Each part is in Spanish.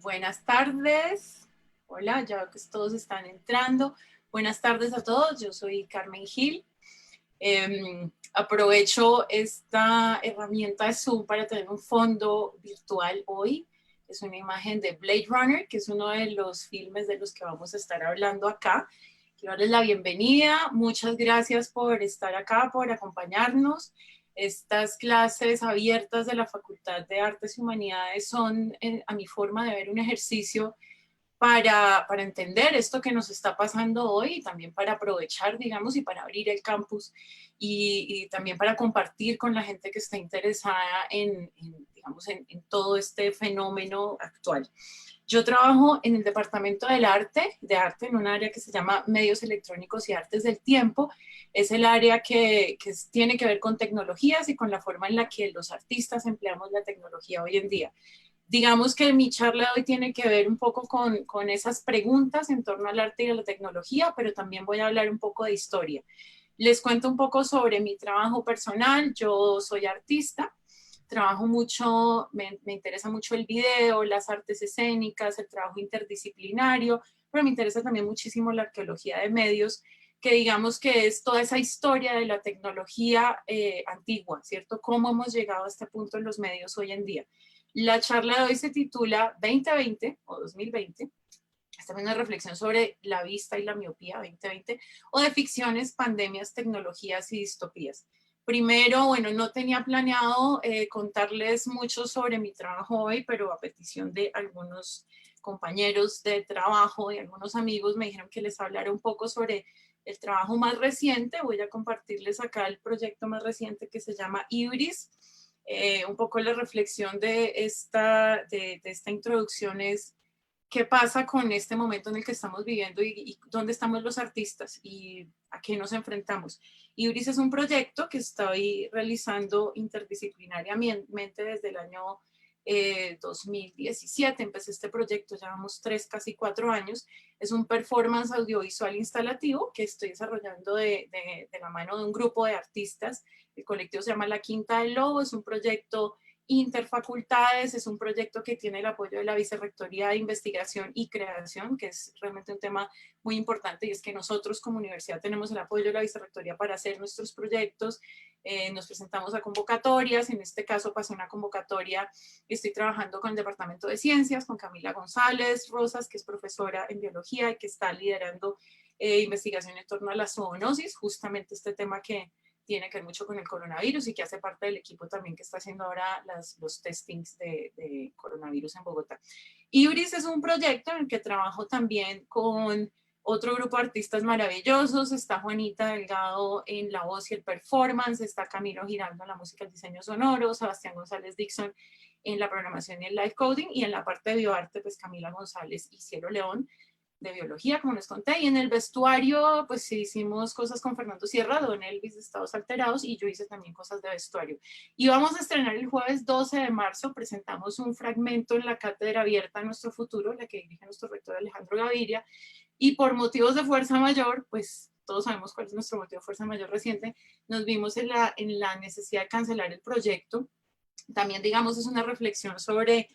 Buenas tardes. Hola, ya veo que todos están entrando. Buenas tardes a todos. Yo soy Carmen Gil. Aprovecho esta herramienta de Zoom para tener un fondo virtual hoy. Es una imagen de Blade Runner, que es uno de los filmes de los que vamos a estar hablando acá. Quiero darles la bienvenida. Muchas gracias por estar acá, por acompañarnos. Estas clases abiertas de la Facultad de Artes y Humanidades son, a mi forma de ver, un ejercicio para entender esto que nos está pasando hoy y también para aprovechar, digamos, y para abrir el campus y también para compartir con la gente que está interesada digamos, en todo este fenómeno actual. Yo trabajo en el departamento de arte en un área que se llama Medios Electrónicos y Artes del Tiempo. Es el área que tiene que ver con tecnologías y con la forma en la que los artistas empleamos la tecnología hoy en día. Digamos que mi charla de hoy tiene que ver un poco con esas preguntas en torno al arte y a la tecnología, pero también voy a hablar un poco de historia. Les cuento un poco sobre mi trabajo personal. Yo soy artista, trabajo mucho, me interesa mucho el video, las artes escénicas, el trabajo interdisciplinario, pero me interesa también muchísimo la arqueología de medios, que digamos que es toda esa historia de la tecnología antigua, ¿cierto? ¿Cómo hemos llegado a este punto en los medios hoy en día? La charla de hoy se titula 2020 o 2020. Esta es una reflexión sobre la vista y la miopía 2020 o de ficciones, pandemias, tecnologías y distopías. Primero, bueno, no tenía planeado contarles mucho sobre mi trabajo hoy, pero a petición de algunos compañeros de trabajo y algunos amigos me dijeron que les hablara un poco sobre el trabajo más reciente. Voy a compartirles acá el proyecto más reciente que se llama Ibris. Un poco la reflexión de esta introducción es qué pasa con este momento en el que estamos viviendo y dónde estamos los artistas y a qué nos enfrentamos. Ibris es un proyecto que estoy realizando interdisciplinariamente desde el año 2017. Empecé este proyecto, llevamos 3, casi 4 años. Es un performance audiovisual instalativo que estoy desarrollando de la mano de un grupo de artistas. El colectivo se llama La Quinta del Lobo, es un proyecto interfacultades, es un proyecto que tiene el apoyo de la Vicerrectoría de Investigación y Creación, que es realmente un tema muy importante, y es que nosotros como universidad tenemos el apoyo de la Vicerrectoría para hacer nuestros proyectos. Nos presentamos a convocatorias, en este caso pasé una convocatoria, estoy trabajando con el Departamento de Ciencias, con Camila González Rosas, que es profesora en biología y que está liderando investigación en torno a la zoonosis, justamente este tema que tiene que ver mucho con el coronavirus y que hace parte del equipo también que está haciendo ahora los testings de coronavirus en Bogotá. Ibris es un proyecto en el que trabajo también con otro grupo de artistas maravillosos. Está Juanita Delgado en la voz y el performance, está Camilo Giraldo en la música y el diseño sonoro, Sebastián González Dixon en la programación y el live coding, y en la parte de bioarte, pues Camila González y Cielo León de biología, como les conté, y en el vestuario, pues hicimos cosas con Fernando Sierra, Don Elvis de Estados Alterados, y yo hice también cosas de vestuario. Y vamos a estrenar el jueves 12 de marzo, presentamos un fragmento en la cátedra abierta a Nuestro Futuro, la que dirige nuestro rector Alejandro Gaviria, y por motivos de fuerza mayor, pues todos sabemos cuál es nuestro motivo de fuerza mayor reciente, nos vimos en la necesidad de cancelar el proyecto. También, digamos, es una reflexión sobre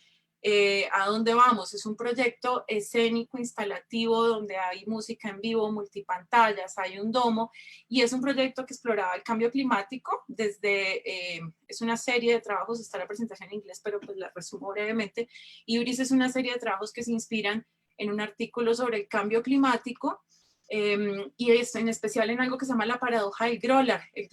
a dónde vamos. Es un proyecto escénico, instalativo, donde hay música en vivo, multipantallas, hay un domo, y es un proyecto que exploraba el cambio climático es una serie de trabajos, está la presentación en inglés, pero pues la resumo brevemente. Ibris es una serie de trabajos que se inspiran en un artículo sobre el cambio climático, y es en especial en algo que se llama la paradoja del Grolar. El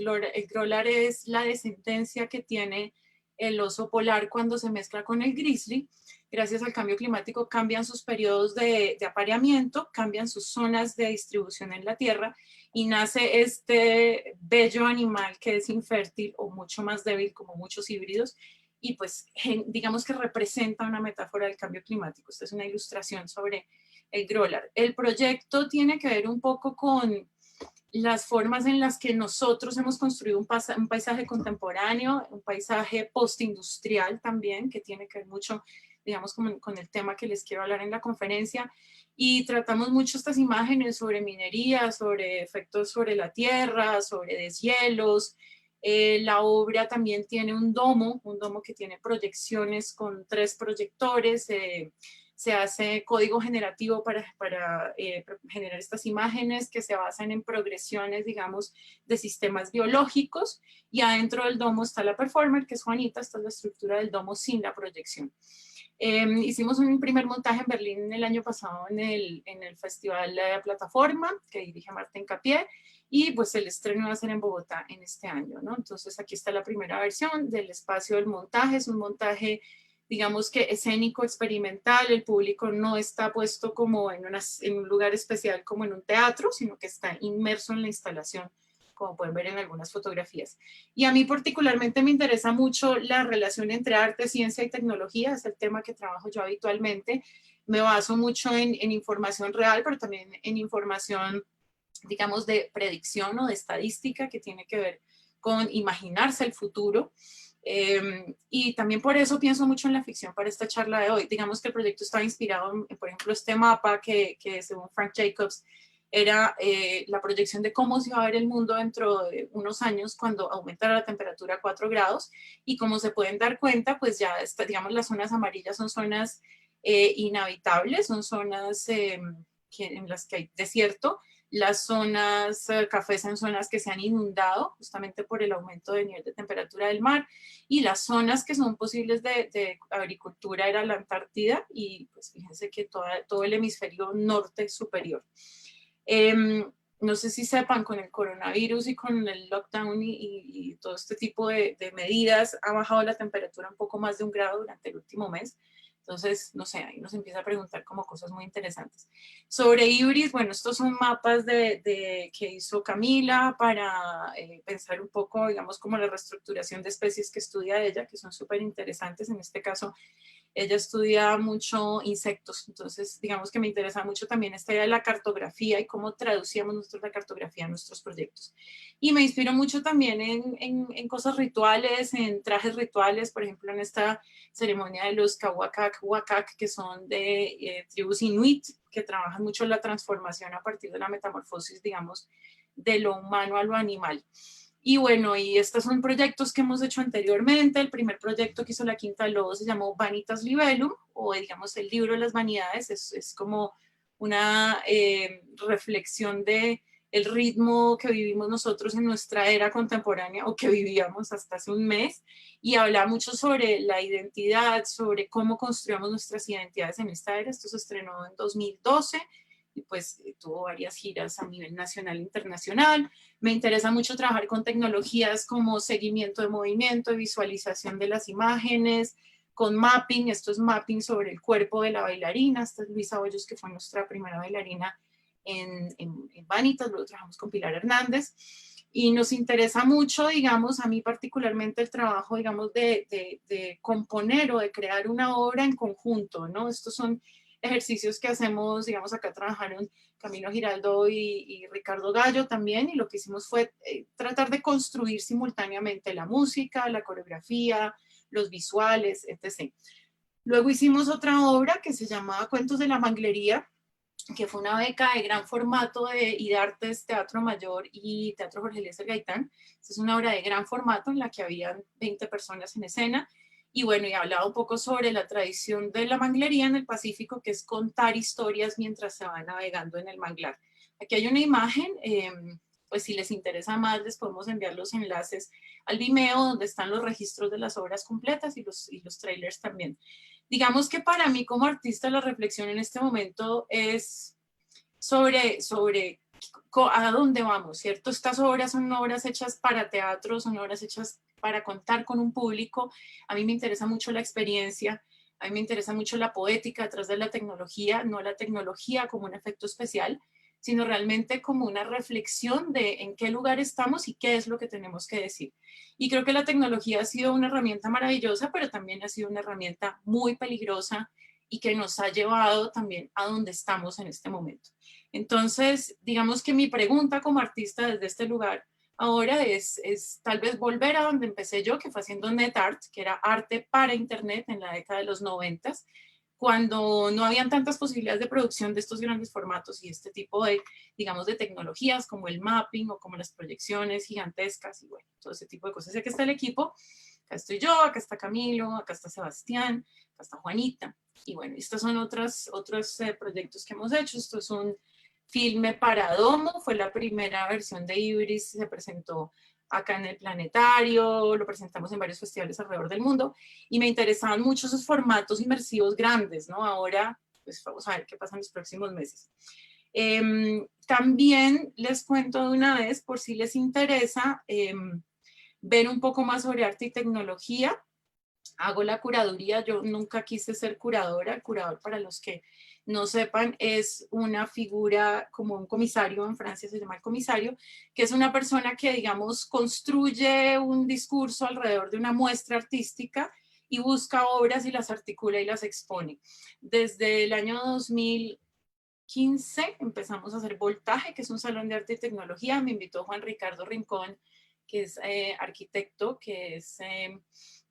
Grolar es la descendencia que tiene el oso polar cuando se mezcla con el grizzly. Gracias al cambio climático cambian sus periodos de apareamiento, cambian sus zonas de distribución en la Tierra y nace este bello animal que es infértil o mucho más débil, como muchos híbridos, y pues digamos que representa una metáfora del cambio climático. Esta es una ilustración sobre el Grolar. El proyecto tiene que ver un poco con las formas en las que nosotros hemos construido un paisaje contemporáneo, un paisaje postindustrial también, que tiene que ver mucho, digamos, con el tema que les quiero hablar en la conferencia, y tratamos mucho estas imágenes sobre minería, sobre efectos sobre la tierra, sobre deshielos, La obra también tiene un domo que tiene proyecciones con 3 proyectores. Se hace código generativo para generar estas imágenes que se basan en progresiones, digamos, de sistemas biológicos, y adentro del domo está la performer, que es Juanita. Esta es la estructura del domo sin la proyección. Hicimos un primer montaje en Berlín el año pasado en el Festival Plataforma, que dirige Marta Incapié, y pues el estreno va a ser en Bogotá en este año, ¿no? Entonces aquí está la primera versión del espacio del montaje. Es un montaje, digamos que escénico, experimental. El público no está puesto como en un lugar especial como en un teatro, sino que está inmerso en la instalación, como pueden ver en algunas fotografías. Y a mí particularmente me interesa mucho la relación entre arte, ciencia y tecnología. Es el tema que trabajo yo habitualmente. Me baso mucho en información real, pero también en información, digamos, de predicción o de estadística, que tiene que ver con imaginarse el futuro. Y también por eso pienso mucho en la ficción para esta charla de hoy. Digamos que el proyecto estaba inspirado en, por ejemplo, este mapa que según Frank Jacobs era la proyección de cómo se va a ver el mundo dentro de unos años cuando aumentara la temperatura a 4 grados. Y como se pueden dar cuenta, pues ya está, digamos, las zonas amarillas son zonas inhabitables, son zonas en las que hay desierto. Las zonas cafés son zonas que se han inundado justamente por el aumento del nivel de temperatura del mar, y las zonas que son posibles de agricultura era la Antártida, y pues fíjense que todo el hemisferio norte superior. No sé si sepan, con el coronavirus y con el lockdown y todo este tipo de medidas, ha bajado la temperatura un poco más de 1 grado durante el último mes. Entonces, no sé, ahí nos empieza a preguntar como cosas muy interesantes. Sobre IBRIS, bueno, estos son mapas que hizo Camila para pensar un poco, digamos, como la reestructuración de especies que estudia ella, que son súper interesantes. En este caso, ella estudia mucho insectos, entonces digamos que me interesa mucho también esta idea de la cartografía y cómo traducíamos nosotros la cartografía en nuestros proyectos. Y me inspiro mucho también en cosas rituales, en trajes rituales, por ejemplo en esta ceremonia de los Kawakak, Wakak, que son de tribus inuit, que trabajan mucho la transformación a partir de la metamorfosis, digamos, de lo humano a lo animal. Y bueno, y estos son proyectos que hemos hecho anteriormente. El primer proyecto que hizo la Quinta del Lobo se llamó Vanitas Libellum, o digamos el libro de las vanidades. Es como una reflexión de el ritmo que vivimos nosotros en nuestra era contemporánea, o que vivíamos hasta hace un mes, y habla mucho sobre la identidad, sobre cómo construimos nuestras identidades en esta era. Esto se estrenó en 2012 y pues tuvo varias giras a nivel nacional e internacional. Me interesa mucho trabajar con tecnologías como seguimiento de movimiento, visualización de las imágenes, con mapping. Esto es mapping sobre el cuerpo de la bailarina. Esta es Luisa Hoyos, que fue nuestra primera bailarina en Vanitas. Luego trabajamos con Pilar Hernández. Y nos interesa mucho, digamos, a mí particularmente el trabajo, digamos, de componer o de crear una obra en conjunto, ¿no? Estos son ejercicios que hacemos, digamos, acá trabajaron Camilo Giraldo y Ricardo Gallo también, y lo que hicimos fue tratar de construir simultáneamente la música, la coreografía, los visuales, etc. Luego hicimos otra obra que se llamaba Cuentos de la Manglería, que fue una beca de gran formato de IDARTES, Teatro Mayor y Teatro Jorge Eliezer Gaitán. Esta es una obra de gran formato en la que habían 20 personas en escena. Y bueno, y hablaba un poco sobre la tradición de la manglería en el Pacífico, que es contar historias mientras se va navegando en el manglar. Aquí hay una imagen, pues si les interesa más, les podemos enviar los enlaces al Vimeo, donde están los registros de las obras completas y los trailers también. Digamos que para mí como artista la reflexión en este momento es sobre a dónde vamos, ¿cierto? Estas obras son obras hechas para teatro, son obras hechas para contar con un público. A mí me interesa mucho la experiencia, a mí me interesa mucho la poética detrás de la tecnología, no la tecnología como un efecto especial, sino realmente como una reflexión de en qué lugar estamos y qué es lo que tenemos que decir. Y creo que la tecnología ha sido una herramienta maravillosa, pero también ha sido una herramienta muy peligrosa y que nos ha llevado también a donde estamos en este momento. Entonces, digamos que mi pregunta como artista desde este lugar ahora es tal vez volver a donde empecé yo, que fue haciendo NetArt, que era arte para internet en la década de los 90, cuando no habían tantas posibilidades de producción de estos grandes formatos y este tipo de, digamos, de tecnologías como el mapping o como las proyecciones gigantescas y bueno, todo ese tipo de cosas. Aquí está el equipo, acá estoy yo, acá está Camilo, acá está Sebastián, acá está Juanita. Y bueno, estos son otros proyectos que hemos hecho. Esto es un filme para Domo, fue la primera versión de Ibris, se presentó acá en el Planetario, lo presentamos en varios festivales alrededor del mundo y me interesaban mucho esos formatos inmersivos grandes, ¿no? Ahora, pues vamos a ver qué pasa en los próximos meses. También les cuento de una vez, por si les interesa, ver un poco más sobre arte y tecnología. Hago la curaduría, yo nunca quise ser curadora. El curador, para los que no sepan, es una figura como un comisario, en Francia se llama el comisario, que es una persona que, digamos, construye un discurso alrededor de una muestra artística y busca obras y las articula y las expone. Desde el año 2015 empezamos a hacer Voltaje, que es un salón de arte y tecnología. Me invitó Juan Ricardo Rincón, que es arquitecto, que es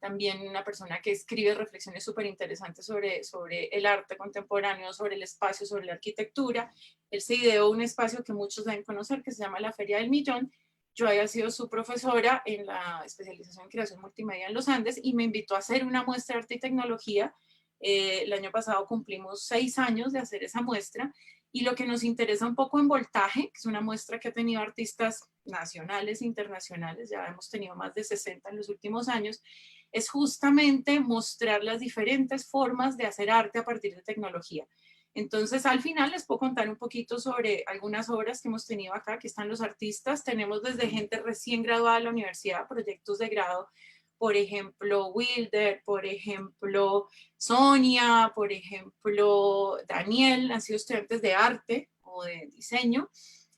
también una persona que escribe reflexiones súper interesantes sobre el arte contemporáneo, sobre el espacio, sobre la arquitectura. Él se ideó un espacio que muchos deben conocer, que se llama la Feria del Millón. Yo había sido su profesora en la especialización en creación multimedia en los Andes y me invitó a hacer una muestra de arte y tecnología. El año pasado cumplimos 6 años de hacer esa muestra y lo que nos interesa un poco en Voltaje, que es una muestra que ha tenido artistas nacionales e internacionales, ya hemos tenido más de 60 en los últimos años, es justamente mostrar las diferentes formas de hacer arte a partir de tecnología. Entonces, al final les puedo contar un poquito sobre algunas obras que hemos tenido acá. Aquí están los artistas. Tenemos desde gente recién graduada de la universidad, proyectos de grado, por ejemplo, Wilder, por ejemplo, Sonia, por ejemplo, Daniel, han sido estudiantes de arte o de diseño,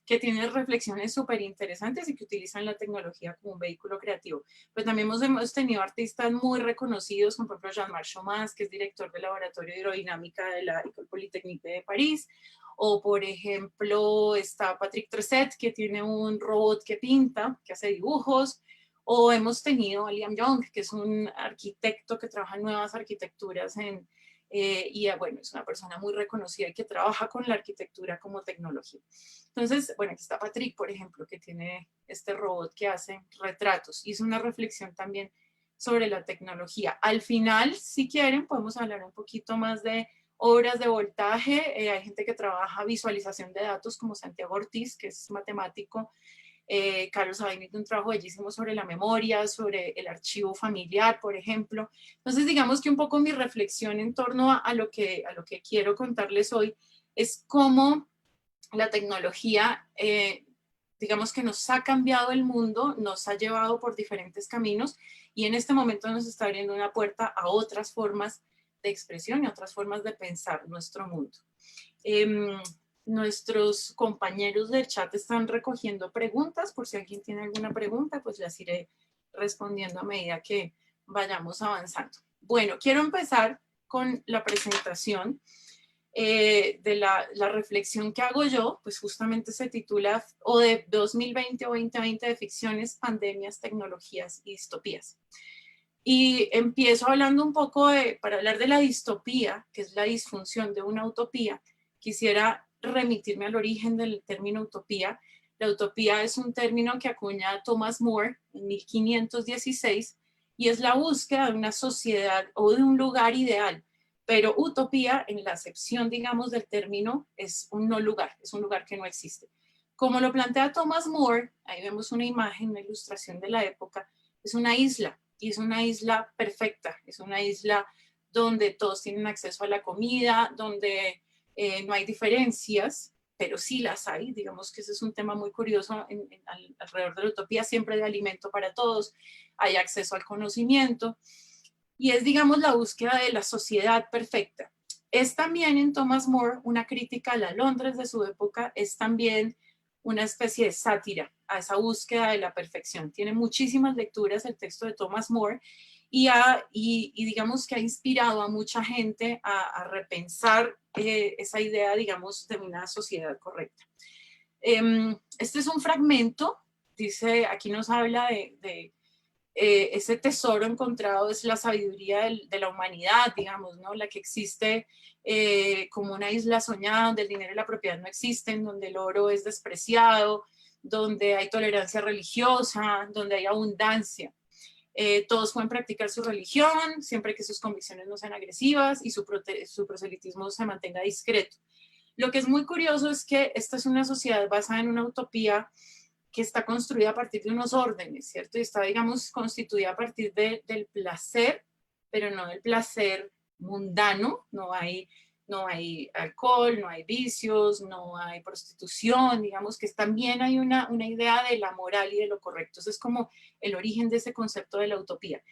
que tienen reflexiones súper interesantes y que utilizan la tecnología como un vehículo creativo. Pero también hemos tenido artistas muy reconocidos, como por ejemplo Jean-Marc Chomas, que es director del Laboratorio de Hidrodinámica de la École Polytechnique de París, o por ejemplo está Patrick Tresset, que tiene un robot que pinta, que hace dibujos, o hemos tenido a Liam Young, que es un arquitecto que trabaja en nuevas arquitecturas y bueno, es una persona muy reconocida y que trabaja con la arquitectura como tecnología. Entonces, bueno, aquí está Patrick, por ejemplo, que tiene este robot que hace retratos. Hizo una reflexión también sobre la tecnología. Al final, si quieren, podemos hablar un poquito más de obras de Voltaje. Hay gente que trabaja visualización de datos como Santiago Ortiz, que es matemático. Carlos Sabin hizo un trabajo bellísimo sobre la memoria, sobre el archivo familiar, por ejemplo. Entonces, digamos que un poco mi reflexión en torno a lo que quiero contarles hoy es cómo la tecnología, digamos que nos ha cambiado el mundo, nos ha llevado por diferentes caminos y en este momento nos está abriendo una puerta a otras formas de expresión y otras formas de pensar nuestro mundo. Nuestros compañeros del chat están recogiendo preguntas, por si alguien tiene alguna pregunta, pues las iré respondiendo a medida que vayamos avanzando. Bueno, quiero empezar con la presentación de la reflexión que hago yo, pues justamente se titula o de 2020 o 2020 de ficciones, pandemias, tecnologías y distopías. Y empiezo hablando un poco para hablar de la distopía, que es la disfunción de una utopía, quisiera remitirme al origen del término utopía. La utopía es un término que acuña Thomas More en 1516 y es la búsqueda de una sociedad o de un lugar ideal. Pero utopía, en la acepción, digamos, del término, es un no lugar, es un lugar que no existe. Como lo plantea Thomas More, ahí vemos una imagen, una ilustración de la época, es una isla, y es una isla perfecta, es una isla donde todos tienen acceso a la comida, donde no hay diferencias, pero sí las hay. Digamos que ese es un tema muy curioso alrededor de la utopía, siempre hay alimento para todos, hay acceso al conocimiento, y es, digamos, la búsqueda de la sociedad perfecta. Es también en Thomas More una crítica a la Londres de su época, es también una especie de sátira a esa búsqueda de la perfección. Tiene muchísimas lecturas el texto de Thomas More y digamos que ha inspirado a mucha gente a repensar esa idea, digamos, de una sociedad correcta. Este es un fragmento, dice, aquí nos habla de ese tesoro encontrado es la sabiduría de la humanidad, digamos, ¿no? La que existe como una isla soñada donde el dinero y la propiedad no existen, donde el oro es despreciado, donde hay tolerancia religiosa, donde hay abundancia. Todos pueden practicar su religión siempre que sus convicciones no sean agresivas y su proselitismo se mantenga discreto. Lo que es muy curioso es que esta es una sociedad basada en una utopía que está construida a partir de unos órdenes, ¿cierto? Y está, digamos, constituida a partir del placer, pero no del placer mundano, no hay alcohol, no hay vicios, no hay prostitución, digamos que también hay una idea de la moral y de lo correcto. Ese es como el origen de ese concepto de la utopía.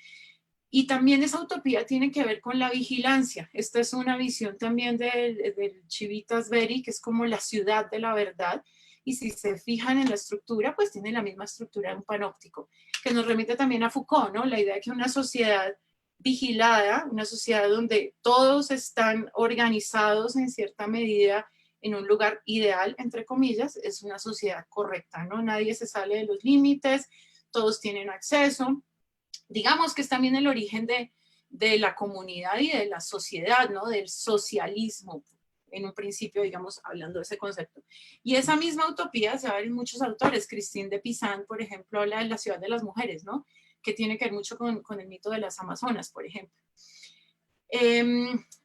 Y también esa utopía tiene que ver con la vigilancia. Esta es una visión también del Civitas Veri, que es como la ciudad de la verdad. Y si se fijan en la estructura, pues tiene la misma estructura de un panóptico, que nos remite también a Foucault, ¿no? La idea de que una sociedad vigilada, una sociedad donde todos están organizados en cierta medida en un lugar ideal, entre comillas, es una sociedad correcta, ¿no? Nadie se sale de los límites, todos tienen acceso. Digamos que es también el origen de la comunidad y de la sociedad, ¿no? Del socialismo, en un principio, digamos, hablando de ese concepto. Y esa misma utopía se va a ver en muchos autores. Christine de Pizan, por ejemplo, habla de la ciudad de las mujeres, ¿no? Que tiene que ver mucho con el mito de las Amazonas, por ejemplo.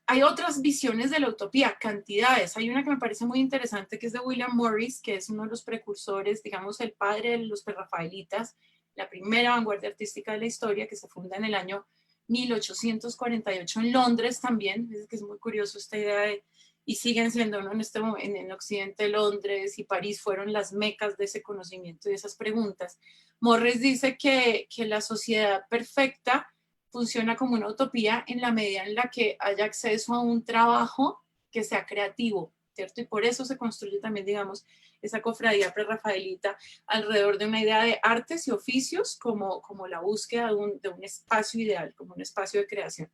Hay otras visiones de la utopía, cantidades. Hay una que me parece muy interesante, que es de William Morris, que es uno de los precursores, digamos, el padre de los prerrafaelitas, la primera vanguardia artística de la historia, que se funda en el año 1848 en Londres también. Es que es muy curioso esta idea de, y siguen siendo, ¿no? En Occidente, Londres y París fueron las mecas de ese conocimiento y de esas preguntas. Morris dice que la sociedad perfecta funciona como una utopía en la medida en la que haya acceso a un trabajo que sea creativo, ¿cierto? Y por eso se construye también, digamos, esa cofradía prerrafaelita alrededor de una idea de artes y oficios como la búsqueda de un espacio ideal, como un espacio de creación.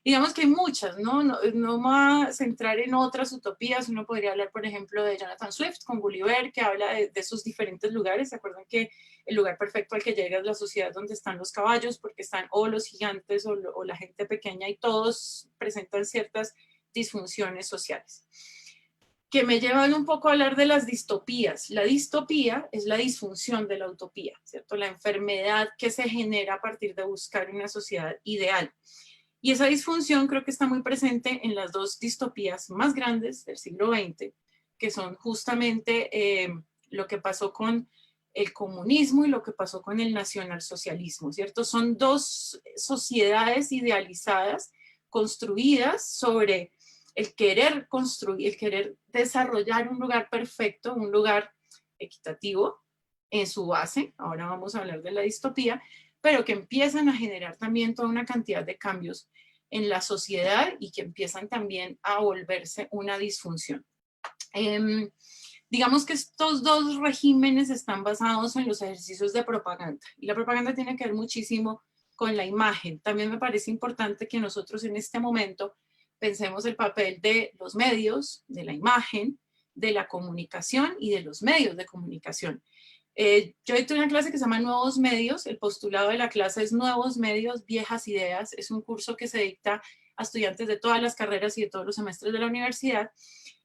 Digamos que hay muchas, ¿no? No me voy a centrar en otras utopías. Uno podría hablar, por ejemplo, de Jonathan Swift con Gulliver, que habla de esos diferentes lugares. ¿Se acuerdan que el lugar perfecto al que llega es la sociedad donde están los caballos, porque están o los gigantes o la gente pequeña y todos presentan ciertas disfunciones sociales? Que me llevan un poco a hablar de las distopías. La distopía es la disfunción de la utopía, ¿cierto? La enfermedad que se genera a partir de buscar una sociedad ideal. Y esa disfunción creo que está muy presente en las dos distopías más grandes del siglo XX, que son justamente lo que pasó con el comunismo y lo que pasó con el nacionalsocialismo, ¿cierto? Son dos sociedades idealizadas, construidas sobre el querer construir, el querer desarrollar un lugar perfecto, un lugar equitativo en su base. Ahora vamos a hablar de la distopía, pero que empiezan a generar también toda una cantidad de cambios en la sociedad y que empiezan también a volverse una disfunción. Digamos que estos dos regímenes están basados en los ejercicios de propaganda, y la propaganda tiene que ver muchísimo con la imagen. También me parece importante que nosotros en este momento pensemos el papel de los medios, de la imagen, de la comunicación y de los medios de comunicación. Yo he hecho una clase que se llama Nuevos Medios. El postulado de la clase es Nuevos Medios, Viejas Ideas. Es un curso que se dicta a estudiantes de todas las carreras y de todos los semestres de la universidad.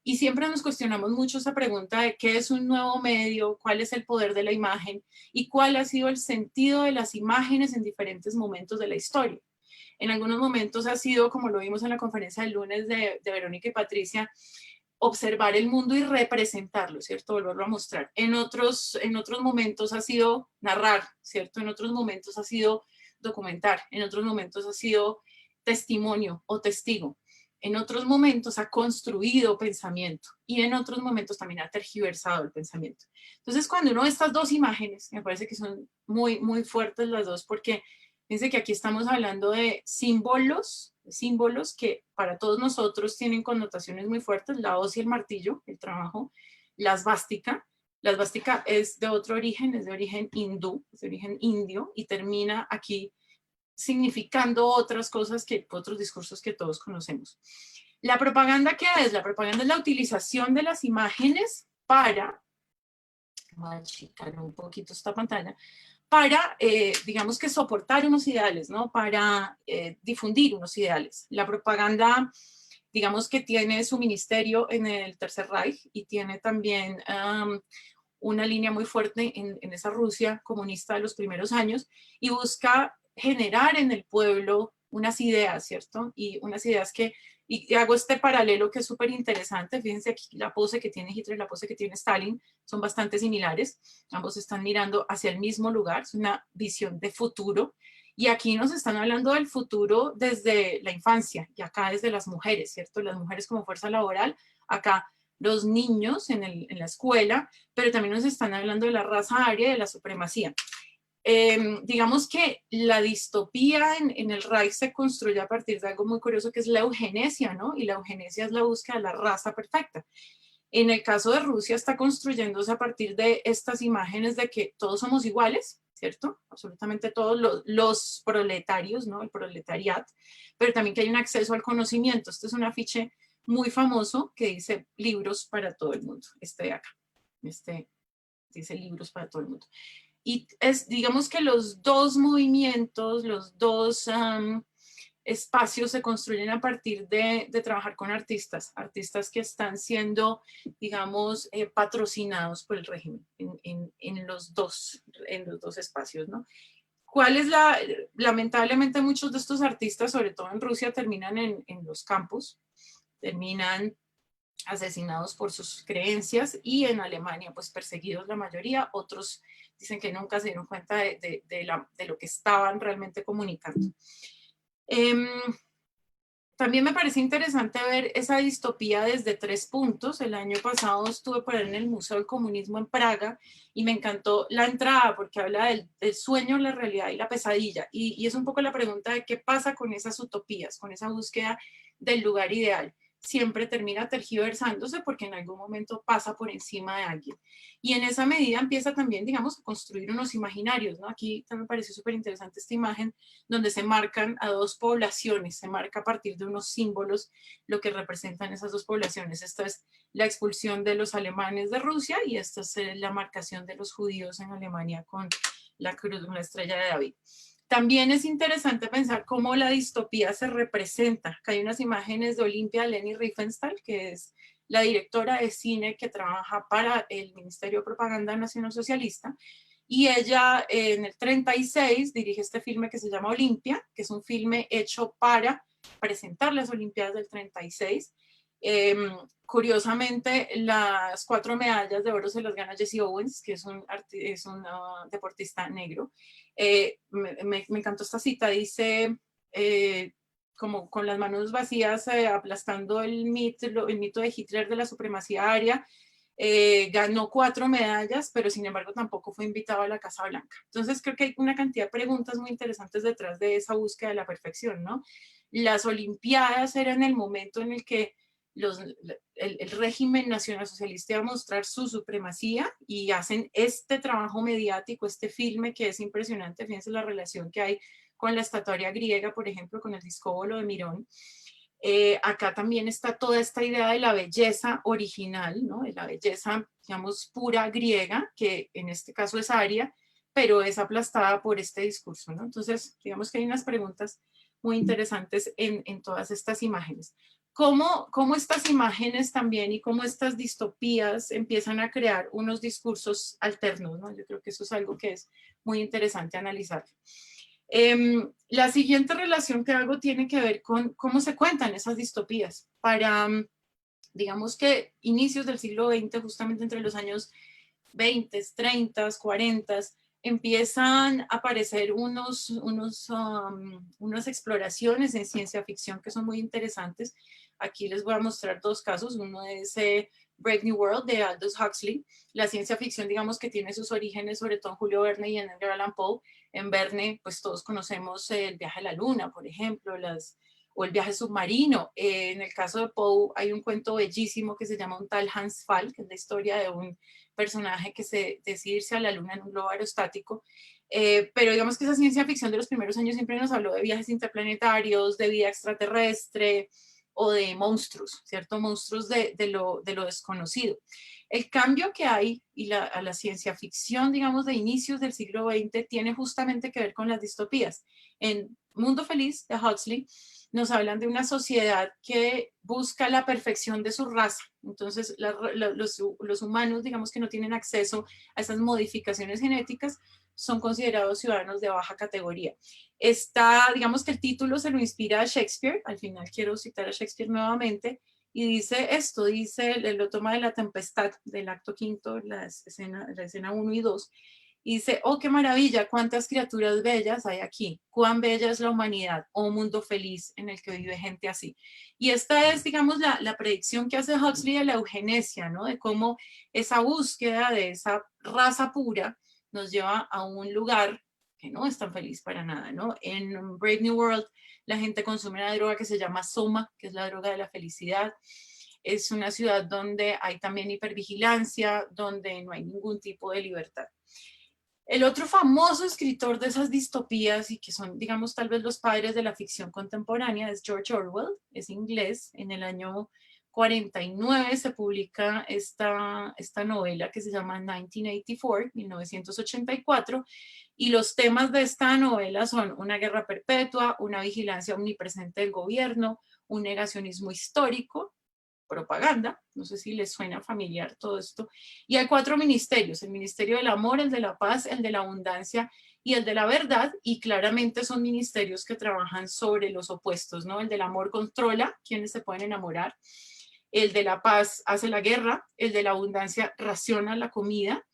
Y siempre nos cuestionamos mucho esa pregunta de qué es un nuevo medio, cuál es el poder de la imagen y cuál ha sido el sentido de las imágenes en diferentes momentos de la historia. En algunos momentos ha sido, como lo vimos en la conferencia del lunes de Verónica y Patricia, observar el mundo y representarlo, ¿cierto? Volverlo a mostrar. En otros momentos ha sido narrar, ¿cierto? En otros momentos ha sido documentar, en otros momentos ha sido testimonio o testigo. En otros momentos ha construido pensamiento y en otros momentos también ha tergiversado el pensamiento. Entonces, cuando uno ve estas dos imágenes, me parece que son muy, muy fuertes las dos, porque fíjense que aquí estamos hablando de símbolos que para todos nosotros tienen connotaciones muy fuertes: la hoz y el martillo, el trabajo, la svástica. La svástica es de otro origen, es de origen hindú, es de origen indio, y termina aquí significando otras cosas, otros discursos que todos conocemos. ¿La propaganda qué es? La propaganda es la utilización de las imágenes para, voy a achicar un poquito esta pantalla, para, digamos que soportar unos ideales, ¿no? Para difundir unos ideales. La propaganda, digamos que tiene su ministerio en el Tercer Reich y tiene también una línea muy fuerte en esa Rusia comunista de los primeros años y busca generar en el pueblo unas ideas, ¿cierto? Y unas ideas que, y hago este paralelo que es súper interesante, fíjense aquí la pose que tiene Hitler y la pose que tiene Stalin son bastante similares, ambos están mirando hacia el mismo lugar, es una visión de futuro, y aquí nos están hablando del futuro desde la infancia, y acá desde las mujeres, ¿cierto? Las mujeres como fuerza laboral, acá los niños en la escuela, pero también nos están hablando de la raza aria y de la supremacía. Digamos que la distopía en el Reich se construye a partir de algo muy curioso que es la eugenesia, ¿no? Y la eugenesia es la búsqueda de la raza perfecta. En el caso de Rusia está construyéndose a partir de estas imágenes de que todos somos iguales, ¿cierto? Absolutamente todos los proletarios, ¿no? El proletariat, pero también que hay un acceso al conocimiento. Este es un afiche muy famoso que dice libros para todo el mundo. Este de acá, este dice libros para todo el mundo. Y es, digamos que los dos movimientos, los dos espacios se construyen a partir de trabajar con artistas que están siendo, digamos, patrocinados por el régimen en los dos espacios, ¿no? ¿Cuál es lamentablemente muchos de estos artistas, sobre todo en Rusia, terminan en los campos, terminan asesinados por sus creencias y en Alemania pues perseguidos la mayoría, otros dicen que nunca se dieron cuenta de lo que estaban realmente comunicando. También me parece interesante ver esa distopía desde 3 puntos. El año pasado estuve por ahí en el Museo del Comunismo en Praga y me encantó la entrada porque habla del sueño, la realidad y la pesadilla. Y es un poco la pregunta de qué pasa con esas utopías, con esa búsqueda del lugar ideal. Siempre termina tergiversándose porque en algún momento pasa por encima de alguien. Y en esa medida empieza también, digamos, a construir unos imaginarios, ¿no? Aquí también me pareció súper interesante esta imagen donde se marcan a 2 poblaciones, se marca a partir de unos símbolos lo que representan esas 2 poblaciones. Esta es la expulsión de los alemanes de Rusia y esta es la marcación de los judíos en Alemania con la cruz, una estrella de David. También es interesante pensar cómo la distopía se representa. Acá hay unas imágenes de Olympia Leni Riefenstahl, que es la directora de cine que trabaja para el Ministerio de Propaganda Nacional Socialista, y ella en el 36 dirige este filme que se llama Olimpia, que es un filme hecho para presentar las Olimpiadas del 36. Curiosamente, las 4 medallas de oro se las gana Jesse Owens, que es un deportista negro. Me encantó esta cita, dice, como con las manos vacías, aplastando el mito de Hitler de la supremacía aria, ganó 4 medallas, pero sin embargo tampoco fue invitado a la Casa Blanca. Entonces creo que hay una cantidad de preguntas muy interesantes detrás de esa búsqueda de la perfección, ¿no? Las Olimpiadas eran el momento en el que el régimen nacionalsocialista iba a mostrar su supremacía y hacen este trabajo mediático, este filme que es impresionante. Fíjense la relación que hay con la estatuaria griega, por ejemplo, con el discóbolo de Mirón. Acá también está toda esta idea de la belleza original, ¿no? De la belleza, digamos, pura griega, que en este caso es aria, pero es aplastada por este discurso, ¿no? Entonces, digamos que hay unas preguntas muy interesantes en todas estas imágenes. ¿Cómo estas imágenes también y cómo estas distopías empiezan a crear unos discursos alternos, ¿no? Yo creo que eso es algo que es muy interesante analizar. La siguiente relación que hago tiene que ver con cómo se cuentan esas distopías. Para, digamos que inicios del siglo XX, justamente entre los años 20, 30, 40, empiezan a aparecer unas exploraciones en ciencia ficción que son muy interesantes. Aquí les voy a mostrar 2 casos. Uno es Brave New World de Aldous Huxley. La ciencia ficción, digamos que tiene sus orígenes sobre todo en Julio Verne y en Edgar Allan Poe. En Verne, pues todos conocemos el viaje a la luna, por ejemplo, o el viaje submarino. En el caso de Poe hay un cuento bellísimo que se llama Un tal Hans Pfaall, que es la historia de un personaje que se decide irse a la luna en un globo aerostático. Pero digamos que esa ciencia ficción de los primeros años siempre nos habló de viajes interplanetarios, de vida extraterrestre, o de monstruos, ¿cierto? Monstruos de lo desconocido. El cambio que hay a la ciencia ficción, digamos, de inicios del siglo XX tiene justamente que ver con las distopías. En Mundo Feliz, de Huxley, nos hablan de una sociedad que busca la perfección de su raza. Entonces, los humanos, digamos, que no tienen acceso a esas modificaciones genéticas, son considerados ciudadanos de baja categoría. Digamos que el título se lo inspira a Shakespeare, al final quiero citar a Shakespeare nuevamente, y dice esto, lo toma de La Tempestad, del acto quinto, la escena 1 y 2, y dice, oh, qué maravilla, cuántas criaturas bellas hay aquí, cuán bella es la humanidad, oh mundo feliz en el que vive gente así. Y esta es, digamos, la predicción que hace Huxley de la eugenesia, ¿no? De cómo esa búsqueda de esa raza pura nos lleva a un lugar que no es tan feliz para nada, ¿no? En Brave New World la gente consume una droga que se llama Soma, que es la droga de la felicidad. Es una ciudad donde hay también hipervigilancia, donde no hay ningún tipo de libertad. El otro famoso escritor de esas distopías y que son, digamos, tal vez los padres de la ficción contemporánea es George Orwell, es inglés. En el año 49 se publica esta novela que se llama 1984, 1984, y los temas de esta novela son una guerra perpetua, una vigilancia omnipresente del gobierno, un negacionismo histórico, propaganda, no sé si les suena familiar todo esto, y hay 4 ministerios, el ministerio del amor, el de la paz, el de la abundancia y el de la verdad, y claramente son ministerios que trabajan sobre los opuestos, ¿no? El del amor controla quienes se pueden enamorar, el de la paz hace la guerra, el de la abundancia raciona la comida,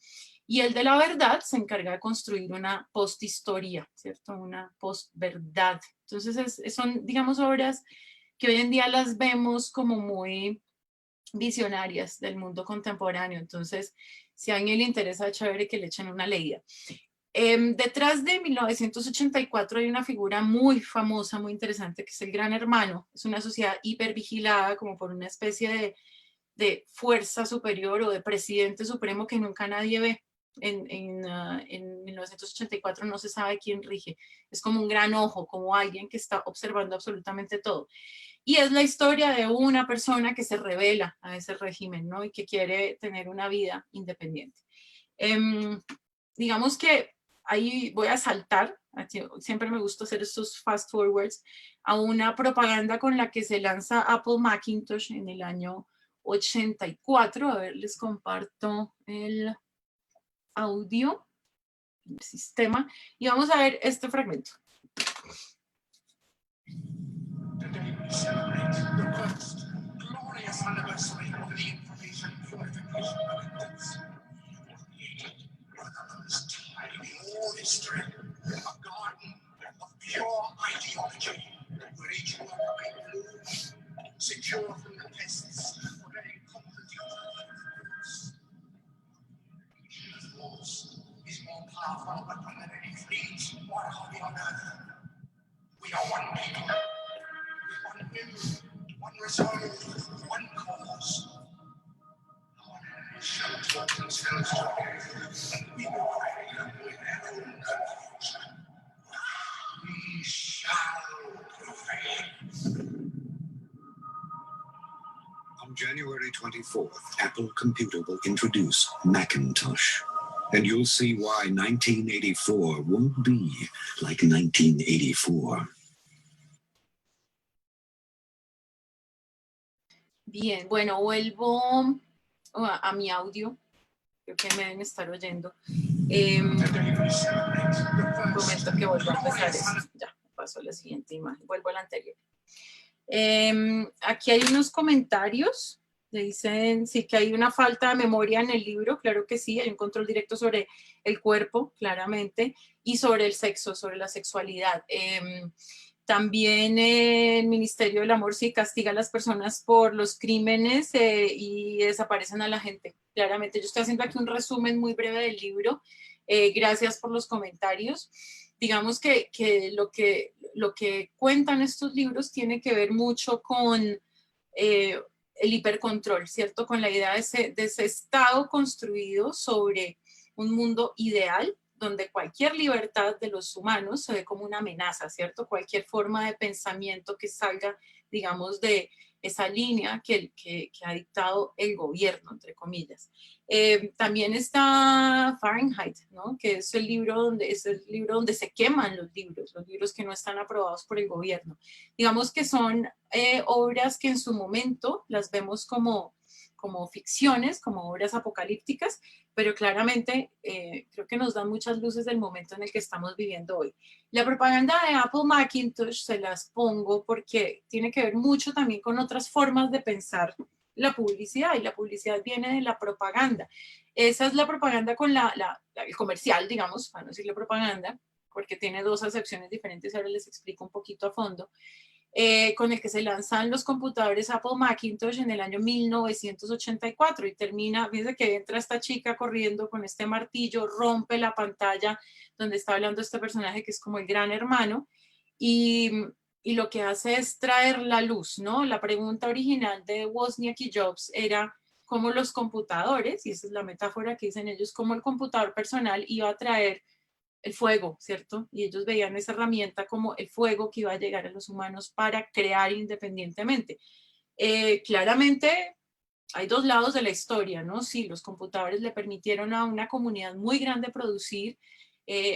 y el de la verdad se encarga de construir una posthistoria, ¿cierto? Una postverdad. Entonces son, digamos, obras que hoy en día las vemos como muy visionarias del mundo contemporáneo. Entonces, si a alguien le interesa, chévere que le echen una leída. Detrás de 1984 hay una figura muy famosa, muy interesante, que es el Gran Hermano. Es una sociedad hipervigilada como por una especie de fuerza superior o de presidente supremo que nunca nadie ve. En 1984 no se sabe quién rige. Es como un gran ojo, como alguien que está observando absolutamente todo. Y es la historia de una persona que se revela a ese régimen, ¿no? Y que quiere tener una vida independiente. Digamos que ahí voy a saltar, siempre me gusta hacer estos fast forwards, a una propaganda con la que se lanza Apple Macintosh en el año 84. A ver, les comparto el audio, el sistema, y vamos a ver este fragmento. Today we celebrate the first glorious anniversary of the information purification methods. Created for the first time in all history, a garden of pure ideology, where each worker may bloom, secure from the pests of any competitive. Of course, is more powerful weapon than any fleet or army on earth. We are one people. One will, one resolve, one cause. Our enemies shall talk themselves to death, and we will reign with their own confusion. We shall prevail. On January 24th, Apple Computer will introduce Macintosh. And you'll see why 1984 won't be like 1984. Bien, bueno, vuelvo a mi audio. Creo que me deben estar oyendo. Momento que vuelvo a empezar esto. Ya, paso a la siguiente imagen. Vuelvo a la anterior. Aquí hay unos comentarios. Le dicen, sí, que hay una falta de memoria en el libro. Claro que sí, hay un control directo sobre el cuerpo, claramente, y sobre el sexo, sobre la sexualidad. También el Ministerio del Amor sí castiga a las personas por los crímenes y desaparecen a la gente. Claramente, yo estoy haciendo aquí un resumen muy breve del libro. Gracias por los comentarios. Digamos que lo que cuentan estos libros tiene que ver mucho con el hipercontrol, ¿cierto? Con la idea de ese estado construido sobre un mundo ideal, donde cualquier libertad de los humanos se ve como una amenaza, ¿cierto? Cualquier forma de pensamiento que salga digamos, de esa línea que ha dictado el gobierno, entre comillas. También está Fahrenheit, ¿no? Que es el libro donde se queman los libros que no están aprobados por el gobierno. Digamos que son obras que en su momento las vemos como ficciones, como obras apocalípticas, pero claramente creo que nos dan muchas luces del momento en el que estamos viviendo hoy. La propaganda de Apple Macintosh se las pongo porque tiene que ver mucho también con otras formas de pensar la publicidad, y la publicidad viene de la propaganda. Esa es la propaganda con el comercial, digamos, para no decirle propaganda, porque tiene dos acepciones diferentes, ahora les explico un poquito a fondo. Con el que se lanzan los computadores Apple Macintosh en el año 1984 y termina, fíjense que entra esta chica corriendo con este martillo, rompe la pantalla donde está hablando este personaje que es como el gran hermano y lo que hace es traer la luz, ¿no? La pregunta original de Wozniak y Jobs era cómo los computadores, y esa es la metáfora que dicen ellos, cómo el computador personal iba a traer el fuego, ¿cierto? Y ellos veían esa herramienta como el fuego que iba a llegar a los humanos para crear independientemente. Claramente hay dos lados de la historia, ¿no? Sí, los computadores le permitieron a una comunidad muy grande producir,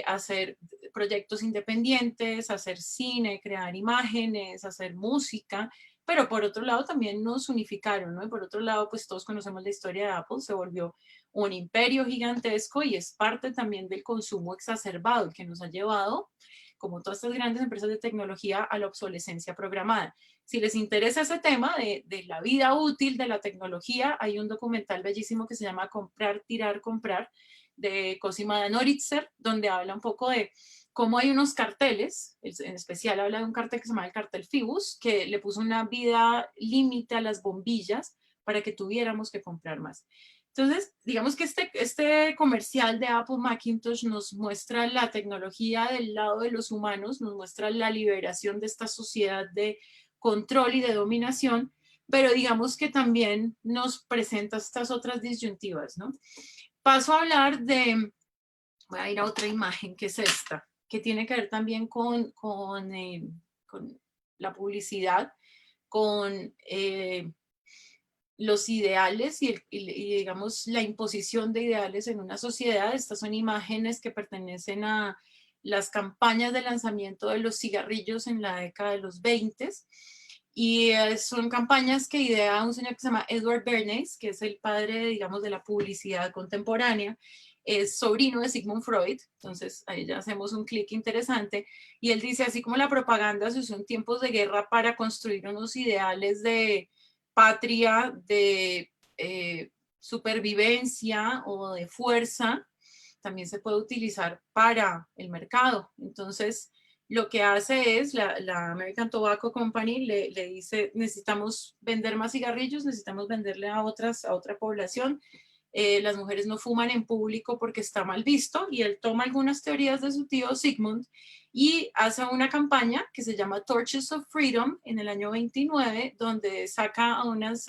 hacer proyectos independientes, hacer cine, crear imágenes, hacer música, pero por otro lado también nos unificaron, ¿no? Y por otro lado, pues todos conocemos la historia de Apple, se volvió un imperio gigantesco y es parte también del consumo exacerbado que nos ha llevado, como todas estas grandes empresas de tecnología, a la obsolescencia programada. Si les interesa ese tema de la vida útil de la tecnología, hay un documental bellísimo que se llama Comprar, Tirar, Comprar, de Cosima Danoritzer, donde habla un poco de cómo hay unos carteles, en especial habla de un cartel que se llama el cartel Fibus, que le puso una vida límite a las bombillas para que tuviéramos que comprar más. Entonces, digamos que este comercial de Apple Macintosh nos muestra la tecnología del lado de los humanos, nos muestra la liberación de esta sociedad de control y de dominación, pero digamos que también nos presenta estas otras disyuntivas, ¿no? Paso a hablar voy a ir a otra imagen que es esta, que tiene que ver también con la publicidad, con los ideales y digamos la imposición de ideales en una sociedad. Estas son imágenes que pertenecen a las campañas de lanzamiento de los cigarrillos en la década de los 20 y son campañas que idea un señor que se llama Edward Bernays, que es el padre, digamos, de la publicidad contemporánea, es sobrino de Sigmund Freud, entonces ahí ya hacemos un clic interesante, y él dice, así como la propaganda se usó en tiempos de guerra para construir unos ideales de patria, de supervivencia o de fuerza, también se puede utilizar para el mercado. Entonces, lo que hace es, la American Tobacco Company le dice, necesitamos vender más cigarrillos, necesitamos venderle a otra población, las mujeres no fuman en público porque está mal visto, y él toma algunas teorías de su tío Sigmund y hace una campaña que se llama Torches of Freedom en el año 29, donde saca a unas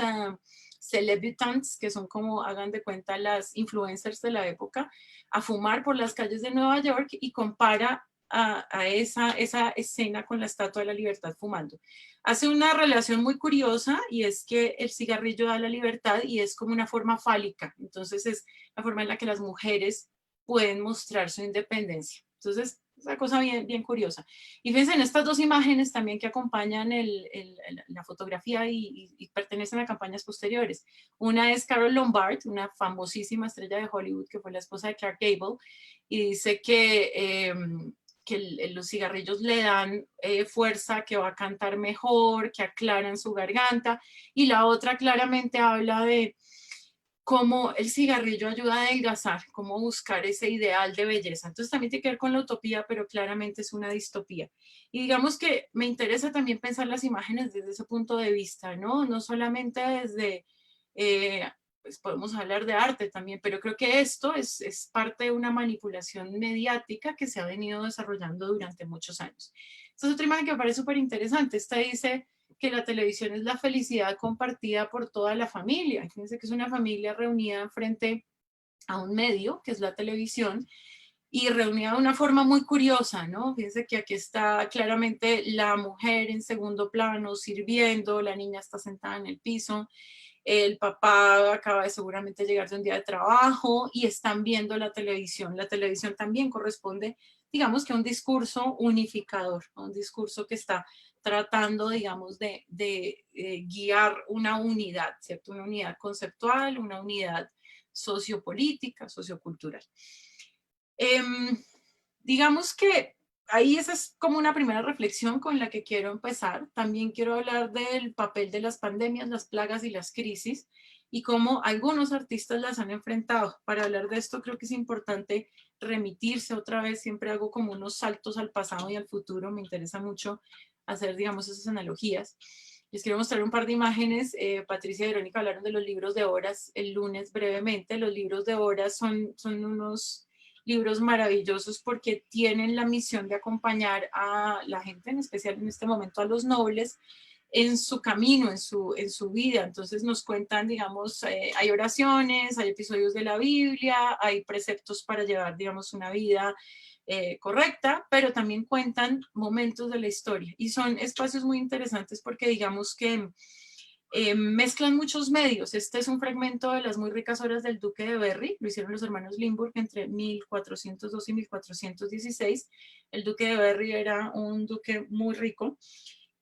celebritantes, que son como, hagan de cuenta, las influencers de la época, a fumar por las calles de Nueva York y compara a esa escena con la Estatua de la Libertad fumando. Hace una relación muy curiosa, y es que el cigarrillo da la libertad y es como una forma fálica. Entonces es la forma en la que las mujeres pueden mostrar su independencia. Entonces, es una cosa bien, bien curiosa. Y fíjense en estas dos imágenes también que acompañan la fotografía y pertenecen a campañas posteriores. Una es Carole Lombard, una famosísima estrella de Hollywood que fue la esposa de Clark Gable, y dice que los cigarrillos le dan fuerza, que va a cantar mejor, que aclaran su garganta, y la otra claramente habla de cómo el cigarrillo ayuda a adelgazar, cómo buscar ese ideal de belleza. Entonces también tiene que ver con la utopía, pero claramente es una distopía. Y digamos que me interesa también pensar las imágenes desde ese punto de vista, ¿no? No solamente desde, pues podemos hablar de arte también, pero creo que esto es parte de una manipulación mediática que se ha venido desarrollando durante muchos años. Esta es otra imagen que me parece súper interesante. Esta dice que la televisión es la felicidad compartida por toda la familia. Fíjense que es una familia reunida frente a un medio, que es la televisión, y reunida de una forma muy curiosa, ¿no? Fíjense que aquí está claramente la mujer en segundo plano sirviendo, la niña está sentada en el piso, el papá acaba de seguramente llegar de un día de trabajo y están viendo la televisión. La televisión también corresponde, digamos que a un discurso unificador, a un discurso que está tratando, digamos, de guiar una unidad, ¿cierto? Una unidad conceptual, una unidad sociopolítica, sociocultural. Digamos que ahí esa es como una primera reflexión con la que quiero empezar. También quiero hablar del papel de las pandemias, las plagas y las crisis y cómo algunos artistas las han enfrentado. Para hablar de esto creo que es importante remitirse otra vez, siempre hago como unos saltos al pasado y al futuro, me interesa mucho hacer, digamos, esas analogías. Les quiero mostrar un par de imágenes. Patricia y Verónica hablaron de los libros de horas el lunes brevemente. Los libros de horas son unos libros maravillosos porque tienen la misión de acompañar a la gente, en especial en este momento a los nobles, en su camino, en su vida. Entonces nos cuentan, digamos, hay oraciones, hay episodios de la Biblia, hay preceptos para llevar, digamos, una vida correcta, pero también cuentan momentos de la historia. Y son espacios muy interesantes porque digamos que mezclan muchos medios. Este es un fragmento de las muy ricas horas del duque de Berry, lo hicieron los hermanos Limburg entre 1402 y 1416. El duque de Berry era un duque muy rico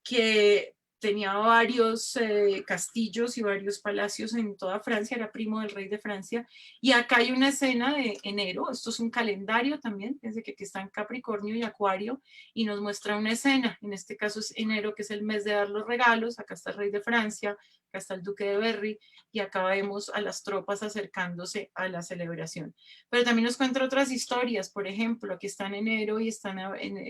que tenía varios castillos y varios palacios en toda Francia, era primo del rey de Francia, y acá hay una escena de enero, esto es un calendario también, desde que aquí están Capricornio y Acuario, y nos muestra una escena, en este caso es enero, que es el mes de dar los regalos, acá está el rey de Francia, acá está el duque de Berry, y acá vemos a las tropas acercándose a la celebración. Pero también nos cuenta otras historias, por ejemplo, aquí está en enero y están,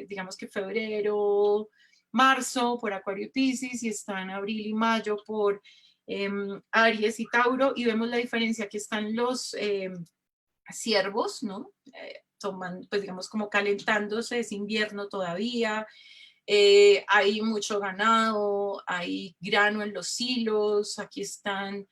digamos que febrero, marzo por Acuario y Piscis, y está en abril y mayo por Aries y Tauro, y vemos la diferencia, que están los ciervos, ¿no? Toman, pues digamos, como calentándose, es invierno todavía, hay mucho ganado, hay grano en los silos, aquí están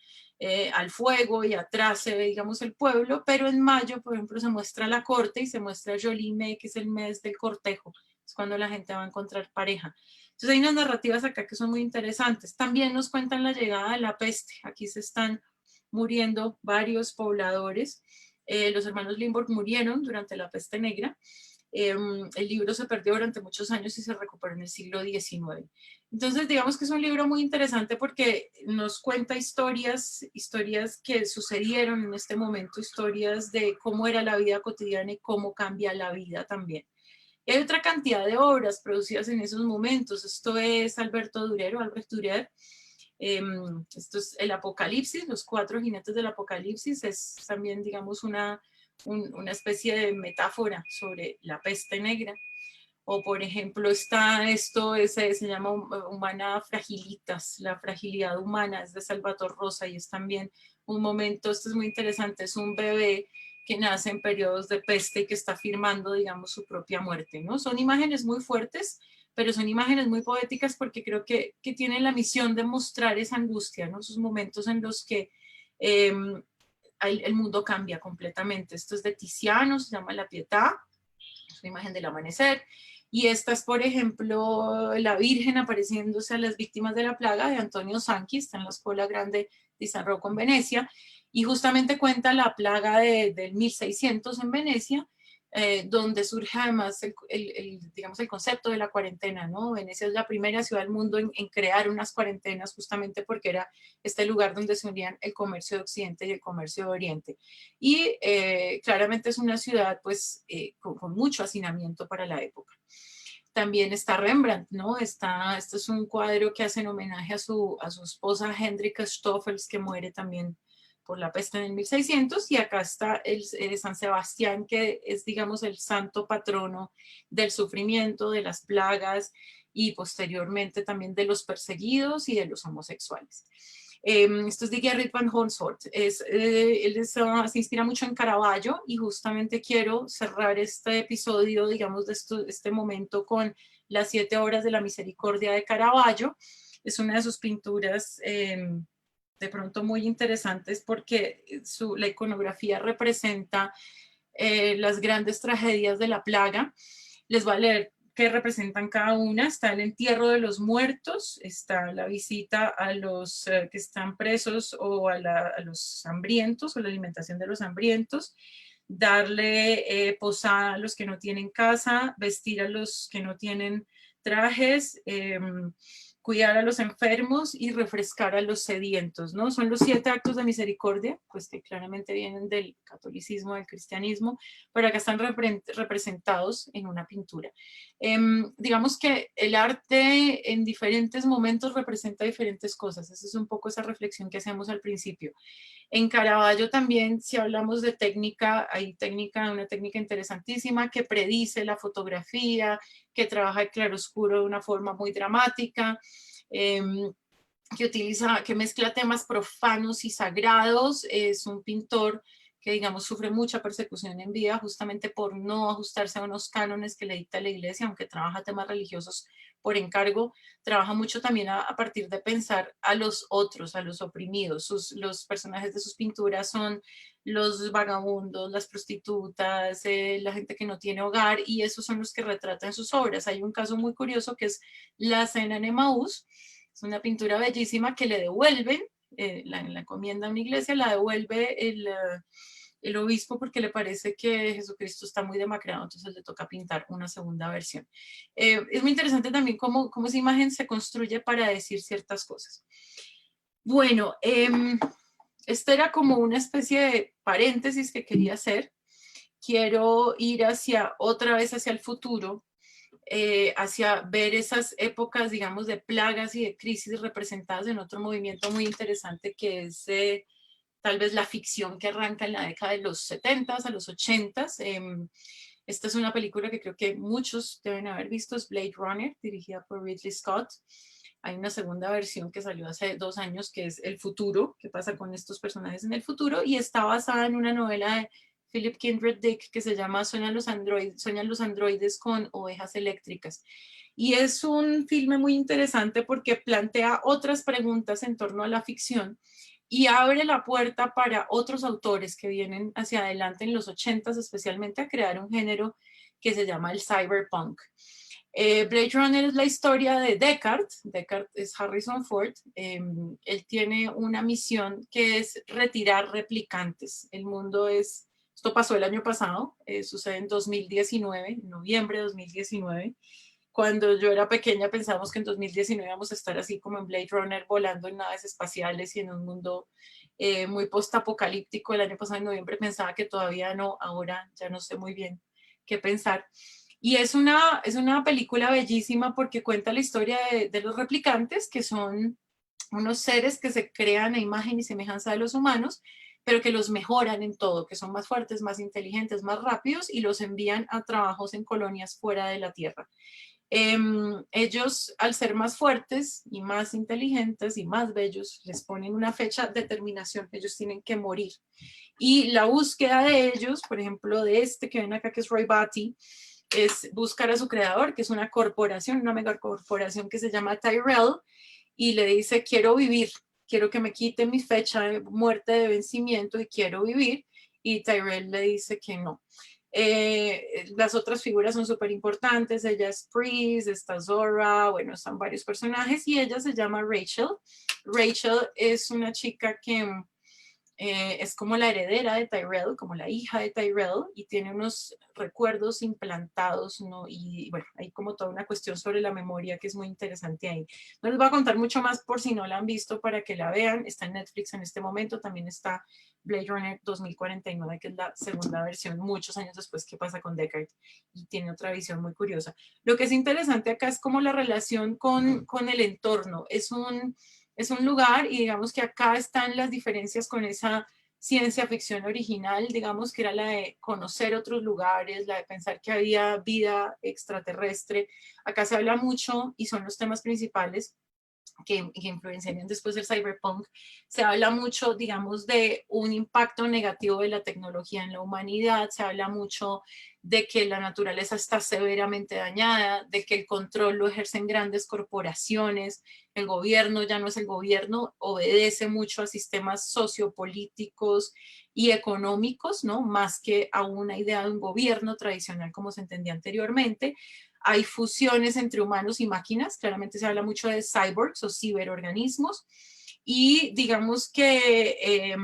al fuego y atrás se ve, digamos, el pueblo, pero en mayo, por ejemplo, se muestra la corte y se muestra Jolimé, que es el mes del cortejo, es cuando la gente va a encontrar pareja. Entonces hay unas narrativas acá que son muy interesantes. También nos cuentan la llegada de la peste. Aquí se están muriendo varios pobladores. Los hermanos Limburg murieron durante la peste negra. El libro se perdió durante muchos años y se recuperó en el siglo XIX. Entonces, digamos que es un libro muy interesante porque nos cuenta historias que sucedieron en este momento, historias de cómo era la vida cotidiana y cómo cambia la vida también. Y hay otra cantidad de obras producidas en esos momentos. Esto es Albert Dürer. Esto es el Apocalipsis, los 4 jinetes del Apocalipsis. Es también, digamos, una especie de metáfora sobre la peste negra. O, por ejemplo, se llama Humana Fragilitas, la fragilidad humana, es de Salvatore Rosa, y es también un momento, esto es muy interesante, es un bebé que nace en periodos de peste y que está firmando, digamos, su propia muerte, ¿no? Son imágenes muy fuertes, pero son imágenes muy poéticas porque creo que tienen la misión de mostrar esa angustia, ¿no? Esos momentos en los que el mundo cambia completamente. Esto es de Tiziano, se llama La Pietà, es una imagen del amanecer. Y esta es, por ejemplo, la Virgen apareciéndose a las víctimas de la plaga de Antonio Sanchi, está en la Scuola Grande di San Rocco en Venecia, y justamente cuenta la plaga del 1600 en Venecia, donde surge además digamos, el concepto de la cuarentena, ¿no? Venecia es la primera ciudad del mundo en crear unas cuarentenas justamente porque era este lugar donde se unían el comercio de Occidente y el comercio de Oriente. Y claramente es una ciudad pues con mucho hacinamiento para la época. También está Rembrandt, ¿no? Este es un cuadro que hace en homenaje a su esposa Hendrika Stoffels, que muere también por la peste en el 1600, y acá está el San Sebastián, que es, digamos, el santo patrono del sufrimiento, de las plagas, y posteriormente también de los perseguidos y de los homosexuales. Esto es de Gerrit van Honshort. Él se inspira mucho en Caravaggio, y justamente quiero cerrar este episodio, digamos, de este momento con las 7 horas de la misericordia de Caravaggio. Es una de sus pinturas de pronto muy interesantes porque la iconografía representa las grandes tragedias de la plaga. Les voy a leer qué representan cada una. Está el entierro de los muertos, está la visita a los que están presos o a los hambrientos, o la alimentación de los hambrientos, darle posada a los que no tienen casa, vestir a los que no tienen trajes, cuidar a los enfermos y refrescar a los sedientos, ¿no? Son los 7 actos de misericordia, pues que claramente vienen del catolicismo, del cristianismo, pero acá están representados en una pintura. Digamos que el arte en diferentes momentos representa diferentes cosas. Esa es un poco esa reflexión que hacemos al principio. En Caravaggio también, si hablamos de técnica, hay una técnica interesantísima que predice la fotografía, que trabaja el claroscuro de una forma muy dramática, que mezcla temas profanos y sagrados. Es un pintor que, digamos, sufre mucha persecución en vida justamente por no ajustarse a unos cánones que le dicta la iglesia, aunque trabaja temas religiosos por encargo. Trabaja mucho también a partir de pensar a los otros, a los oprimidos. Los personajes de sus pinturas son los vagabundos, las prostitutas, la gente que no tiene hogar, y esos son los que retrata en sus obras. Hay un caso muy curioso que es La cena en Emaús. Es una pintura bellísima que le devuelven, la encomienda a una iglesia, la devuelve el obispo porque le parece que Jesucristo está muy demacrado, entonces le toca pintar una segunda versión. Es muy interesante también cómo esa imagen se construye para decir ciertas cosas. Bueno, esta era como una especie de paréntesis que quería hacer. Quiero ir otra vez hacia el futuro, hacia ver esas épocas, digamos, de plagas y de crisis representadas en otro movimiento muy interesante que es tal vez la ficción que arranca en la década de los 70s a los 80s. Esta es una película que creo que muchos deben haber visto, es Blade Runner, dirigida por Ridley Scott. Hay una segunda versión que salió hace 2 años, que es El futuro, qué pasa con estos personajes en el futuro, y está basada en una novela de Philip Kindred Dick que se llama Sueñan los androides con ovejas eléctricas. Y es un filme muy interesante porque plantea otras preguntas en torno a la ficción y abre la puerta para otros autores que vienen hacia adelante en los 80s, especialmente a crear un género que se llama el cyberpunk. Blade Runner es la historia de Descartes. Descartes es Harrison Ford. Él tiene una misión que es retirar replicantes. Esto pasó el año pasado, sucede en 2019, en noviembre de 2019. Cuando yo era pequeña pensábamos que en 2019 íbamos a estar así como en Blade Runner, volando en naves espaciales y en un mundo muy post-apocalíptico. El año pasado en noviembre pensaba que todavía no, ahora ya no sé muy bien qué pensar. Y es una película bellísima porque cuenta la historia de los replicantes, que son unos seres que se crean a imagen y semejanza de los humanos, pero que los mejoran en todo, que son más fuertes, más inteligentes, más rápidos, y los envían a trabajos en colonias fuera de la Tierra. Ellos, al ser más fuertes y más inteligentes y más bellos, les ponen una fecha de terminación. Ellos tienen que morir. Y la búsqueda de ellos, por ejemplo, de este que ven acá, que es Roy Batty, es buscar a su creador, que es una corporación, una megacorporación que se llama Tyrell, y le dice: quiero vivir, quiero que me quite mi fecha de muerte, de vencimiento, y quiero vivir. Y Tyrell le dice que no. Las otras figuras son súper importantes. Ella es Priest, está Zora, bueno, están varios personajes, y ella se llama Rachel. Rachel es una chica que es como la heredera de Tyrell, como la hija de Tyrell, y tiene unos recuerdos implantados, ¿no? Y bueno, hay como toda una cuestión sobre la memoria que es muy interesante ahí. No les voy a contar mucho más por si no la han visto, para que la vean. Está en Netflix en este momento. También está Blade Runner 2049, que es la segunda versión, muchos años después, que pasa con Deckard, y tiene otra visión muy curiosa. Lo que es interesante acá es como la relación con el entorno. Es un lugar, y digamos que acá están las diferencias con esa ciencia ficción original, digamos que era la de conocer otros lugares, la de pensar que había vida extraterrestre. Acá se habla mucho, y son los temas principales, que influenciarían después del cyberpunk, se habla mucho, digamos, de un impacto negativo de la tecnología en la humanidad, se habla mucho de que la naturaleza está severamente dañada, de que el control lo ejercen grandes corporaciones, el gobierno ya no es el gobierno, obedece mucho a sistemas sociopolíticos y económicos, ¿no? Más que a una idea de un gobierno tradicional como se entendía anteriormente. Hay fusiones entre humanos y máquinas, claramente se habla mucho de cyborgs o ciberorganismos, y digamos que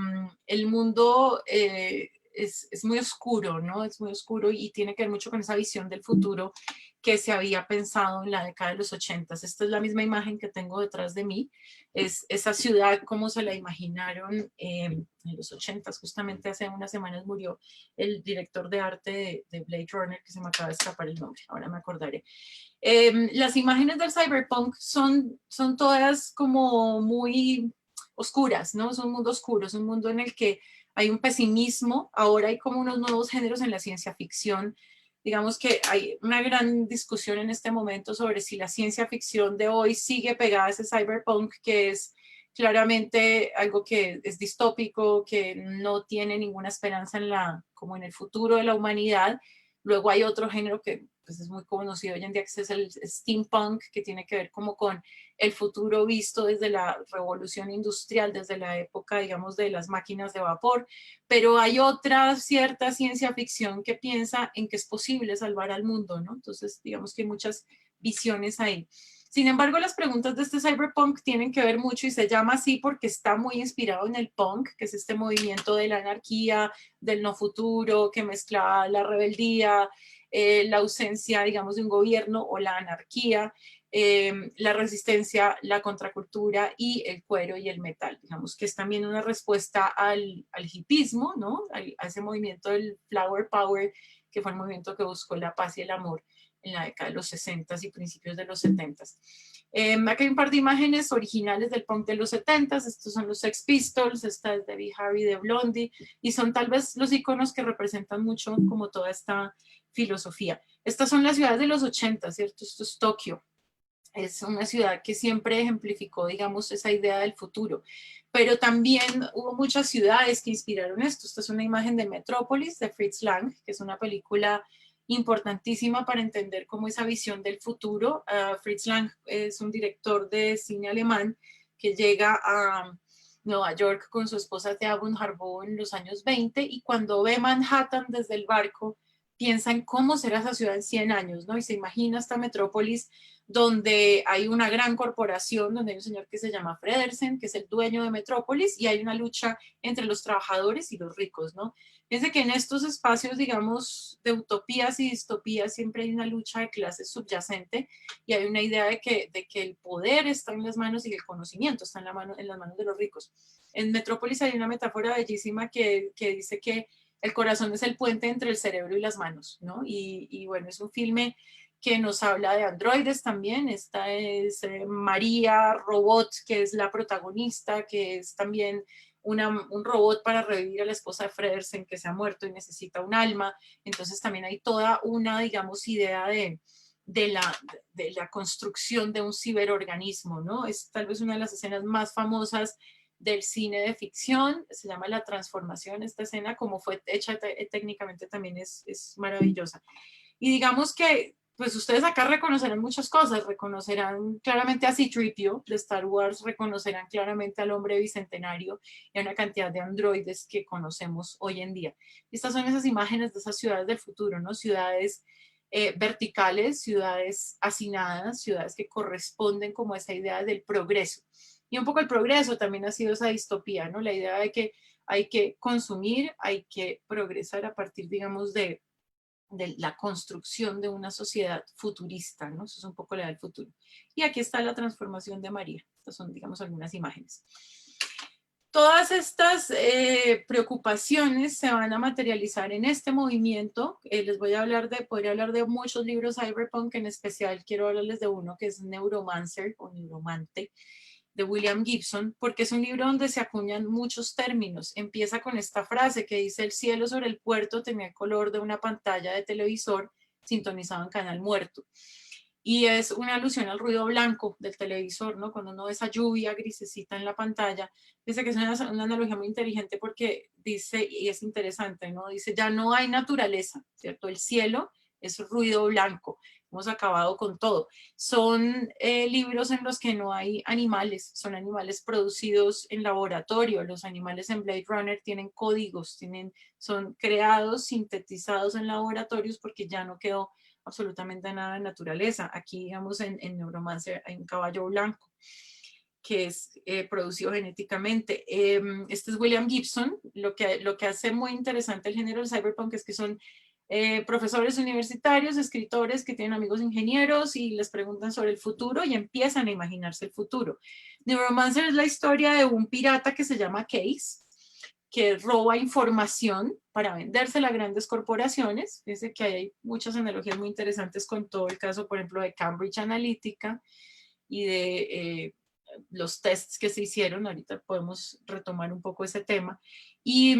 el mundo es muy oscuro, ¿no? Es muy oscuro y tiene que ver mucho con esa visión del futuro que se había pensado en la década de los 80. Esta es la misma imagen que tengo detrás de mí, es esa ciudad como se la imaginaron en los 80, justamente hace unas semanas murió el director de arte de Blade Runner, que se me acaba de escapar el nombre, ahora me acordaré. Las imágenes del cyberpunk son todas como muy oscuras, ¿no? Es un mundo oscuro, es un mundo en el que hay un pesimismo, ahora hay como unos nuevos géneros en la ciencia ficción. Digamos que hay una gran discusión en este momento sobre si la ciencia ficción de hoy sigue pegada a ese cyberpunk, que es claramente algo que es distópico, que no tiene ninguna esperanza en como en el futuro de la humanidad. Luego hay otro género que pues, es muy conocido hoy en día, que es el steampunk, que tiene que ver como con el futuro visto desde la revolución industrial, desde la época, digamos, de las máquinas de vapor. Pero hay otra cierta ciencia ficción que piensa en que es posible salvar al mundo, ¿no? Entonces, digamos que hay muchas visiones ahí. Sin embargo, las preguntas de este cyberpunk tienen que ver mucho y se llama así porque está muy inspirado en el punk, que es este movimiento de la anarquía, del no futuro, que mezcla la rebeldía, la ausencia, digamos, de un gobierno o la anarquía, la resistencia, la contracultura y el cuero y el metal. Digamos que es también una respuesta al hipismo, ¿no? A ese movimiento del Flower Power, que fue el movimiento que buscó la paz y el amor en la década de los 60 y principios de los 70. Aquí hay un par de imágenes originales del punk de los 70, estos son los Sex Pistols, esta es Debbie Harry de Blondie, y son tal vez los iconos que representan mucho como toda esta filosofía. Estas son las ciudades de los 80, ¿cierto? Esto es Tokio. Es una ciudad que siempre ejemplificó, digamos, esa idea del futuro. Pero también hubo muchas ciudades que inspiraron esto. Esta es una imagen de Metrópolis, de Fritz Lang, que es una película importantísima para entender cómo esa visión del futuro. Fritz Lang es un director de cine alemán que llega a Nueva York con su esposa Thea von Harbou en los años 20 y cuando ve Manhattan desde el barco, piensa en cómo será esa ciudad en 100 años, ¿no? Y se imagina esta metrópolis donde hay una gran corporación, donde hay un señor que se llama Fredersen, que es el dueño de Metrópolis, y hay una lucha entre los trabajadores y los ricos, ¿no? Fíjense que en estos espacios, digamos, de utopías y distopías siempre hay una lucha de clases subyacente y hay una idea de que el poder está en las manos y el conocimiento está en las manos de los ricos. En Metrópolis hay una metáfora bellísima que dice que el corazón es el puente entre el cerebro y las manos, ¿no? Y bueno, es un filme que nos habla de androides también. Esta es María Robot, que es la protagonista, que es también un robot para revivir a la esposa de Fredersen que se ha muerto y necesita un alma. Entonces también hay toda una, digamos, idea de la construcción de un ciberorganismo, ¿no? Es tal vez una de las escenas más famosas del cine de ficción, se llama La Transformación, esta escena, como fue hecha técnicamente también es maravillosa. Y digamos que, pues ustedes acá reconocerán muchas cosas, reconocerán claramente a C-3PO de Star Wars, reconocerán claramente al hombre bicentenario y a una cantidad de androides que conocemos hoy en día. Estas son esas imágenes de esas ciudades del futuro, ¿no? Ciudades verticales, ciudades hacinadas, ciudades que corresponden como a esa idea del progreso. Y un poco el progreso también ha sido esa distopía, ¿no? La idea de que hay que consumir, hay que progresar a partir, digamos, de la construcción de una sociedad futurista, ¿no? Eso es un poco la del futuro. Y aquí está la transformación de María. Estas son, digamos, algunas imágenes. Todas estas preocupaciones se van a materializar en este movimiento. Les voy a hablar podría hablar de muchos libros cyberpunk, en especial quiero hablarles de uno que es Neuromancer o Neuromante, de William Gibson, porque es un libro donde se acuñan muchos términos. Empieza con esta frase que dice: el cielo sobre el puerto tenía el color de una pantalla de televisor sintonizado en canal muerto. y es una alusión al ruido blanco del televisor, ¿no? Cuando uno ve esa lluvia grisecita en la pantalla, dice que es una analogía muy inteligente porque dice, y es interesante, ¿no? Dice, ya no hay naturaleza, ¿cierto? El cielo es ruido blanco, hemos acabado con todo. Son libros en los que no hay animales, son animales producidos en laboratorio. Los animales en Blade Runner tienen códigos, son creados, sintetizados en laboratorios porque ya no quedó absolutamente nada de naturaleza. Aquí, digamos, en Neuromancer hay un caballo blanco que es producido genéticamente. Este es William Gibson. Lo que hace muy interesante el género del cyberpunk es que son profesores universitarios, escritores que tienen amigos ingenieros y les preguntan sobre el futuro y empiezan a imaginarse el futuro. Neuromancer es la historia de un pirata que se llama Case, que roba información para vendérsela a grandes corporaciones. Fíjense que hay muchas analogías muy interesantes con todo el caso, por ejemplo, de Cambridge Analytica y de los tests que se hicieron. Ahorita podemos retomar un poco ese tema. Y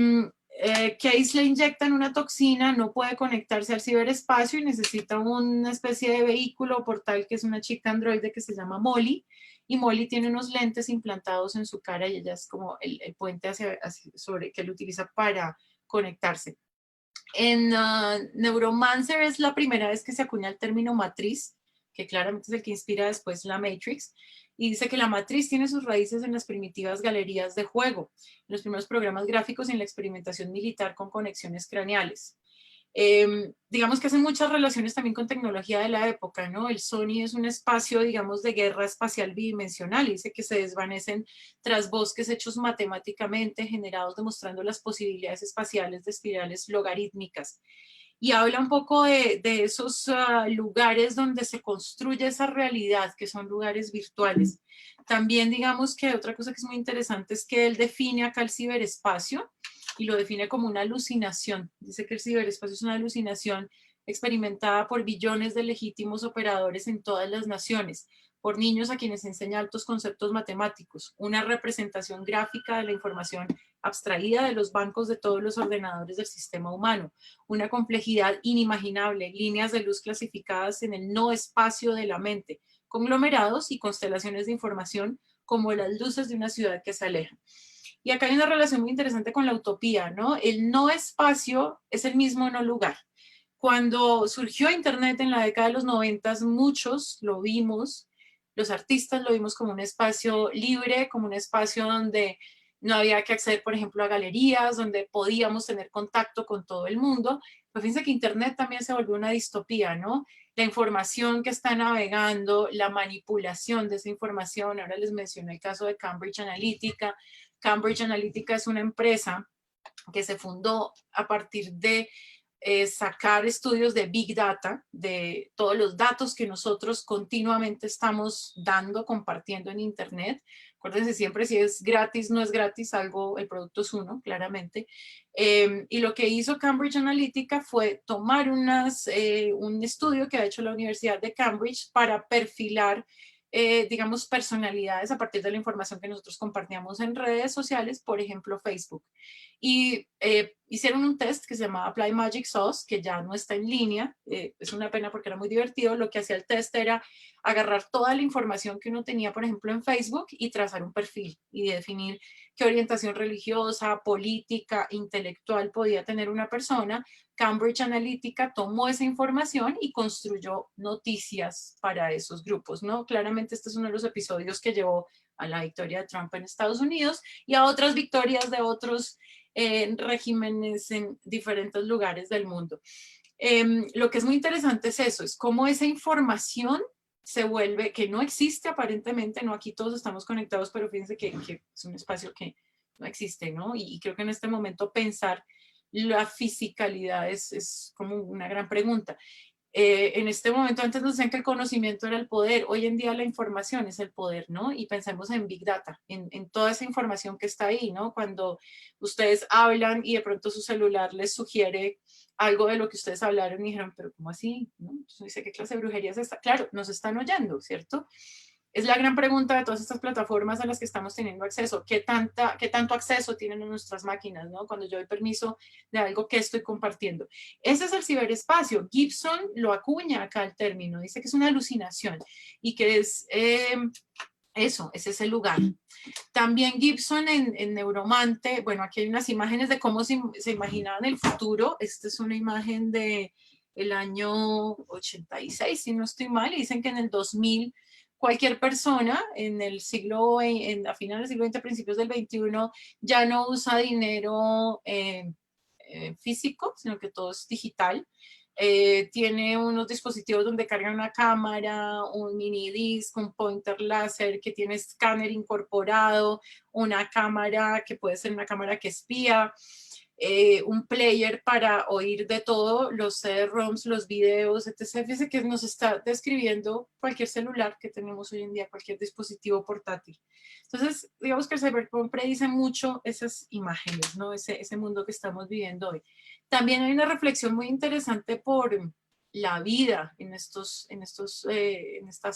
Case le inyectan una toxina, no puede conectarse al ciberespacio y necesita una especie de vehículo o portal que es una chica androide que se llama Molly, y Molly tiene unos lentes implantados en su cara y ella es como el puente sobre que él utiliza para conectarse. En Neuromancer es la primera vez que se acuña el término matriz, que claramente es el que inspira después la Matrix, y dice que la matriz tiene sus raíces en las primitivas galerías de juego, en los primeros programas gráficos y en la experimentación militar con conexiones craneales. Digamos que hacen muchas relaciones también con tecnología de la época, ¿no? El Sony es un espacio, digamos, de guerra espacial bidimensional, y dice que se desvanecen tras bosques hechos matemáticamente, generados demostrando las posibilidades espaciales de espirales logarítmicas. Y habla un poco de esos lugares donde se construye esa realidad, que son lugares virtuales. También digamos que otra cosa que es muy interesante es que él define acá el ciberespacio y lo define como una alucinación. Dice que el ciberespacio es una alucinación experimentada por billones de legítimos operadores en todas las naciones, por niños a quienes enseña altos conceptos matemáticos, una representación gráfica de la información abstraída de los bancos de todos los ordenadores del sistema humano, una complejidad inimaginable, líneas de luz clasificadas en el no espacio de la mente, conglomerados y constelaciones de información como las luces de una ciudad que se aleja. Y acá hay una relación muy interesante con la utopía, ¿no? El no espacio es el mismo no lugar. Cuando surgió Internet en la década de los 90, muchos lo vimos, los artistas lo vimos como un espacio libre, como un espacio donde no había que acceder, por ejemplo, a galerías, donde podíamos tener contacto con todo el mundo. Pero fíjense que Internet también se volvió una distopía, ¿no? La información que está navegando, la manipulación de esa información. Ahora les mencioné el caso de Cambridge Analytica. Cambridge Analytica es una empresa que se fundó a partir de sacar estudios de Big Data, de todos los datos que nosotros continuamente estamos dando, compartiendo en Internet. Acuérdense siempre, si es gratis, no es gratis, algo, el producto es uno, claramente. Y lo que hizo Cambridge Analytica fue tomar un estudio que ha hecho la Universidad de Cambridge para perfilar digamos, personalidades a partir de la información que nosotros compartíamos en redes sociales, por ejemplo, Facebook. Y hicieron un test que se llamaba Apply Magic Sauce, que ya no está en línea. Es una pena porque era muy divertido. Lo que hacía el test era agarrar toda la información que uno tenía, por ejemplo, en Facebook y trazar un perfil y definir qué orientación religiosa, política, intelectual podía tener una persona. Cambridge Analytica tomó esa información y construyó noticias para esos grupos, ¿no? Claramente este es uno de los episodios que llevó a la victoria de Trump en Estados Unidos y a otras victorias de otros regímenes en diferentes lugares del mundo. Lo que es muy interesante es eso, es cómo esa información se vuelve, que no existe aparentemente, no, aquí todos estamos conectados, pero fíjense que es un espacio que no existe, ¿no? Y creo que en este momento pensar la fisicalidad es como una gran pregunta. En este momento antes nos decían que el conocimiento era el poder, hoy en día la información es el poder, ¿no? Y pensemos en Big Data, en toda esa información que está ahí, ¿no? Cuando ustedes hablan y de pronto su celular les sugiere algo de lo que ustedes hablaron y dijeron, pero ¿cómo así? ¿No? Entonces dice, ¿qué clase de brujería es esta? Claro, nos están oyendo, ¿cierto? es la gran pregunta de todas estas plataformas a las que estamos teniendo acceso. ¿Qué tanto acceso tienen en nuestras máquinas, ¿no? Cuando yo doy permiso de algo que estoy compartiendo. Ese es el ciberespacio. Gibson lo acuña acá el término. Dice que es una alucinación y que es eso, es ese lugar. También Gibson en Neuromante, bueno, aquí hay unas imágenes de cómo se imaginaban el futuro. Esta es una imagen de el año 86, si no estoy mal, y dicen que en el 2000 cualquier persona en el siglo, a finales del siglo XX, principios del XXI, ya no usa dinero físico, sino que todo es digital. Tiene unos dispositivos donde carga una cámara, un mini disc, un pointer láser que tiene escáner incorporado, una cámara que puede ser una cámara que espía, un player para oír de todo, los CD-ROMs, los videos, etc. Fíjense que nos está describiendo cualquier celular que tenemos hoy en día, cualquier dispositivo portátil. Entonces, digamos que el cyberpunk predice mucho esas imágenes, ¿no? Ese mundo que estamos viviendo hoy. También hay una reflexión muy interesante por la vida en estas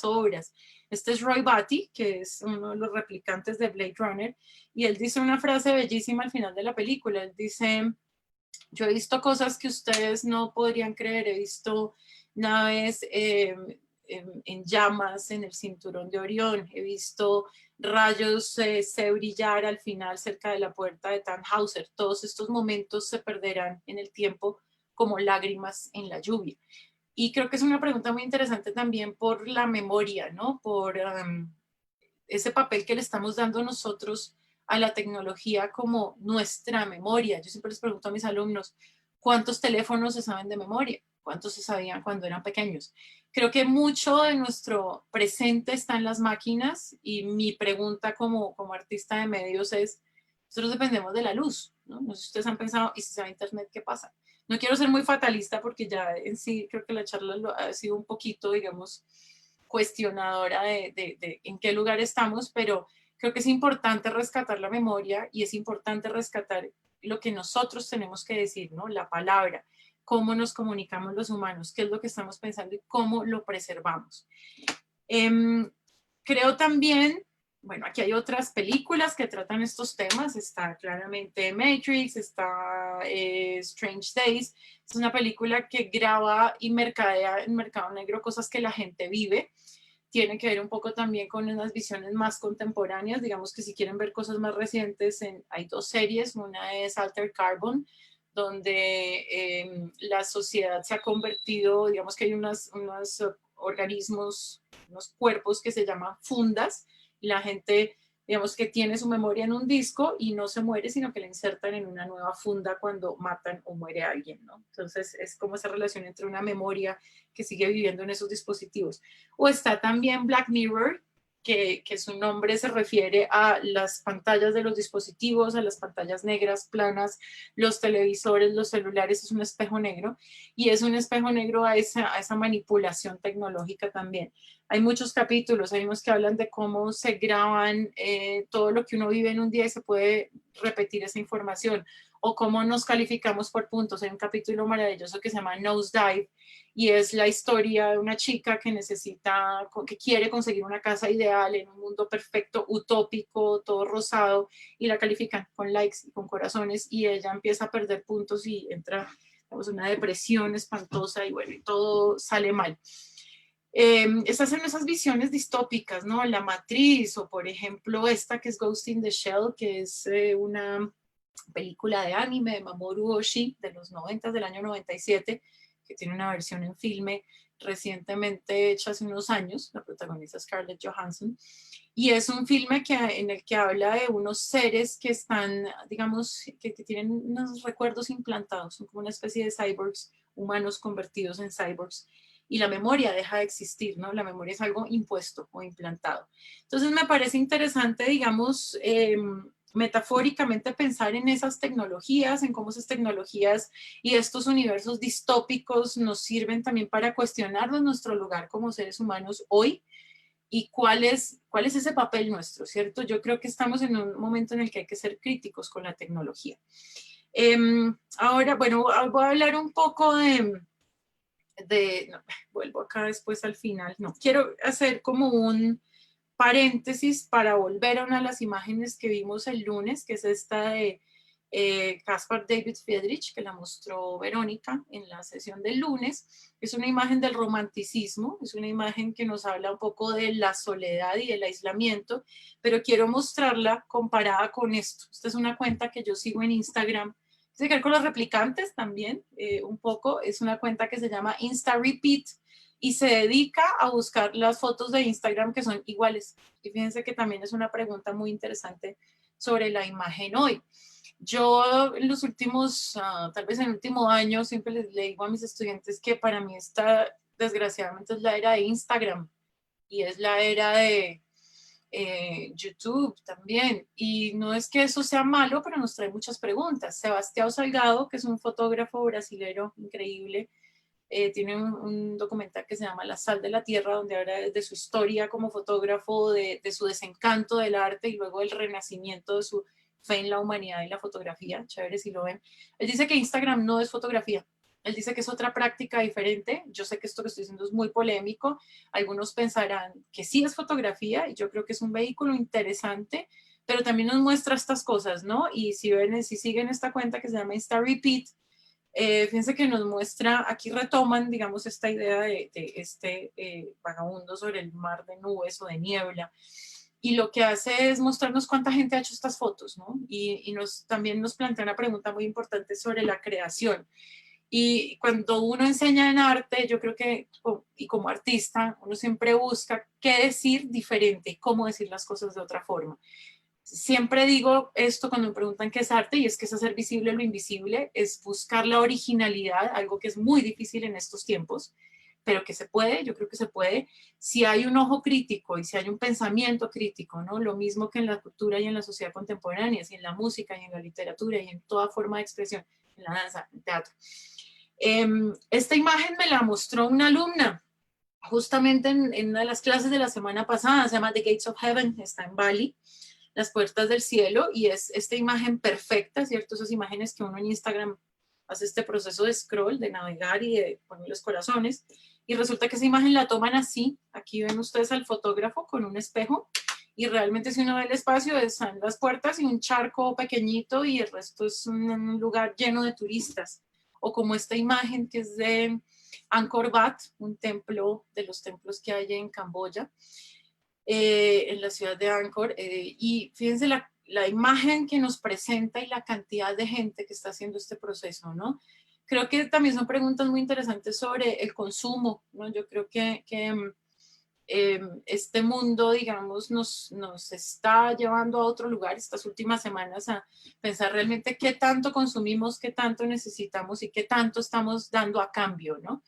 obras. Este es Roy Batty, que es uno de los replicantes de Blade Runner, y él dice una frase bellísima al final de la película. Él dice, yo he visto cosas que ustedes no podrían creer, he visto naves en llamas en el cinturón de Orión, he visto rayos se brillar al final cerca de la puerta de Tannhauser. Todos estos momentos se perderán en el tiempo como lágrimas en la lluvia. Y creo que es una pregunta muy interesante también por la memoria, ¿no? Por ese papel que le estamos dando nosotros a la tecnología como nuestra memoria. Yo siempre les pregunto a mis alumnos, ¿cuántos teléfonos se saben de memoria? ¿Cuántos se sabían cuando eran pequeños? Creo que mucho de nuestro presente está en las máquinas y mi pregunta como artista de medios es, nosotros dependemos de la luz, ¿no? No sé si ustedes han pensado, ¿y si se va a internet, qué pasa? No quiero ser muy fatalista porque ya en sí creo que la charla ha sido un poquito, digamos, cuestionadora de en qué lugar estamos, pero creo que es importante rescatar la memoria y es importante rescatar lo que nosotros tenemos que decir, ¿no? La palabra, cómo nos comunicamos los humanos, qué es lo que estamos pensando y cómo lo preservamos. Creo también, bueno, aquí hay otras películas que tratan estos temas, está claramente Matrix, está Strange Days, es una película que graba y mercadea en mercado negro cosas que la gente vive, tiene que ver un poco también con unas visiones más contemporáneas, digamos que si quieren ver cosas más recientes, hay dos series, una es Altered Carbon, donde la sociedad se ha convertido, digamos que hay unos organismos, unos cuerpos que se llaman fundas, y la gente, digamos que tiene su memoria en un disco y no se muere, sino que la insertan en una nueva funda cuando matan o muere a alguien, ¿no? Entonces es como esa relación entre una memoria que sigue viviendo en esos dispositivos. O está también Black Mirror, que su nombre se refiere a las pantallas de los dispositivos, a las pantallas negras, planas, los televisores, los celulares, es un espejo negro, y es un espejo negro a esa manipulación tecnológica también. Hay muchos capítulos, hay unos que hablan de cómo se graban todo lo que uno vive en un día y se puede repetir esa información, o cómo nos calificamos por puntos. Hay un capítulo maravilloso que se llama Nosedive, y es la historia de una chica que quiere conseguir una casa ideal en un mundo perfecto, utópico, todo rosado, y la califican con likes y con corazones, y ella empieza a perder puntos y entra en una depresión espantosa, y bueno, y todo sale mal. Estas son esas visiones distópicas, ¿no? La Matriz, o por ejemplo esta que es Ghost in the Shell, que es una película de anime de Mamoru Oshii de los 90, del año 97, que tiene una versión en filme recientemente hecha hace unos años, la protagoniza Scarlett Johansson, y es un filme en el que habla de unos seres que están, digamos, que tienen unos recuerdos implantados, son como una especie de cyborgs, humanos convertidos en cyborgs, y la memoria deja de existir, ¿no? La memoria es algo impuesto o implantado. Entonces me parece interesante, digamos, metafóricamente pensar en esas tecnologías, en cómo esas tecnologías y estos universos distópicos nos sirven también para cuestionarnos nuestro lugar como seres humanos hoy y cuál es ese papel nuestro, ¿cierto? Yo creo que estamos en un momento en el que hay que ser críticos con la tecnología. Ahora, bueno, voy a hablar un poco no, vuelvo acá después al final, no, quiero hacer como un paréntesis para volver a una de las imágenes que vimos el lunes, que es esta de Caspar David Friedrich, que la mostró Verónica en la sesión del lunes. Es una imagen del romanticismo, es una imagen que nos habla un poco de la soledad y del aislamiento, pero quiero mostrarla comparada con esto. Esta es una cuenta que yo sigo en Instagram, tiene que ver con los replicantes también, un poco. Es una cuenta que se llama Insta Repeat y se dedica a buscar las fotos de Instagram que son iguales. Y fíjense que también es una pregunta muy interesante sobre la imagen hoy. Yo en los últimos, tal vez en el último año, siempre les digo a mis estudiantes que para mí esta, desgraciadamente, es la era de Instagram y es la era de YouTube también. Y no es que eso sea malo, pero nos trae muchas preguntas. Sebastião Salgado, que es un fotógrafo brasilero increíble, tiene un documental que se llama La sal de la tierra, donde habla de su historia como fotógrafo, de su desencanto del arte y luego el renacimiento de su fe en la humanidad y la fotografía. Chévere si lo ven. Él dice que Instagram no es fotografía. Él dice que es otra práctica diferente. Yo sé que esto que estoy diciendo es muy polémico. Algunos pensarán que sí es fotografía y yo creo que es un vehículo interesante, pero también nos muestra estas cosas, ¿no? Y si ven, si siguen esta cuenta que se llama Insta Repeat, fíjense que nos muestra, aquí retoman, digamos, esta idea de este vagabundo sobre el mar de nubes o de niebla, y lo que hace es mostrarnos cuánta gente ha hecho estas fotos, ¿no? Y también nos plantea una pregunta muy importante sobre la creación. Y cuando uno enseña en arte, yo creo que, y como artista, uno siempre busca qué decir diferente, cómo decir las cosas de otra forma. Siempre digo esto cuando me preguntan qué es arte, y es que es hacer visible lo invisible, es buscar la originalidad, algo que es muy difícil en estos tiempos, pero que se puede, yo creo que se puede, si hay un ojo crítico y si hay un pensamiento crítico, ¿no? Lo mismo que en la cultura y en la sociedad contemporánea, y en la música y en la literatura y en toda forma de expresión, en la danza, en el teatro. Esta imagen me la mostró una alumna, justamente en una de las clases de la semana pasada, se llama The Gates of Heaven, está en Bali, las puertas del cielo, y es esta imagen perfecta, ¿cierto? Esas imágenes que uno en Instagram hace este proceso de scroll, de navegar y de poner los corazones, y resulta que esa imagen la toman así. Aquí ven ustedes al fotógrafo con un espejo, y realmente si uno ve el espacio, están las puertas y un charco pequeñito, y el resto es un lugar lleno de turistas. O como esta imagen que es de Angkor Wat, un templo de los templos que hay en Camboya, en la ciudad de Angkor, y fíjense la imagen que nos presenta y la cantidad de gente que está haciendo este proceso, ¿no? Creo que también son preguntas muy interesantes sobre el consumo, ¿no? Yo creo que este mundo, digamos, nos está llevando a otro lugar estas últimas semanas a pensar realmente qué tanto consumimos, qué tanto necesitamos y qué tanto estamos dando a cambio, ¿no?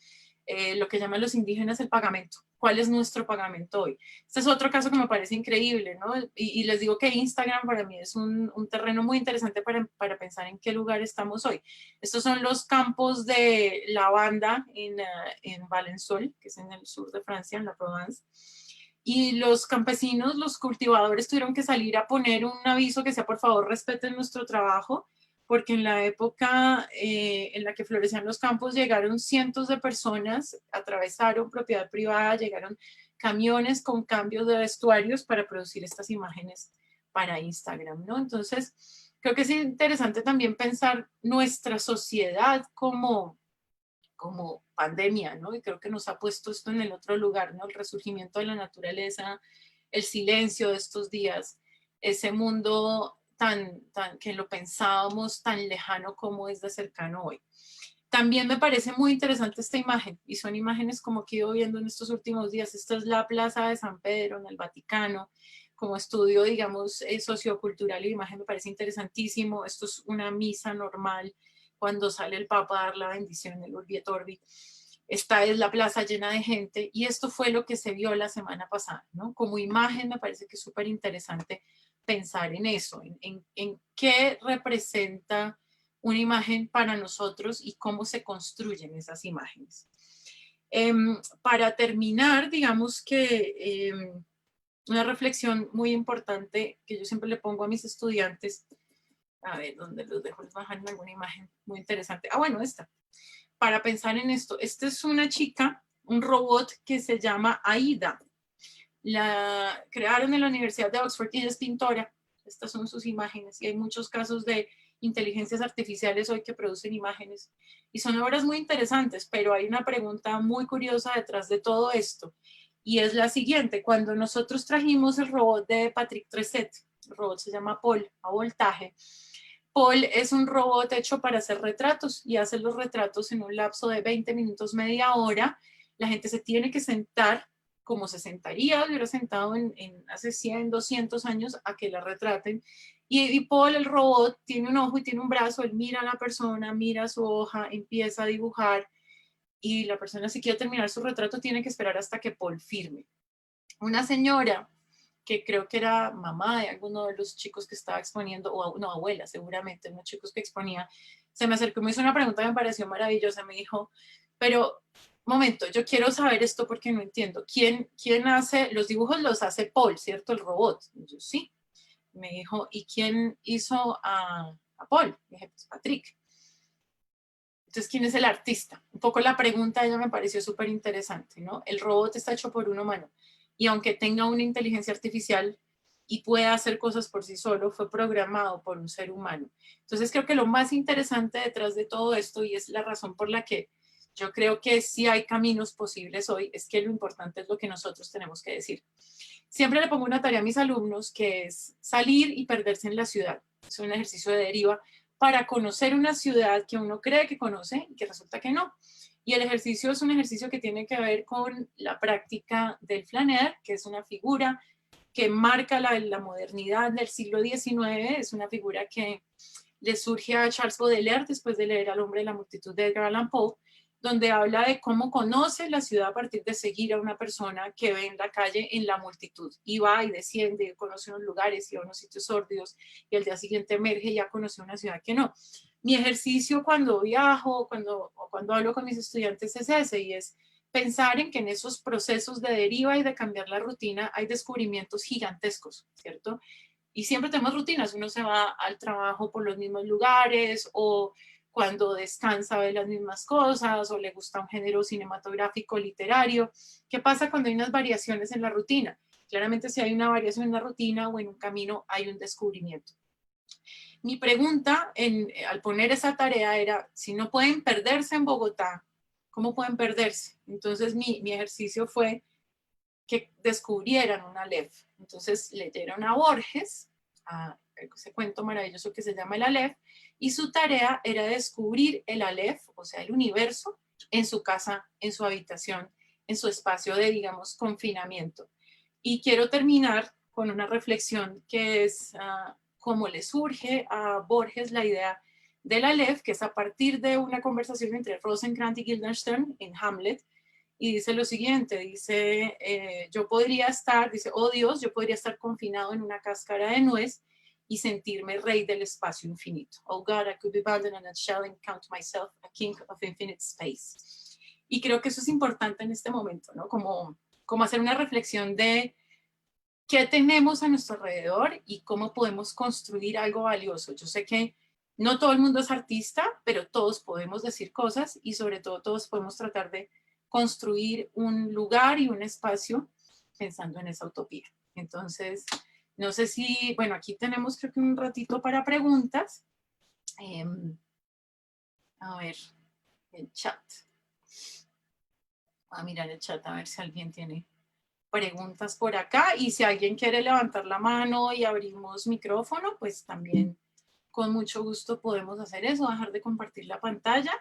Lo que llaman los indígenas el pagamento. ¿Cuál es nuestro pagamento hoy? Este es otro caso que me parece increíble, ¿no? Y les digo que Instagram para mí es un terreno muy interesante para pensar en qué lugar estamos hoy. Estos son los campos de lavanda en Valensole, que es en el sur de Francia, en la Provence. Y los campesinos, los cultivadores tuvieron que salir a poner un aviso que sea, por favor, respeten nuestro trabajo, porque en la época en la que florecían los campos llegaron cientos de personas, atravesaron propiedad privada, llegaron camiones con cambios de vestuarios para producir estas imágenes para Instagram, ¿no? Entonces, creo que es interesante también pensar nuestra sociedad como pandemia, ¿no? Y creo que nos ha puesto esto en el otro lugar, ¿no? El resurgimiento de la naturaleza, el silencio de estos días, ese mundo tan que lo pensábamos tan lejano como es de cercano hoy. También me parece muy interesante esta imagen, y son imágenes como que he ido viendo en estos últimos días. Esta es la Plaza de San Pedro en el Vaticano, como estudio, digamos, sociocultural y de imagen me parece interesantísimo. Esto es una misa normal, cuando sale el Papa a dar la bendición, el Urbi et Orbi. Esta es la plaza llena de gente, y esto fue lo que se vio la semana pasada, ¿no? Como imagen me parece que es súper interesante pensar en eso, en qué representa una imagen para nosotros y cómo se construyen esas imágenes. Para terminar, digamos que una reflexión muy importante que yo siempre le pongo a mis estudiantes, a ver, ¿dónde los dejo? Les bajan alguna imagen muy interesante. Ah, bueno, esta. Para pensar en esto, esta es una chica, un robot que se llama Aida. La crearon en la Universidad de Oxford y ella es pintora. Estas son sus imágenes y hay muchos casos de inteligencias artificiales hoy que producen imágenes y son obras muy interesantes, pero hay una pregunta muy curiosa detrás de todo esto y es la siguiente. Cuando nosotros trajimos el robot de Patrick Trichet, el robot se llama Paul, a voltaje, Paul es un robot hecho para hacer retratos y hace los retratos en un lapso de 20 minutos, media hora. La gente se tiene que sentar como se sentaría, hubiera sentado en hace 100, 200 años a que la retraten. Y Paul, el robot, tiene un ojo y tiene un brazo, él mira a la persona, mira su hoja, empieza a dibujar y la persona si quiere terminar su retrato tiene que esperar hasta que Paul firme. Una señora que creo que era mamá de alguno de los chicos que estaba exponiendo, o no, abuela seguramente, unos chicos que exponía, se me acercó y me hizo una pregunta que me pareció maravillosa, me dijo, pero, momento, yo quiero saber esto porque no entiendo, ¿quién hace, los dibujos los hace Paul, ¿cierto? El robot. Y yo, sí. Me dijo, ¿y quién hizo a Paul? Y dije, pues Patrick. Entonces, ¿quién es el artista? Un poco la pregunta a ella me pareció súper interesante, ¿no? El robot está hecho por un humano y aunque tenga una inteligencia artificial y pueda hacer cosas por sí solo, fue programado por un ser humano. Entonces, creo que lo más interesante detrás de todo esto, y es la razón por la que yo creo que sí hay caminos posibles hoy, es que lo importante es lo que nosotros tenemos que decir. Siempre le pongo una tarea a mis alumnos que es salir y perderse en la ciudad. Es un ejercicio de deriva para conocer una ciudad que uno cree que conoce y que resulta que no. Y el ejercicio es un ejercicio que tiene que ver con la práctica del flaner, que es una figura que marca la modernidad del siglo XIX, es una figura que le surge a Charles Baudelaire después de leer Al hombre de la multitud de Edgar Allan Poe, donde habla de cómo conoce la ciudad a partir de seguir a una persona que ve en la calle en la multitud. Y va y desciende, conoce unos lugares y a unos sitios sórdidos, y al día siguiente emerge y ya conoce una ciudad que no. Mi ejercicio cuando viajo, cuando hablo con mis estudiantes es ese, y es pensar en que en esos procesos de deriva y de cambiar la rutina hay descubrimientos gigantescos, ¿cierto? Y siempre tenemos rutinas, uno se va al trabajo por los mismos lugares o cuando descansa ve las mismas cosas o le gusta un género cinematográfico, literario. ¿Qué pasa cuando hay unas variaciones en la rutina? Claramente si hay una variación en la rutina o en un camino hay un descubrimiento. Mi pregunta al poner esa tarea era, si no pueden perderse en Bogotá, ¿cómo pueden perderse? Entonces mi ejercicio fue que descubrieran un Aleph. Entonces leyeron a Borges, a ese cuento maravilloso que se llama El Aleph, y su tarea era descubrir el Aleph, o sea, el universo, en su casa, en su habitación, en su espacio de, digamos, confinamiento. Y quiero terminar con una reflexión que es cómo le surge a Borges la idea del Aleph, que es a partir de una conversación entre Rosencrantz y Guildenstern en Hamlet, y dice lo siguiente, dice, yo podría estar, dice, oh Dios, yo podría estar confinado en una cáscara de nuez y sentirme rey del espacio infinito. Oh God, I could be bound in a nutshell and count myself a king of infinite space. Y creo que eso es importante en este momento, ¿no? Como hacer una reflexión de qué tenemos a nuestro alrededor y cómo podemos construir algo valioso. Yo sé que no todo el mundo es artista, pero todos podemos decir cosas y sobre todo todos podemos tratar de construir un lugar y un espacio pensando en esa utopía. Entonces, no sé si, bueno, aquí tenemos creo que un ratito para preguntas. A ver, el chat. Voy a mirar el chat a ver si alguien tiene preguntas por acá y si alguien quiere levantar la mano y abrimos micrófono, pues también con mucho gusto podemos hacer eso, dejar de compartir la pantalla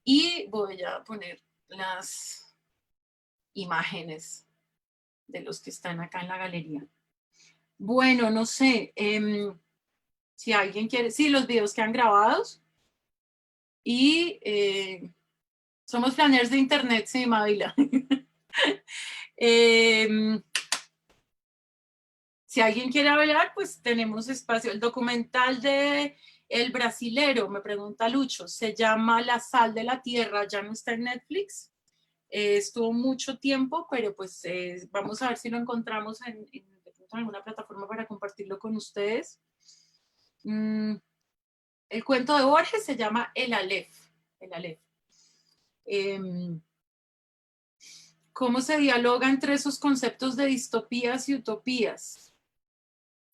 y voy a poner las imágenes de los que están acá en la galería. Bueno, no sé, si alguien quiere, sí, los videos quedan grabados y somos flaners de internet, sí, Mávila. Si alguien quiere hablar, pues tenemos espacio. El documental de El Brasilero, me pregunta Lucho, se llama La Sal de la Tierra, ya no está en Netflix. Estuvo mucho tiempo, pero pues vamos a ver si lo encontramos en alguna plataforma para compartirlo con ustedes. El cuento de Borges se llama El Aleph. El Aleph. ¿Cómo se dialoga entre esos conceptos de distopías y utopías?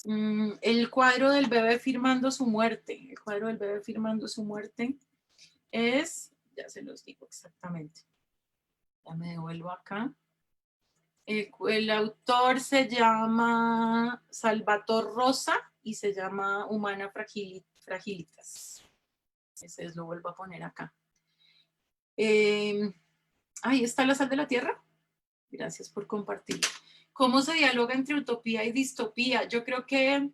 El cuadro del bebé firmando su muerte. El cuadro del bebé firmando su muerte es, ya se los digo exactamente. Ya me devuelvo acá. El autor se llama Salvatore Rosa y se llama Humana Fragilitas. Ese es, lo vuelvo a poner acá. Ahí está La sal de la tierra. Gracias por compartirlo. ¿Cómo se dialoga entre utopía y distopía? Yo creo que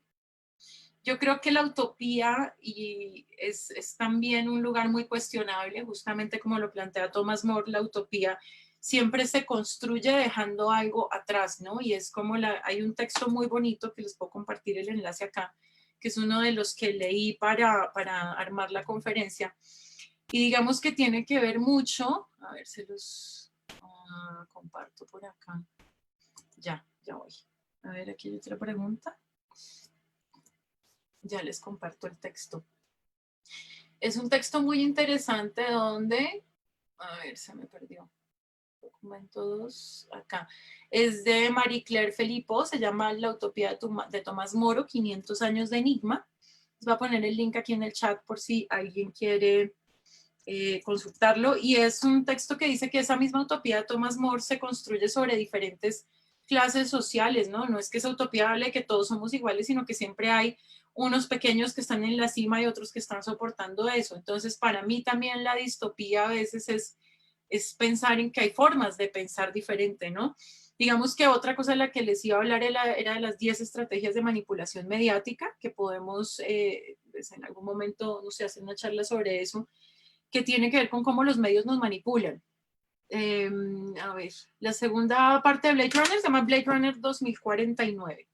la utopía es también un lugar muy cuestionable, justamente como lo plantea Thomas More. La utopía siempre se construye dejando algo atrás, ¿no? Y es como hay un texto muy bonito que les puedo compartir el enlace acá, que es uno de los que leí para armar la conferencia. Y digamos que tiene que ver mucho, a ver, se los comparto por acá. Ya voy. A ver, aquí hay otra pregunta. Ya les comparto el texto. Es un texto muy interesante donde, a ver, se me perdió. Documento 2, acá. Es de Marie Claire Philippot, se llama La utopía de Tomás Moro, 500 años de enigma. Les voy a poner el link aquí en el chat por si alguien quiere consultarlo. Y es un texto que dice que esa misma utopía de Tomás Moro se construye sobre diferentes clases sociales, ¿no? No es que esa utopía hable de que todos somos iguales, sino que siempre hay unos pequeños que están en la cima y otros que están soportando eso. Entonces, para mí también la distopía a veces es pensar en que hay formas de pensar diferente, ¿no? Digamos que otra cosa de la que les iba a hablar era de las 10 estrategias de manipulación mediática, que podemos pues en algún momento, no sé, hacer una charla sobre eso, que tiene que ver con cómo los medios nos manipulan. A ver, la segunda parte de Blade Runner se llama Blade Runner 2049.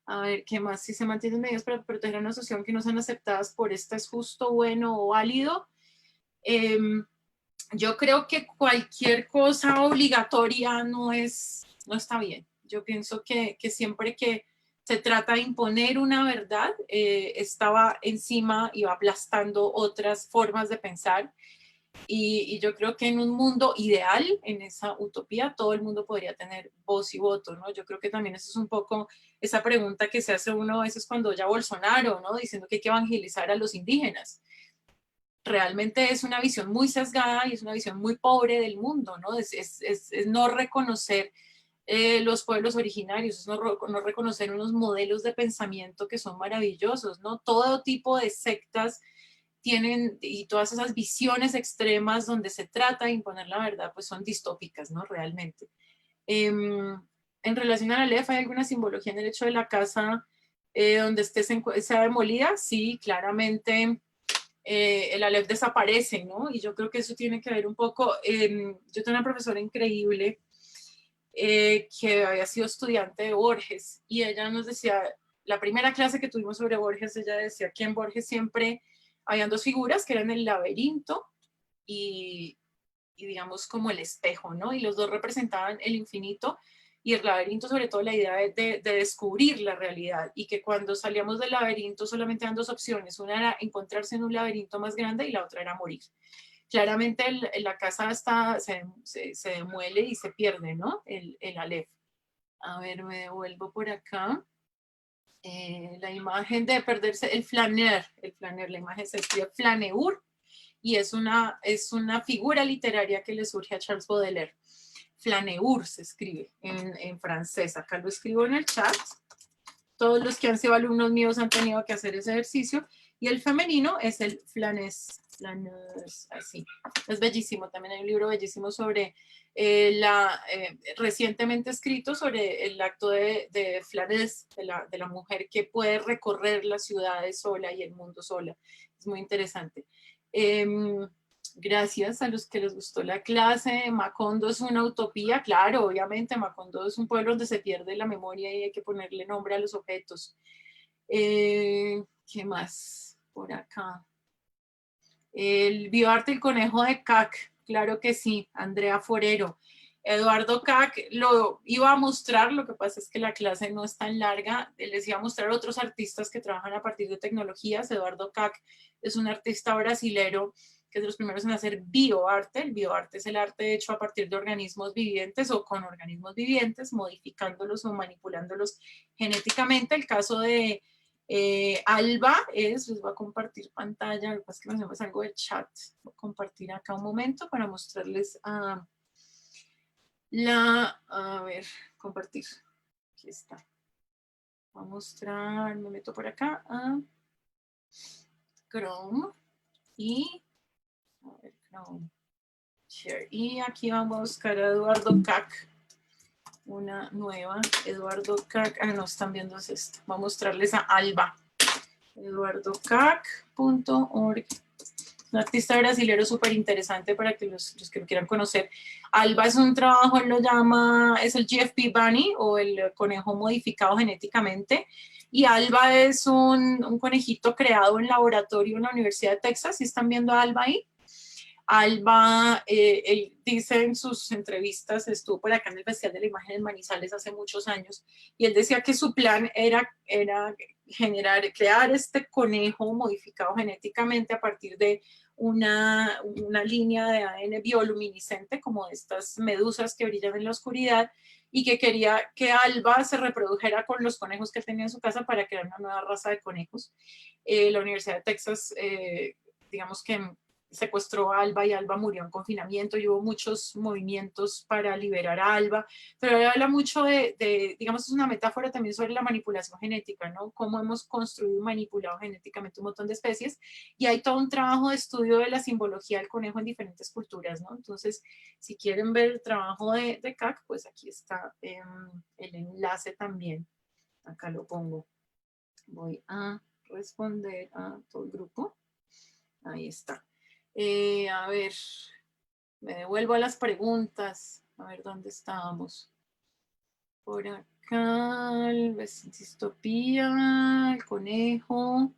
A ver, ¿qué más? Si se mantienen medios para proteger a una sociedad que no sean aceptadas por esta, ¿es justo, bueno o válido? Yo creo que cualquier cosa obligatoria no está bien. Yo pienso que siempre que se trata de imponer una verdad, estaba encima y va aplastando otras formas de pensar. Y yo creo que en un mundo ideal, en esa utopía, todo el mundo podría tener voz y voto, ¿no? Yo creo que también eso es un poco esa pregunta que se hace uno a veces cuando ya Bolsonaro, ¿no? Diciendo que hay que evangelizar a los indígenas. Realmente es una visión muy sesgada y es una visión muy pobre del mundo, ¿no? Es no reconocer los pueblos originarios, es no reconocer unos modelos de pensamiento que son maravillosos, ¿no? Todo tipo de sectas tienen, y todas esas visiones extremas donde se trata de imponer la verdad, pues son distópicas, ¿no? Realmente. En relación a la LEF, ¿hay alguna simbología en el hecho de la casa donde sea demolida? Sí, claramente el Aleph desaparece, ¿no? Y yo creo que eso tiene que ver un poco, yo tengo una profesora increíble que había sido estudiante de Borges y ella nos decía, la primera clase que tuvimos sobre Borges, ella decía que en Borges siempre habían dos figuras que eran el laberinto y digamos como el espejo, ¿no? Y los dos representaban el infinito y el laberinto sobre todo la idea de descubrir la realidad y que cuando salíamos del laberinto solamente eran dos opciones, una era encontrarse en un laberinto más grande y la otra era morir. Claramente la casa se demuele y se pierde, ¿no? El Aleph. A ver, me devuelvo por acá. La imagen de perderse, el flaner, la imagen se escribe flaneur y es una figura literaria que le surge a Charles Baudelaire. Flaneur se escribe en francés, acá lo escribo en el chat. Todos los que han sido alumnos míos han tenido que hacer ese ejercicio. Y el femenino es el flanés, así. Es bellísimo, también hay un libro bellísimo sobre recientemente escrito sobre el acto de flanés, de la mujer que puede recorrer las ciudades sola y el mundo sola. Es muy interesante. Gracias a los que les gustó la clase. Macondo es una utopía, claro, obviamente. Macondo es un pueblo donde se pierde la memoria y hay que ponerle nombre a los objetos. ¿Qué más por acá? El bioarte El conejo de Cac, claro que sí, Andrea Forero. Eduardo Cac lo iba a mostrar, lo que pasa es que la clase no es tan larga. Les iba a mostrar otros artistas que trabajan a partir de tecnologías. Eduardo Cac es un artista brasilero que es de los primeros en hacer bioarte. El bioarte es el arte hecho a partir de organismos vivientes o con organismos vivientes, modificándolos o manipulándolos genéticamente. El caso de Alba les voy a compartir pantalla, lo que pasa es que no se me salgo del chat. Voy a compartir acá un momento para mostrarles a ver, compartir. Aquí está. Voy a mostrar, me meto por acá a Chrome y a ver, Chrome, share. Y aquí vamos a buscar a Eduardo Kac, una nueva, Eduardo Kac, no están viendo esto. Voy a mostrarles a Alba, eduardokac.org. Un artista brasilero súper interesante para que los que lo quieran conocer. Alba es un trabajo, él lo llama, es el GFP Bunny o el conejo modificado genéticamente. Y Alba es un conejito creado en laboratorio en la Universidad de Texas. ¿Sí están viendo a Alba ahí? Alba, él dice en sus entrevistas, estuvo por acá en el Festival de la Imagen en Manizales hace muchos años, y él decía que su plan era crear este conejo modificado genéticamente a partir de una línea de ADN bioluminiscente, como de estas medusas que brillan en la oscuridad, y que quería que Alba se reprodujera con los conejos que tenía en su casa para crear una nueva raza de conejos. La Universidad de Texas, digamos que secuestró a Alba y Alba murió en confinamiento y hubo muchos movimientos para liberar a Alba, pero habla mucho digamos, es una metáfora también sobre la manipulación genética, ¿no? Cómo hemos construido y manipulado genéticamente un montón de especies, y hay todo un trabajo de estudio de la simbología del conejo en diferentes culturas, ¿no? Entonces, si quieren ver el trabajo de Kac, pues aquí está el enlace también, acá lo pongo. Voy a responder a todo el grupo, ahí está. A ver, me devuelvo a las preguntas. A ver, ¿dónde estábamos? Por acá, el distopía, el conejo.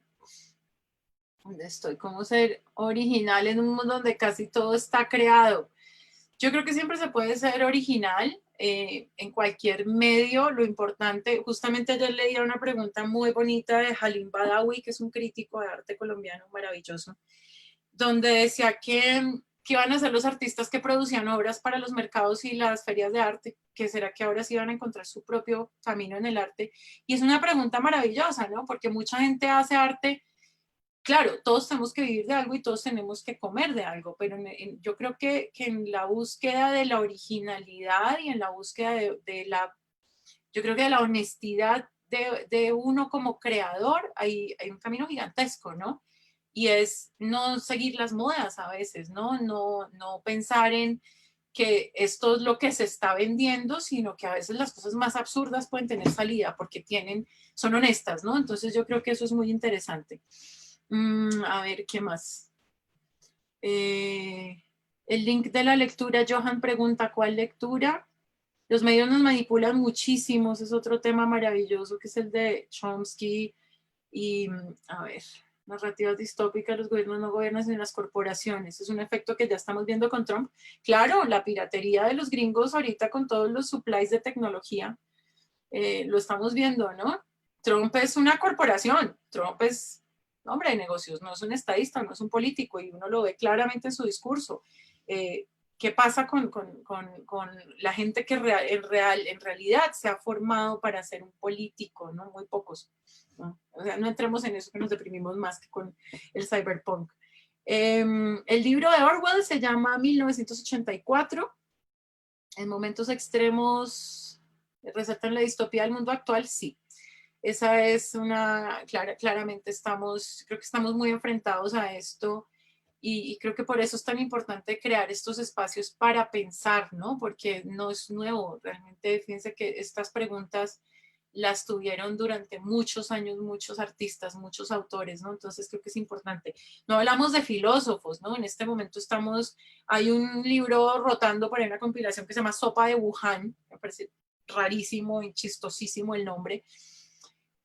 ¿Dónde estoy? ¿Cómo ser original en un mundo donde casi todo está creado? Yo creo que siempre se puede ser original en cualquier medio. Lo importante, justamente ayer leía una pregunta muy bonita de Halim Badawi, que es un crítico de arte colombiano maravilloso, donde decía que iban a ser los artistas que producían obras para los mercados y las ferias de arte, que será que ahora sí van a encontrar su propio camino en el arte. Y es una pregunta maravillosa, ¿no? Porque mucha gente hace arte. Claro, todos tenemos que vivir de algo y todos tenemos que comer de algo, pero yo creo que en la búsqueda de la originalidad y en la búsqueda yo creo que de la honestidad de uno como creador, hay un camino gigantesco, ¿no? Y es no seguir las modas a veces, ¿no? No pensar en que esto es lo que se está vendiendo, sino que a veces las cosas más absurdas pueden tener salida porque son honestas, ¿no? Entonces yo creo que eso es muy interesante. A ver, ¿qué más? El link de la lectura, Johan pregunta, ¿cuál lectura? Los medios nos manipulan muchísimo, es otro tema maravilloso, que es el de Chomsky y, a ver, narrativas distópicas, los gobiernos no gobiernan sino las corporaciones. Es un efecto que ya estamos viendo con Trump. Claro, la piratería de los gringos ahorita con todos los supplies de tecnología, lo estamos viendo, ¿no? Trump es una corporación, Trump es hombre de negocios, no es un estadista, no es un político, y uno lo ve claramente en su discurso. ¿Qué pasa con la gente que en realidad se ha formado para ser un político? ¿No? Muy pocos, ¿no? O sea, no entremos en eso, que nos deprimimos más que con el cyberpunk. El libro de Orwell se llama 1984. En momentos extremos resaltan la distopía del mundo actual, sí. Esa es claramente creo que estamos muy enfrentados a esto, y creo que por eso es tan importante crear estos espacios para pensar, ¿no? Porque no es nuevo, realmente fíjense que estas preguntas las tuvieron durante muchos años muchos artistas, muchos autores, ¿no? Entonces creo que es importante. No hablamos de filósofos, ¿no? En este momento hay un libro rotando por ahí, una compilación que se llama Sopa de Wuhan, me parece rarísimo y chistosísimo el nombre,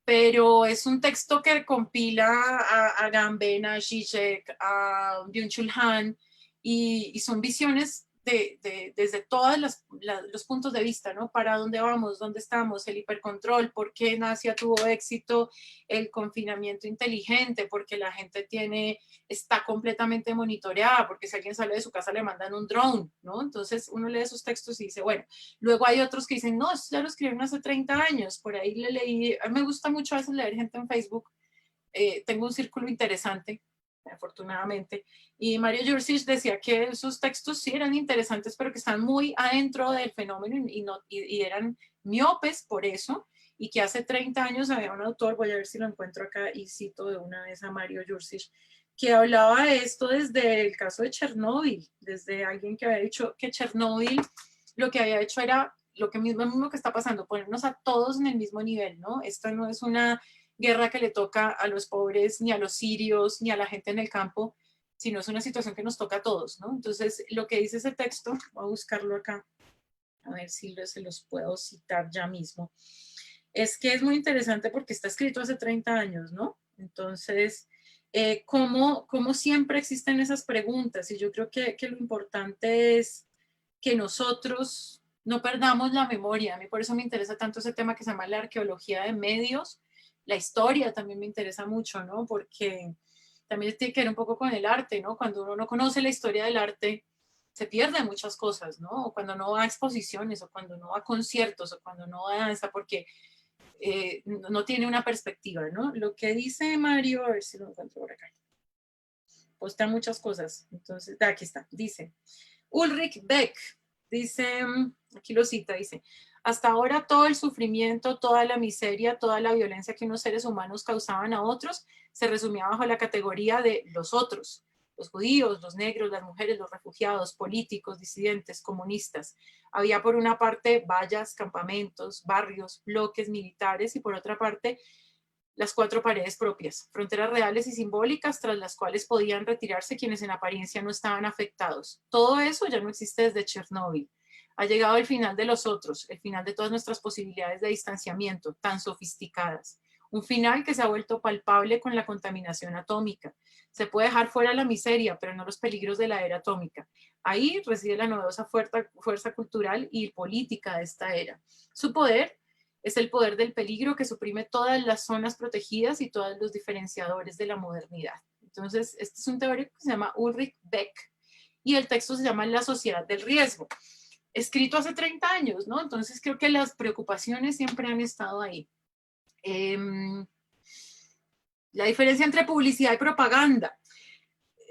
pero es un texto que compila a Agamben, a Zizek, a Byung-Chul Han, y son visiones desde todos los puntos de vista, ¿no? Para dónde vamos, dónde estamos, el hipercontrol, por qué en Asia tuvo éxito el confinamiento inteligente, porque la gente está completamente monitoreada, porque si alguien sale de su casa le mandan un drone, ¿no? Entonces uno lee esos textos y dice, bueno, luego hay otros que dicen, no, eso ya lo escribieron hace 30 años, por ahí le leí, a mí me gusta mucho a veces leer gente en Facebook, tengo un círculo interesante, afortunadamente, y Mario Jurcic decía que esos textos sí eran interesantes, pero que están muy adentro del fenómeno y eran miopes por eso, y que hace 30 años había un autor, voy a ver si lo encuentro acá y cito de una vez a Mario Jurcic, que hablaba de esto desde el caso de Chernóbil, desde alguien que había dicho que Chernóbil lo que había hecho era lo mismo que está pasando, ponernos a todos en el mismo nivel, ¿no? Esta no es una guerra que le toca a los pobres, ni a los sirios, ni a la gente en el campo, sino es una situación que nos toca a todos, ¿no? Entonces, lo que dice ese texto, voy a buscarlo acá, a ver si se los puedo citar ya mismo, es que es muy interesante porque está escrito hace 30 años, ¿no? Entonces, ¿cómo siempre existen esas preguntas? Y yo creo que lo importante es que nosotros no perdamos la memoria. A mí por eso me interesa tanto ese tema que se llama la arqueología de medios. La historia también me interesa mucho, ¿no? Porque también tiene que ver un poco con el arte, ¿no? Cuando uno no conoce la historia del arte, se pierden muchas cosas, ¿no? O cuando no va a exposiciones, o cuando no va a conciertos, o cuando no va a danza, porque no tiene una perspectiva, ¿no? Lo que dice Mario, a ver si lo encuentro por acá. Postea muchas cosas. Entonces, aquí está. Dice, Ulrich Beck, dice, aquí lo cita, dice, hasta ahora todo el sufrimiento, toda la miseria, toda la violencia que unos seres humanos causaban a otros se resumía bajo la categoría de los otros, los judíos, los negros, las mujeres, los refugiados, políticos, disidentes, comunistas. Había por una parte vallas, campamentos, barrios, bloques militares y por otra parte las 4 paredes propias, fronteras reales y simbólicas tras las cuales podían retirarse quienes en apariencia no estaban afectados. Todo eso ya no existe desde Chernóbil. Ha llegado el final de los otros, el final de todas nuestras posibilidades de distanciamiento, tan sofisticadas. Un final que se ha vuelto palpable con la contaminación atómica. Se puede dejar fuera la miseria, pero no los peligros de la era atómica. Ahí reside la novedosa fuerza cultural y política de esta era. Su poder es el poder del peligro que suprime todas las zonas protegidas y todos los diferenciadores de la modernidad. Entonces, este es un teórico que se llama Ulrich Beck y el texto se llama La sociedad del riesgo. Escrito hace 30 años, ¿no? Entonces, creo que las preocupaciones siempre han estado ahí. La diferencia entre publicidad y propaganda.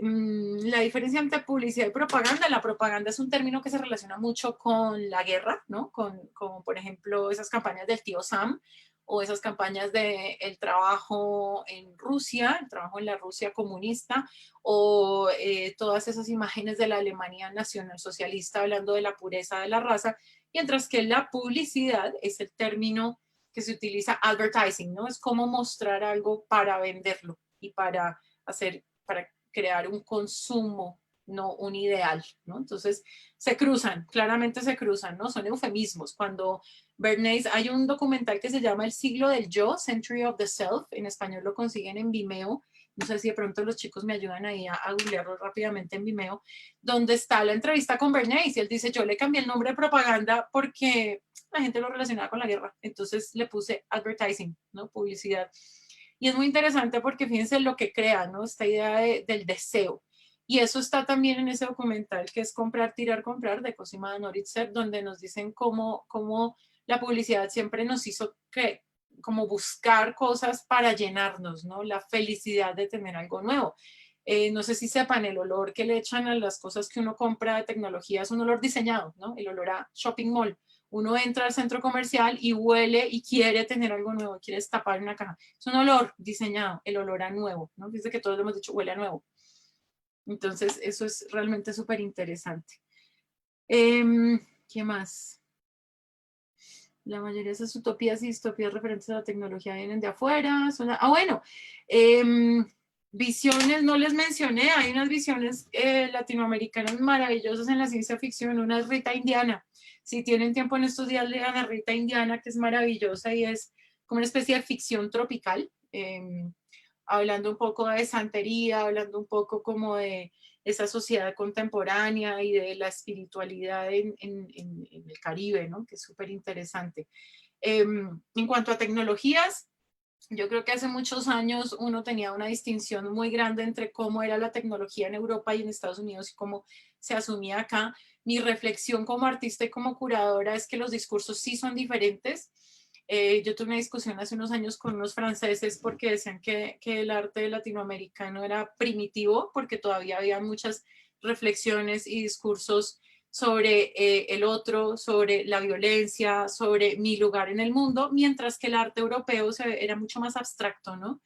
La diferencia entre publicidad y propaganda, la propaganda es un término que se relaciona mucho con la guerra, ¿no? Con por ejemplo, esas campañas del tío Sam o esas campañas de el trabajo en Rusia, el trabajo en la Rusia comunista, o todas esas imágenes de la Alemania nacionalsocialista hablando de la pureza de la raza, mientras que la publicidad es el término que se utiliza, advertising, ¿no? Es como mostrar algo para venderlo y para crear un consumo, no un ideal, ¿no? Entonces, se cruzan, claramente se cruzan, ¿no? Son eufemismos. Cuando Bernays, hay un documental que se llama El siglo del yo, Century of the Self, en español lo consiguen en Vimeo, no sé si de pronto los chicos me ayudan ahí a googlearlo rápidamente en Vimeo, donde está la entrevista con Bernays y él dice, yo le cambié el nombre de propaganda porque la gente lo relacionaba con la guerra, entonces le puse advertising, ¿no? Publicidad. Y es muy interesante porque fíjense lo que crea, ¿no? Esta idea del deseo. Y eso está también en ese documental que es Comprar, Tirar, Comprar de Cosima Noritzer, donde nos dicen cómo la publicidad siempre nos hizo como buscar cosas para llenarnos, ¿no? La felicidad de tener algo nuevo. No sé si sepan, el olor que le echan a las cosas que uno compra de tecnología es un olor diseñado, ¿no? El olor a shopping mall. Uno entra al centro comercial y huele y quiere tener algo nuevo, quiere destapar una caja. Es un olor diseñado, el olor a nuevo, ¿no? Dice que todos lo hemos dicho, huele a nuevo. Entonces, eso es realmente súper interesante. ¿Qué más? La mayoría de esas utopías y distopías referentes a la tecnología vienen de afuera. Bueno, visiones, no les mencioné, hay unas visiones latinoamericanas maravillosas en la ciencia ficción, una es Rita Indiana. Si tienen tiempo en estos días, lean a Rita Indiana, que es maravillosa y es como una especie de ficción tropical. hablando un poco de santería, hablando un poco como de esa sociedad contemporánea y de la espiritualidad en el Caribe, ¿no? Que es súper interesante. En cuanto a tecnologías, yo creo que hace muchos años uno tenía una distinción muy grande entre cómo era la tecnología en Europa y en Estados Unidos y cómo se asumía acá. Mi reflexión como artista y como curadora es que los discursos sí son diferentes. Yo tuve una discusión hace unos años con unos franceses porque decían que el arte latinoamericano era primitivo porque todavía había muchas reflexiones y discursos sobre el otro, sobre la violencia, sobre mi lugar en el mundo, mientras que el arte europeo era mucho más abstracto, ¿no?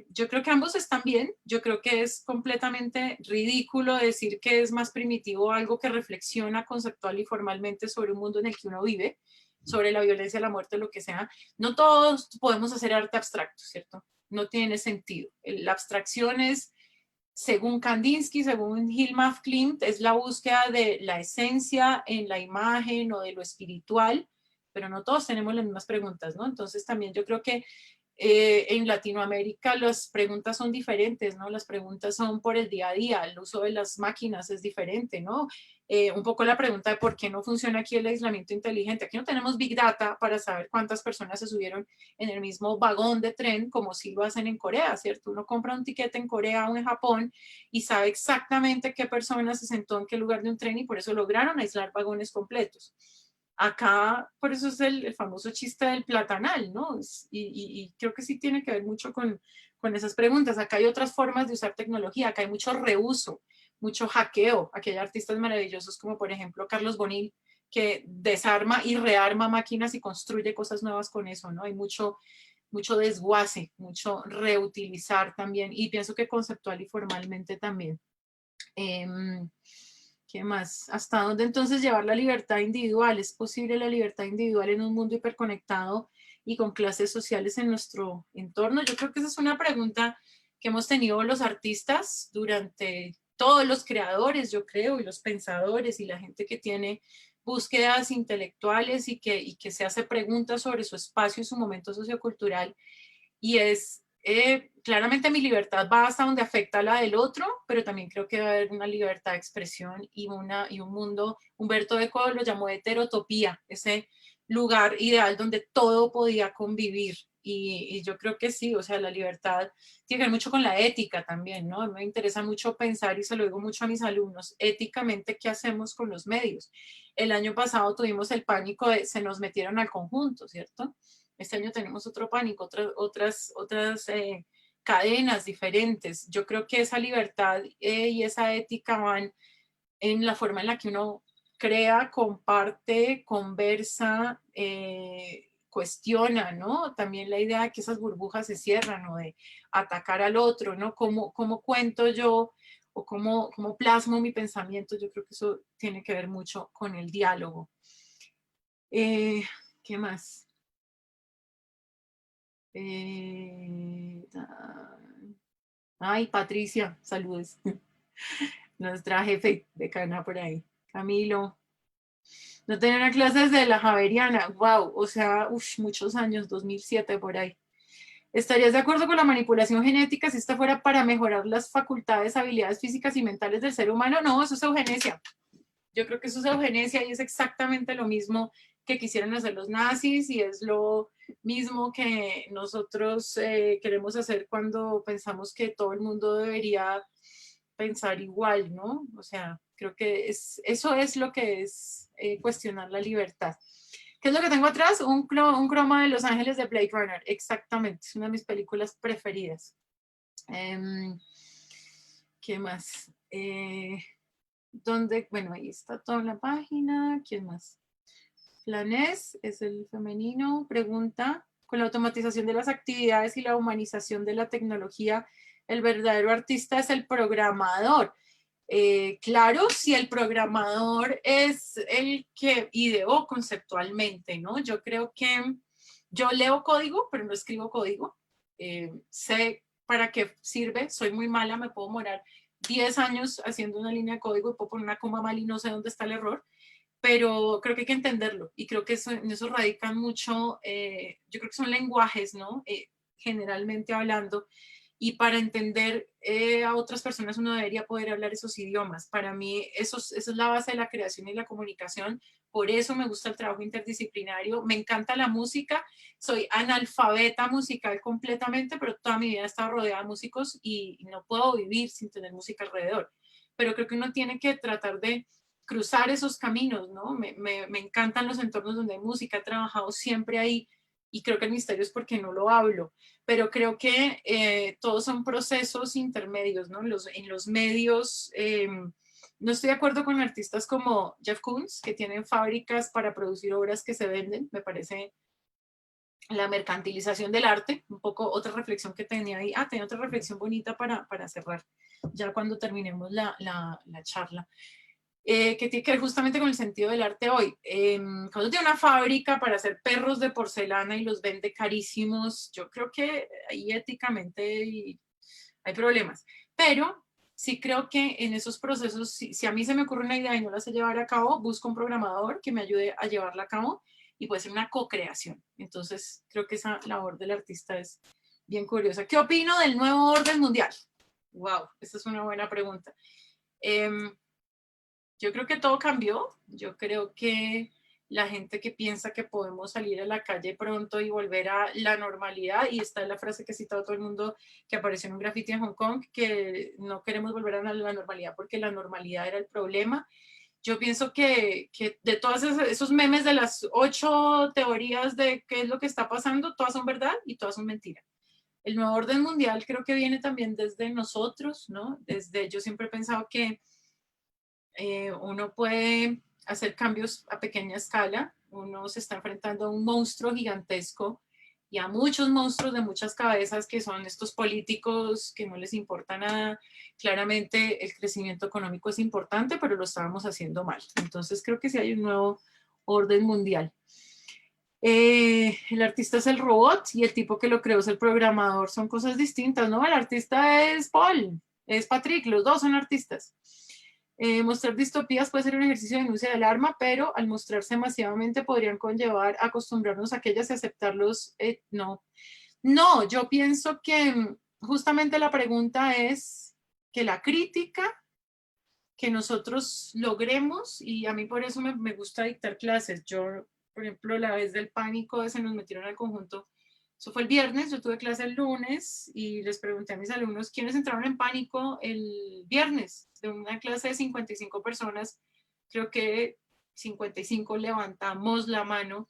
Yo creo que ambos están bien, yo creo que es completamente ridículo decir que es más primitivo algo que reflexiona conceptual y formalmente sobre un mundo en el que uno vive, sobre la violencia, la muerte, lo que sea. No todos podemos hacer arte abstracto, ¿cierto? No tiene sentido. La abstracción es, según Kandinsky, según Hilma Klimt, es la búsqueda de la esencia en la imagen o de lo espiritual, pero no todos tenemos las mismas preguntas, ¿no? Entonces también yo creo que en Latinoamérica las preguntas son diferentes, ¿no? Las preguntas son por el día a día, el uso de las máquinas es diferente, ¿no? Un poco la pregunta de por qué no funciona aquí el aislamiento inteligente. Aquí no tenemos Big Data para saber cuántas personas se subieron en el mismo vagón de tren como si lo hacen en Corea, ¿cierto? Uno compra un tiquete en Corea o en Japón y sabe exactamente qué persona se sentó en qué lugar de un tren y por eso lograron aislar vagones completos. Acá, por eso es el famoso chiste del platanal, ¿no? Y creo que sí tiene que ver mucho con esas preguntas. Acá hay otras formas de usar tecnología, acá hay mucho reuso, mucho hackeo. Aquí hay artistas maravillosos como por ejemplo Carlos Bonil, que desarma y rearma máquinas y construye cosas nuevas con eso, ¿no? Hay mucho desguace, mucho reutilizar también, y pienso que conceptual y formalmente también. ¿Qué más? ¿Hasta dónde entonces llevar la libertad individual? ¿Es posible la libertad individual en un mundo hiperconectado y con clases sociales en nuestro entorno? Yo creo que esa es una pregunta que hemos tenido los artistas durante todos los creadores, yo creo, y los pensadores y la gente que tiene búsquedas intelectuales y que se hace preguntas sobre su espacio y su momento sociocultural. Y es, claramente mi libertad va hasta donde afecta a la del otro, pero también creo que va a haber una libertad de expresión y un mundo, Humberto Eco lo llamó heterotopía, ese lugar ideal donde todo podía convivir. Y yo creo que sí, o sea, la libertad tiene que ver mucho con la ética también, ¿no? Me interesa mucho pensar, y se lo digo mucho a mis alumnos, éticamente, ¿qué hacemos con los medios? El año pasado tuvimos el pánico de se nos metieron al conjunto, ¿cierto? Este año tenemos otro pánico, otras cadenas diferentes. Yo creo que esa libertad y esa ética van en la forma en la que uno crea, comparte, conversa, cuestiona, ¿no? También la idea de que esas burbujas se cierran o de atacar al otro, ¿no? ¿Cómo cuento yo o cómo plasmo mi pensamiento? Yo creo que eso tiene que ver mucho con el diálogo. ¿Qué más? Ay, Patricia, saludos. Nuestra jefe de cana por ahí. Camilo. No tenía clases de la Javeriana. Wow, o sea, muchos años, 2007 por ahí. ¿Estarías de acuerdo con la manipulación genética si esta fuera para mejorar las facultades, habilidades físicas y mentales del ser humano? No, eso es eugenesia. Yo creo que eso es eugenesia y es exactamente lo mismo que quisieron hacer los nazis y es lo mismo que nosotros queremos hacer cuando pensamos que todo el mundo debería pensar igual, ¿no? O sea, creo que eso es lo que es cuestionar la libertad. ¿Qué es lo que tengo atrás? Un croma de Los Ángeles de Blade Runner, exactamente, es una de mis películas preferidas. ¿Qué más? Bueno, ahí está toda la página. ¿Quién más? Planes es el femenino. Pregunta, con la automatización de las actividades y la humanización de la tecnología, el verdadero artista es el programador. Claro, si el programador es el que ideó conceptualmente, ¿no? Yo creo que yo leo código, pero no escribo código. Sé para qué sirve, soy muy mala, me puedo morar 10 años haciendo una línea de código y puedo poner una coma mal y no sé dónde está el error, pero creo que hay que entenderlo y creo que en eso radican mucho, yo creo que son lenguajes, ¿no? generalmente hablando, y para entender a otras personas uno debería poder hablar esos idiomas. Para mí esa es la base de la creación y la comunicación. Por eso me gusta el trabajo interdisciplinario. Me encanta la música. Soy analfabeta musical completamente, pero toda mi vida he estado rodeada de músicos y no puedo vivir sin tener música alrededor. Pero creo que uno tiene que tratar de cruzar esos caminos, ¿no? Me encantan los entornos donde hay música. He trabajado siempre ahí y creo que el misterio es porque no lo hablo, pero creo que todos son procesos intermedios, ¿no? En los medios, no estoy de acuerdo con artistas como Jeff Koons, que tienen fábricas para producir obras que se venden, me parece la mercantilización del arte, un poco otra reflexión que tenía ahí, tenía otra reflexión bonita para cerrar, ya cuando terminemos la charla. Que tiene que ver justamente con el sentido del arte hoy. Cuando tiene una fábrica para hacer perros de porcelana y los vende carísimos, yo creo que ahí éticamente hay problemas. Pero sí creo que en esos procesos, si a mí se me ocurre una idea y no la sé llevar a cabo, busco un programador que me ayude a llevarla a cabo y puede ser una co-creación. Entonces creo que esa labor del artista es bien curiosa. ¿Qué opino del nuevo orden mundial? Wow, esta es una buena pregunta. Yo creo que todo cambió. Yo creo que la gente que piensa que podemos salir a la calle pronto y volver a la normalidad, y esta es la frase que ha citado todo el mundo que apareció en un graffiti en Hong Kong, que no queremos volver a la normalidad porque la normalidad era el problema. Yo pienso que de todos esos memes de las 8 teorías de qué es lo que está pasando, todas son verdad y todas son mentira. El nuevo orden mundial creo que viene también desde nosotros, ¿no? Yo siempre he pensado que uno puede hacer cambios a pequeña escala. Uno se está enfrentando a un monstruo gigantesco y a muchos monstruos de muchas cabezas que son estos políticos que no les importa nada. Claramente el crecimiento económico es importante, pero lo estábamos haciendo mal. Entonces creo que sí hay un nuevo orden mundial. El artista es el robot y el tipo que lo creó es el programador. Son cosas distintas, ¿no? El artista es Paul, es Patrick, los dos son artistas. Mostrar distopías puede ser un ejercicio de denuncia de alarma, pero al mostrarse masivamente podrían conllevar a acostumbrarnos a aquellas y aceptarlos. No. No, yo pienso que justamente la pregunta es que la crítica que nosotros logremos, y a mí por eso me gusta dictar clases. Yo, por ejemplo, la vez del pánico se nos metieron al conjunto. Eso fue el viernes, yo tuve clase el lunes y les pregunté a mis alumnos quiénes entraron en pánico el viernes. De una clase de 55 personas, creo que 55 levantamos la mano.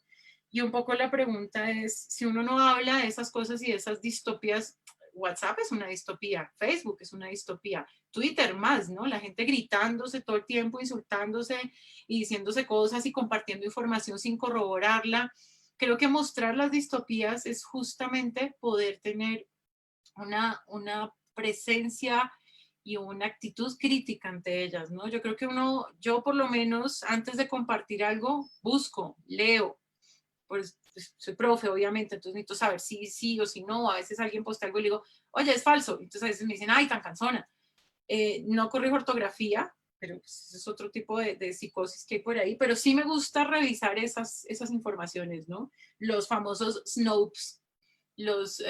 Y un poco la pregunta es, si uno no habla de esas cosas y de esas distopías, WhatsApp es una distopía, Facebook es una distopía, Twitter más, ¿no? La gente gritándose todo el tiempo, insultándose y diciéndose cosas y compartiendo información sin corroborarla. Creo que mostrar las distopías es justamente poder tener una presencia y una actitud crítica ante ellas, ¿no? Yo creo que yo por lo menos antes de compartir algo, busco, leo, pues soy profe, obviamente, entonces necesito saber si sí o si no. A veces alguien posta algo y le digo, oye, es falso. Entonces a veces me dicen, ay, tan cansona. No corrijo ortografía, pero pues, es otro tipo de psicosis que hay por ahí, pero sí me gusta revisar esas informaciones, ¿no? Los famosos Snopes, los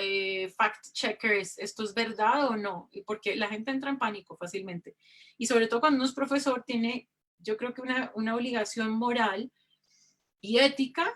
fact checkers, ¿esto es verdad o no? Porque la gente entra en pánico fácilmente. Y sobre todo cuando uno es profesor, tiene, yo creo que una obligación moral y ética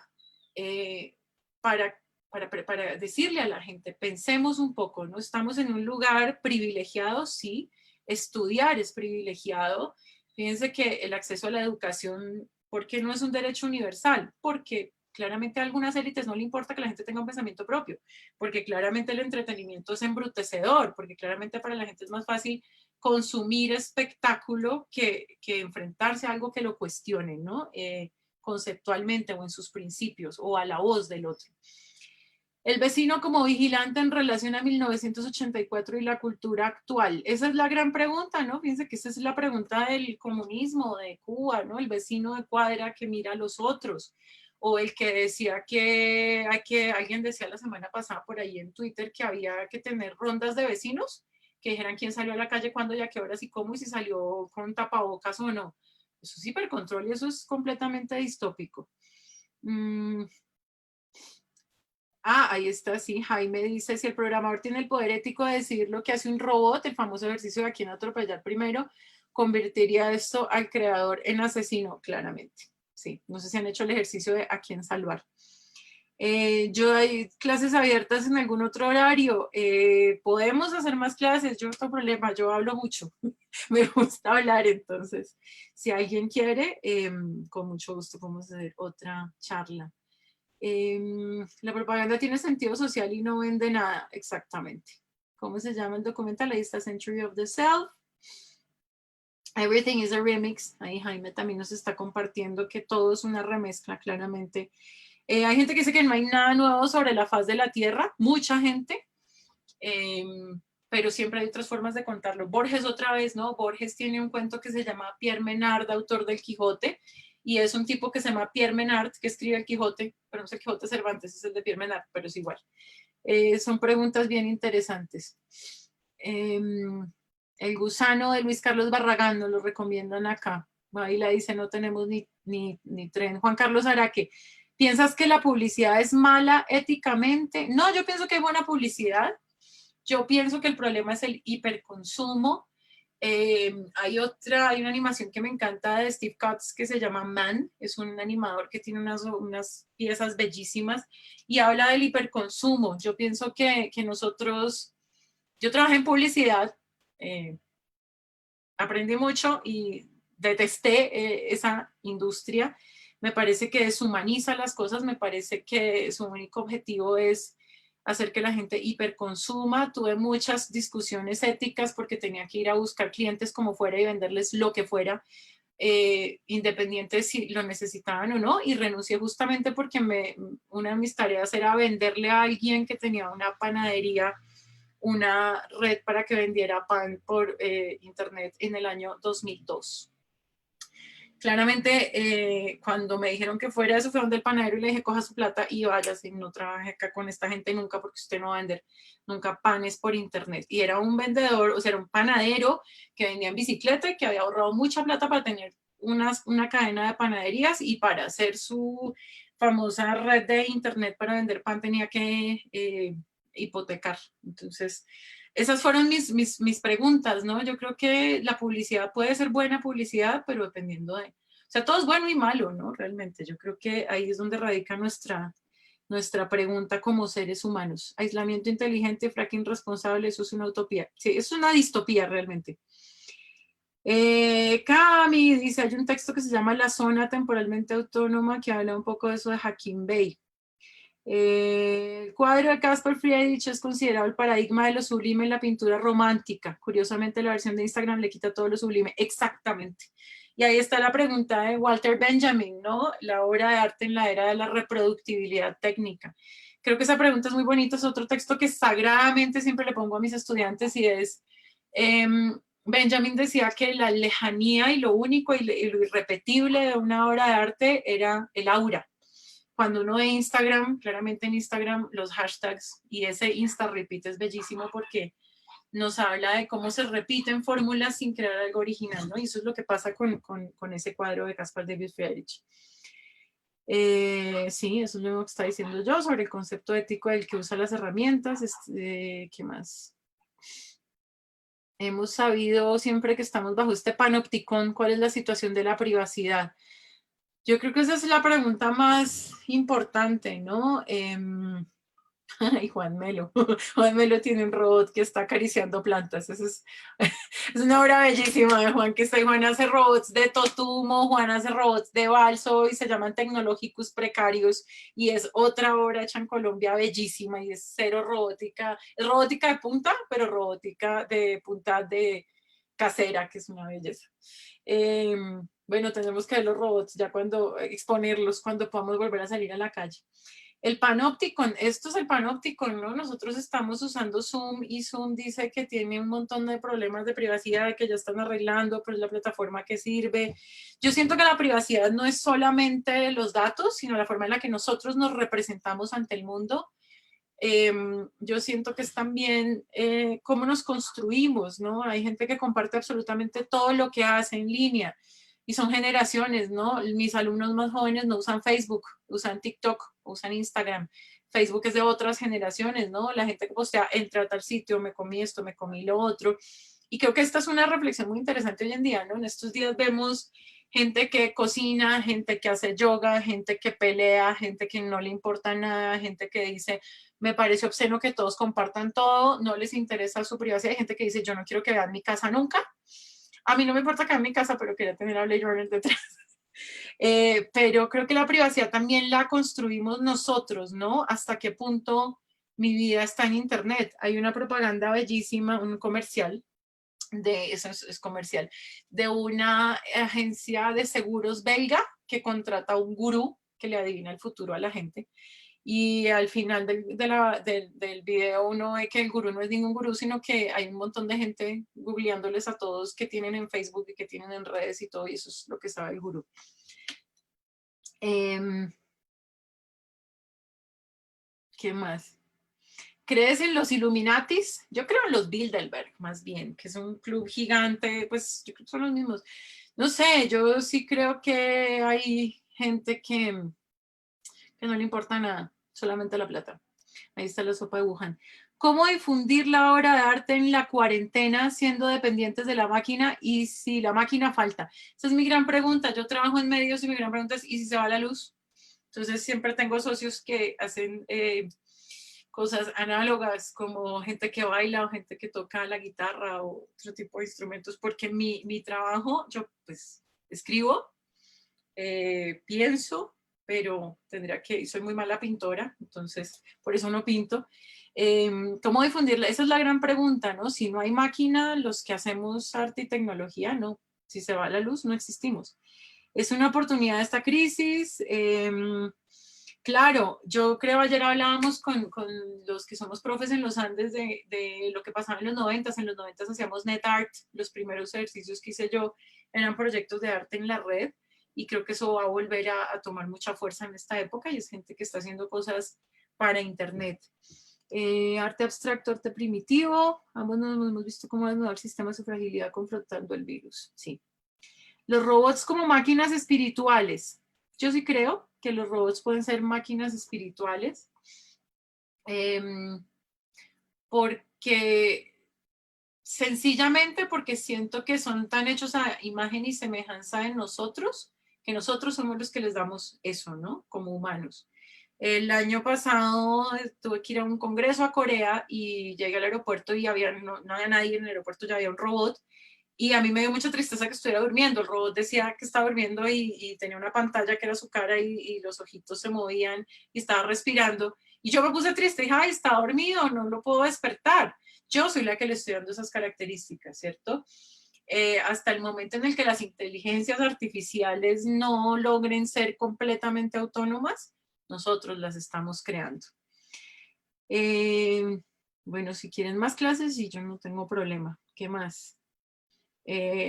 para decirle a la gente, pensemos un poco, ¿no? Estamos en un lugar privilegiado, sí, estudiar es privilegiado. Fíjense que el acceso a la educación, ¿por qué no es un derecho universal? Porque claramente a algunas élites no le importa que la gente tenga un pensamiento propio, porque claramente el entretenimiento es embrutecedor, porque claramente para la gente es más fácil consumir espectáculo que enfrentarse a algo que lo cuestione, ¿no? Conceptualmente o en sus principios o a la voz del otro. El vecino como vigilante en relación a 1984 y la cultura actual. Esa es la gran pregunta, ¿no? Fíjense que esa es la pregunta del comunismo de Cuba, ¿no? El vecino de cuadra que mira a los otros. O el que decía alguien decía la semana pasada por ahí en Twitter que había que tener rondas de vecinos que dijeran quién salió a la calle, cuándo y a qué horas y cómo, y si salió con tapabocas o no. Eso es hipercontrol y eso es completamente distópico. Ah, ahí está, sí. Jaime dice, si el programador tiene el poder ético de decidir lo que hace un robot, el famoso ejercicio de a quién atropellar primero, convertiría esto al creador en asesino, claramente. Sí, no sé si han hecho el ejercicio de a quién salvar. Yo hay clases abiertas en algún otro horario. Podemos hacer más clases, yo no tengo problema, yo hablo mucho. Me gusta hablar, entonces, si alguien quiere, con mucho gusto podemos hacer otra charla. La propaganda tiene sentido social y no vende nada, exactamente. ¿Cómo se llama el documental? Ahí está Century of the Self. Everything is a remix. Ahí Jaime también nos está compartiendo que todo es una remezcla, claramente. Hay gente que dice que no hay nada nuevo sobre la faz de la Tierra, mucha gente, pero siempre hay otras formas de contarlo. Borges otra vez, ¿no? Borges tiene un cuento que se llama Pierre Menard, autor del Quijote, y es un tipo que se llama Pierre Menard, que escribe el Quijote, pero no es el Quijote Cervantes, es el de Pierre Menard, pero es igual. Son preguntas bien interesantes. El gusano de Luis Carlos Barragán, nos lo recomiendan acá. Ahí la dice, no tenemos ni tren. Juan Carlos Araque, ¿piensas que la publicidad es mala éticamente? No, yo pienso que hay buena publicidad. Yo pienso que el problema es el hiperconsumo. Hay una animación que me encanta de Steve Cutts que se llama Man. Es un animador que tiene unas piezas bellísimas y habla del hiperconsumo. Yo pienso que nosotros, yo trabajé en publicidad, aprendí mucho y detesté esa industria. Me parece que deshumaniza las cosas, me parece que su único objetivo es hacer que la gente hiperconsuma. Tuve muchas discusiones éticas porque tenía que ir a buscar clientes como fuera y venderles lo que fuera, independiente si lo necesitaban o no, y renuncié justamente porque una de mis tareas era venderle a alguien que tenía una panadería una red para que vendiera pan por internet en el año 2002. Claramente, cuando me dijeron que fuera eso, fue donde el panadero y le dije, coja su plata y váyase, no trabaje acá con esta gente nunca porque usted no va a vender nunca panes por internet. Y era un vendedor, o sea, era un panadero que vendía en bicicleta y que había ahorrado mucha plata para tener una cadena de panaderías y para hacer su famosa red de internet para vender pan tenía que hipotecar. Entonces, esas fueron mis preguntas, ¿no? Yo creo que la publicidad puede ser buena publicidad, pero dependiendo de... O sea, todo es bueno y malo, ¿no? Realmente, yo creo que ahí es donde radica nuestra pregunta como seres humanos. Aislamiento inteligente, fracking responsable, eso es una utopía. Sí, es una distopía realmente. Cami dice, hay un texto que se llama La zona temporalmente autónoma que habla un poco de eso de Hakim Bey. El cuadro de Caspar Friedrich es considerado el paradigma de lo sublime en la pintura romántica. Curiosamente, la versión de Instagram le quita todo lo sublime. Exactamente. Y ahí está la pregunta de Walter Benjamin, ¿no? La obra de arte en la era de la reproductibilidad técnica. Creo que esa pregunta es muy bonita. Es otro texto que sagradamente siempre le pongo a mis estudiantes y es... Benjamin decía que la lejanía y lo único y lo irrepetible de una obra de arte era el aura. Cuando uno ve Instagram, claramente en Instagram los hashtags y ese Insta Repeat es bellísimo porque nos habla de cómo se repiten fórmulas sin crear algo original, ¿no? Y eso es lo que pasa con ese cuadro de Caspar David Friedrich. Sí, eso es lo que está diciendo yo sobre el concepto ético del que usa las herramientas. ¿Qué más? Hemos sabido siempre que estamos bajo este panopticón cuál es la situación de la privacidad. Yo creo que esa es la pregunta más importante, ¿no? Ay, Juan Melo. Juan Melo tiene un robot que está acariciando plantas. Es una obra bellísima de Juan, Juan hace robots de totumo, Juan hace robots de balso y se llaman tecnológicos precarios y es otra obra hecha en Colombia bellísima y es cero robótica. Es robótica de punta, pero robótica de punta de casera, que es una belleza. Bueno, tenemos que ver los robots ya cuando exponerlos, cuando podamos volver a salir a la calle. El Panopticon, esto es el Panopticon, ¿no? Nosotros estamos usando Zoom y Zoom dice que tiene un montón de problemas de privacidad que ya están arreglando, pero es la plataforma que sirve. Yo siento que la privacidad no es solamente los datos, sino la forma en la que nosotros nos representamos ante el mundo. Yo siento que es también cómo nos construimos, ¿no? Hay gente que comparte absolutamente todo lo que hace en línea y son generaciones, ¿no? Mis alumnos más jóvenes no usan Facebook, usan TikTok, usan Instagram. Facebook es de otras generaciones, ¿no? La gente que postea, entré a tal sitio, me comí esto, me comí lo otro. Y creo que esta es una reflexión muy interesante hoy en día, ¿no? En estos días vemos gente que cocina, gente que hace yoga, gente que pelea, gente que no le importa nada, gente que dice, me parece obsceno que todos compartan todo, no les interesa su privacidad. Hay gente que dice, yo no quiero que vean mi casa nunca. A mí no me importa que vean mi casa, pero quería tener a Blade Runner detrás. Pero creo que la privacidad también la construimos nosotros, ¿no? ¿Hasta qué punto mi vida está en internet? Hay una propaganda bellísima, un comercial, eso es comercial, de una agencia de seguros belga que contrata a un gurú que le adivina el futuro a la gente. Y al final del video uno ve que el gurú no es ningún gurú, sino que hay un montón de gente googleándoles a todos que tienen en Facebook y que tienen en redes y todo, y eso es lo que sabe el gurú. ¿Qué más? ¿Crees en los Illuminatis? Yo creo en los Bilderberg, más bien, que es un club gigante, pues yo creo que son los mismos. No sé, yo sí creo que hay gente que no le importa nada, solamente la plata. Ahí está la sopa de Wuhan. ¿Cómo difundir la obra de arte en la cuarentena siendo dependientes de la máquina y si la máquina falta? Esa es mi gran pregunta. Yo trabajo en medios y mi gran pregunta es, ¿y si se va la luz? Entonces siempre tengo socios que hacen cosas análogas como gente que baila o gente que toca la guitarra o otro tipo de instrumentos, porque mi trabajo, yo pues escribo, pienso, pero tendría que, soy muy mala pintora, entonces por eso no pinto. ¿Cómo difundirla? Esa es la gran pregunta, ¿no? Si no hay máquina, los que hacemos arte y tecnología, no. Si se va la luz, no existimos. Es una oportunidad esta crisis. Claro, yo creo ayer hablábamos con los que somos profes en los Andes de lo que pasaba en los 90s. En los 90s hacíamos NetArt, los primeros ejercicios que hice yo eran proyectos de arte en la red y creo que eso va a volver a tomar mucha fuerza en esta época y es gente que está haciendo cosas para internet. Arte abstracto, arte primitivo, ambos nos hemos visto cómo desnudar el sistema de su fragilidad confrontando el virus, sí. Los robots como máquinas espirituales. Yo sí creo que los robots pueden ser máquinas espirituales porque sencillamente porque siento que son tan hechos a imagen y semejanza de nosotros, que nosotros somos los que les damos eso, ¿no? Como humanos. El año pasado tuve que ir a un congreso a Corea y llegué al aeropuerto y no había nadie en el aeropuerto, ya había un robot. Y a mí me dio mucha tristeza que estuviera durmiendo. El robot decía que estaba durmiendo y tenía una pantalla que era su cara y los ojitos se movían y estaba respirando. Y yo me puse triste, dije, ay, está dormido, no lo puedo despertar. Yo soy la que le estoy dando esas características, ¿cierto? Hasta el momento en el que las inteligencias artificiales no logren ser completamente autónomas, nosotros las estamos creando. Bueno, si quieren más clases, y yo no tengo problema. ¿Qué más?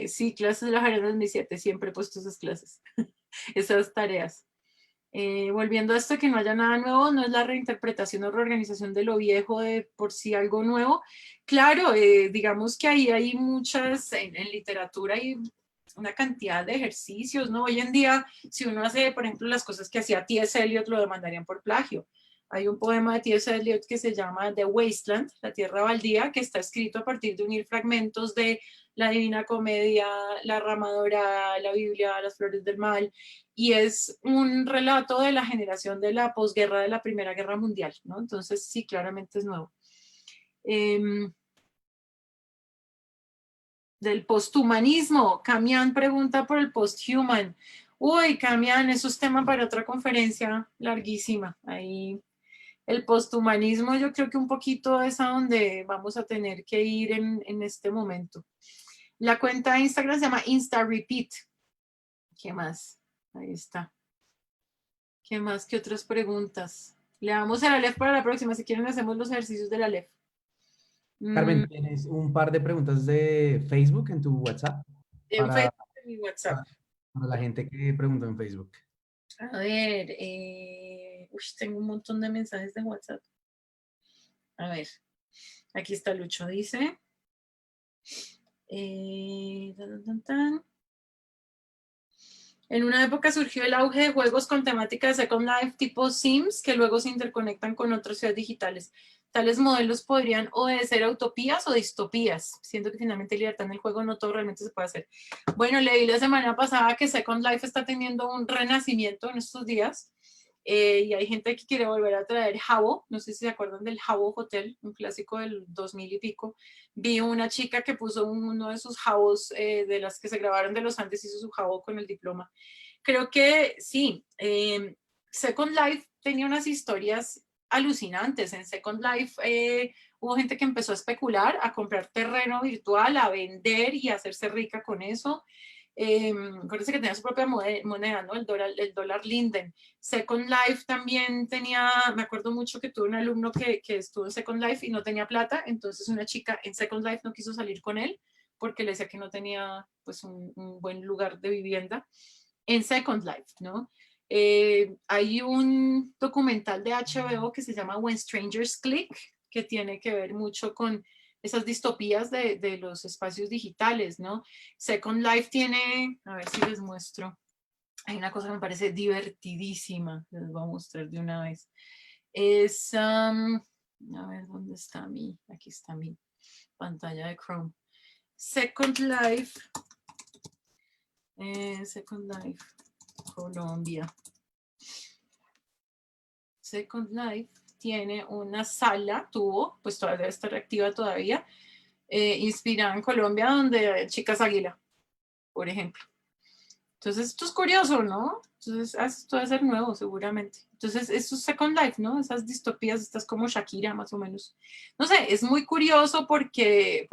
Sí, clases de la Jarena 2007, siempre he puesto esas clases, esas tareas. Volviendo a esto que no haya nada nuevo, no es la reinterpretación o reorganización de lo viejo de por sí algo nuevo. Claro, digamos que ahí hay muchas, en literatura hay una cantidad de ejercicios, ¿no? Hoy en día, si uno hace, por ejemplo, las cosas que hacía T.S. Eliot, lo demandarían por plagio. Hay un poema de T.S. Eliot que se llama The Wasteland, la tierra baldía, que está escrito a partir de unir fragmentos de la Divina Comedia, la Ramadora, la Biblia, las Flores del Mal, y es un relato de la generación de la posguerra de la Primera Guerra Mundial, ¿no? Entonces, sí, claramente es nuevo. Del posthumanismo, Camián pregunta por el posthuman. Uy, Camián, eso es tema para otra conferencia larguísima. Ahí el posthumanismo yo creo que un poquito es a donde vamos a tener que ir en este momento. La cuenta de Instagram se llama InstaRepeat. ¿Qué más? Ahí está. ¿Qué más? ¿Qué otras preguntas? Le damos a la LEF para la próxima. Si quieren, hacemos los ejercicios de la LEF. Carmen, ¿tienes un par de preguntas de Facebook en tu WhatsApp? En Facebook, en mi WhatsApp. Para la gente que preguntó en Facebook. A ver, tengo un montón de mensajes de WhatsApp. A ver, aquí está Lucho, dice. Tan, tan, tan. En una época surgió el auge de juegos con temática de Second Life tipo Sims, que luego se interconectan con otras ciudades digitales. Tales modelos podrían obedecer a utopías o distopías, siendo que finalmente libertad en el juego no todo realmente se puede hacer. Bueno, leí la semana pasada que Second Life está teniendo un renacimiento en estos días, y hay gente que quiere volver a traer Habbo. No sé si se acuerdan del Habbo Hotel, un clásico del 2000 y pico. Vi una chica que puso uno de sus Habbos, de las que se grabaron de los Andes, hizo su Habbo con el diploma. Creo que sí, Second Life tenía unas historias alucinantes. En Second Life hubo gente que empezó a especular, a comprar terreno virtual, a vender y a hacerse rica con eso. Acuérdense que tenía su propia moneda, ¿no? El dólar Linden. Second Life también tenía, me acuerdo mucho que tuve un alumno que estuvo en Second Life y no tenía plata, entonces una chica en Second Life no quiso salir con él porque le decía que no tenía pues un buen lugar de vivienda en Second Life, ¿no? Hay un documental de HBO que se llama When Strangers Click, que tiene que ver mucho con esas distopías de los espacios digitales, ¿no? Second Life tiene, a ver si les muestro, hay una cosa que me parece divertidísima, les voy a mostrar de una vez. Es, a ver, ¿dónde está aquí está mi pantalla de Chrome. Second Life, Second Life, Colombia. Second Life tiene una sala, pues todavía debe estar activa todavía, inspirada en Colombia, donde hay Chicas Águila, por ejemplo. Entonces, esto es curioso, ¿no? Entonces, esto debe ser nuevo, seguramente. Entonces, esto es Second Life, ¿no? Esas distopías, estas como Shakira, más o menos. No sé, es muy curioso porque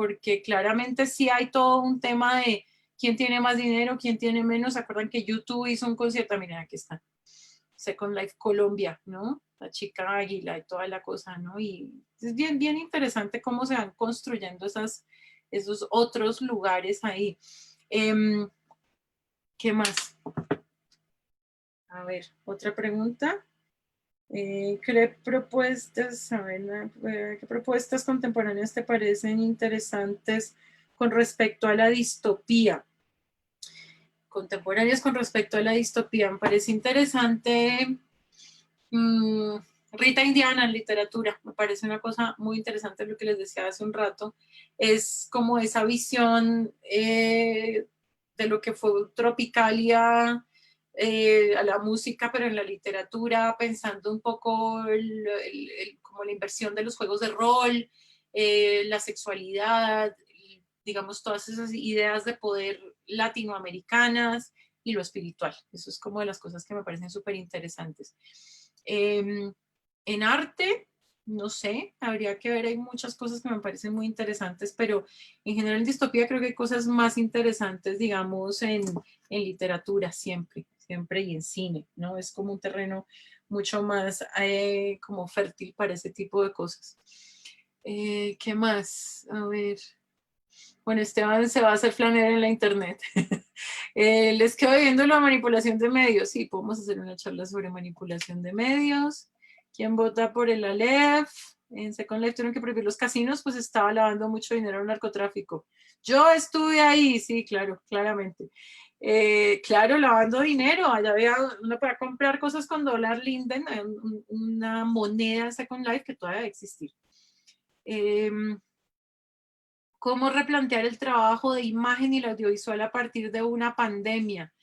claramente sí hay todo un tema de quién tiene más dinero, quién tiene menos. ¿Se acuerdan que YouTube hizo un concierto? Miren, aquí está. Second Life Colombia, ¿no? La chica águila y toda la cosa, ¿no? Y es bien, bien interesante cómo se van construyendo esos otros lugares ahí. ¿Qué más? A ver, otra pregunta. ¿Qué propuestas, a ver, qué propuestas contemporáneas te parecen interesantes con respecto a la distopía? Contemporáneas con respecto a la distopía, me parece interesante. Rita Indiana en literatura, me parece una cosa muy interesante lo que les decía hace un rato, es como esa visión de lo que fue Tropicalia, a la música, pero en la literatura, pensando un poco como la inversión de los juegos de rol, la sexualidad, digamos, todas esas ideas de poder latinoamericanas y lo espiritual. Eso es como de las cosas que me parecen súper interesantes. En arte, no sé, habría que ver, hay muchas cosas que me parecen muy interesantes, pero en general en distopía creo que hay cosas más interesantes, digamos, en literatura siempre, siempre, y en cine, ¿no? Es como un terreno mucho más como fértil para ese tipo de cosas. ¿Qué más? A ver. Bueno, Esteban se va a hacer flanera en la internet. Les quedo viendo la manipulación de medios. Sí, podemos hacer una charla sobre manipulación de medios. ¿Quién vota por el Aleph? En Second Life tuvieron que prohibir los casinos, pues estaba lavando mucho dinero al narcotráfico. Yo estuve ahí, sí, claro, claramente. Claro, lavando dinero. Allá había uno para comprar cosas con dólar Linden, una moneda Second Life que todavía debe existir. ¿Cómo replantear el trabajo de imagen y el audiovisual a partir de una pandemia?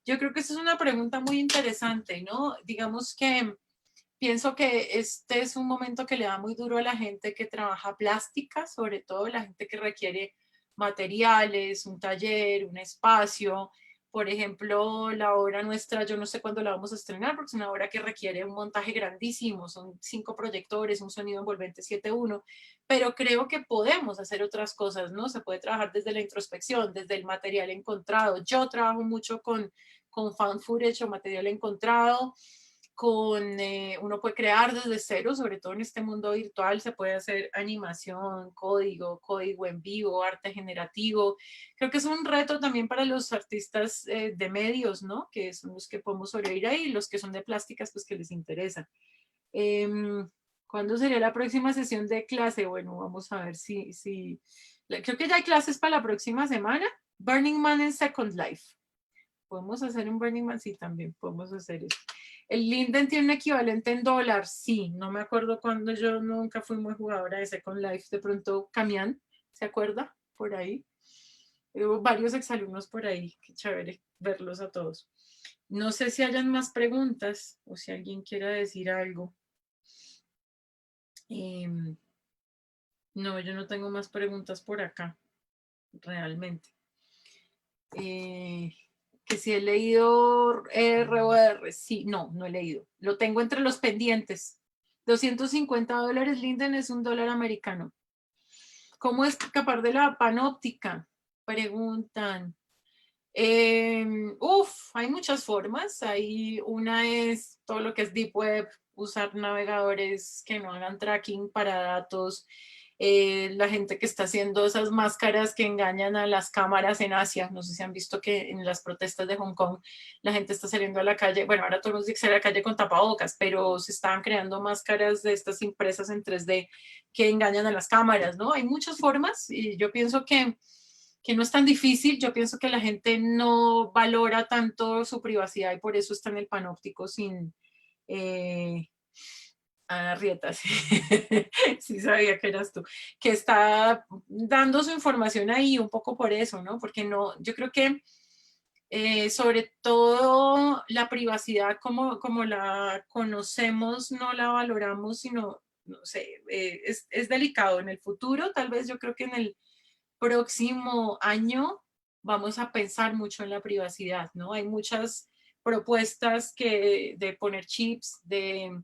Yo creo que esa es una pregunta muy interesante, ¿no? Digamos que pienso que este es un momento que le da muy duro a la gente que trabaja plástica, sobre todo la gente que requiere materiales, un taller, un espacio. Por ejemplo, la obra nuestra, yo no sé cuándo la vamos a estrenar, porque es una obra que requiere un montaje grandísimo, son 5 proyectores, un sonido envolvente 7:1, pero creo que podemos hacer otras cosas, ¿no? Se puede trabajar desde la introspección, desde el material encontrado. Yo trabajo mucho con found footage o material encontrado, uno puede crear desde cero, sobre todo en este mundo virtual, se puede hacer animación, código en vivo, arte generativo. Creo que es un reto también para los artistas de medios, ¿no? Que son los que podemos sobrevivir ahí, los que son de plásticas, pues que les interesa. ¿Cuándo sería la próxima sesión de clase? Bueno, vamos a ver creo que ya hay clases para la próxima semana. Burning Man en Second Life. Podemos hacer un Burning Man, sí, también podemos hacer eso. ¿El Linden tiene un equivalente en dólar? Sí, no me acuerdo cuándo, yo nunca fui muy jugadora de Second Life. De pronto, Camián, ¿se acuerda? Por ahí. Hubo varios exalumnos por ahí, qué chévere verlos a todos. No sé si hayan más preguntas o si alguien quiera decir algo. No, yo no tengo más preguntas por acá, realmente. Que si he leído ROR, sí, no he leído. Lo tengo entre los pendientes. $250, Linden, es $1 americano. ¿Cómo escapar de la panóptica? Preguntan. Hay muchas formas. Una es todo lo que es Deep Web, usar navegadores que no hagan tracking para datos. La gente que está haciendo esas máscaras que engañan a las cámaras en Asia. No sé si han visto que en las protestas de Hong Kong la gente está saliendo a la calle. Bueno, ahora todo el mundo dice que sale a la calle con tapabocas, pero se estaban creando máscaras de estas impresas en 3D que engañan a las cámaras, ¿no? Hay muchas formas y yo pienso que no es tan difícil. Yo pienso que la gente no valora tanto su privacidad y por eso está en el panóptico sin Arrietas. Sí sabía que eras tú, que está dando su información ahí un poco por eso, ¿no? Porque no, yo creo que sobre todo la privacidad como la conocemos, no la valoramos, sino, no sé, es delicado. En el futuro, tal vez yo creo que en el próximo año vamos a pensar mucho en la privacidad, ¿no? Hay muchas propuestas de poner chips, de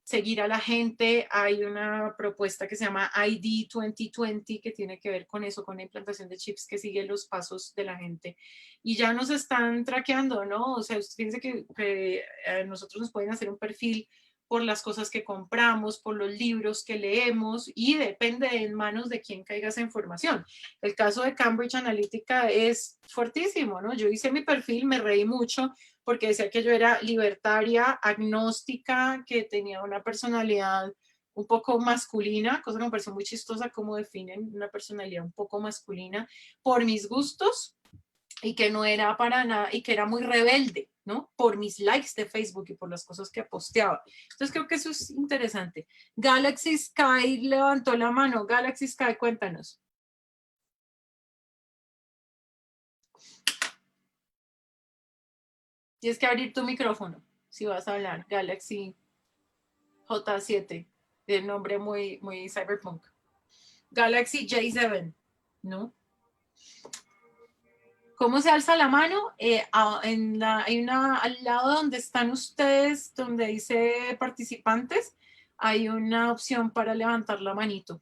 seguir a la gente. Hay una propuesta que se llama ID 2020 que tiene que ver con eso, con la implantación de chips que sigue los pasos de la gente. Y ya nos están traqueando, ¿no? O sea, fíjense que nosotros nos pueden hacer un perfil por las cosas que compramos, por los libros que leemos, y depende en manos de quién caiga esa información. El caso de Cambridge Analytica es fuertísimo, ¿no? Yo hice mi perfil, me reí mucho porque decía que yo era libertaria, agnóstica, que tenía una personalidad un poco masculina, cosa que me pareció muy chistosa cómo definen una personalidad un poco masculina por mis gustos, y que no era para nada, y que era muy rebelde, ¿no? Por mis likes de Facebook y por las cosas que posteaba. Entonces creo que eso es interesante. Galaxy Sky levantó la mano. Galaxy Sky, cuéntanos. Tienes que abrir tu micrófono si vas a hablar. Galaxy J7, de nombre muy, muy cyberpunk. Galaxy J7, ¿no? ¿Cómo se alza la mano? Hay al lado donde están ustedes, donde dice participantes, hay una opción para levantar la manito.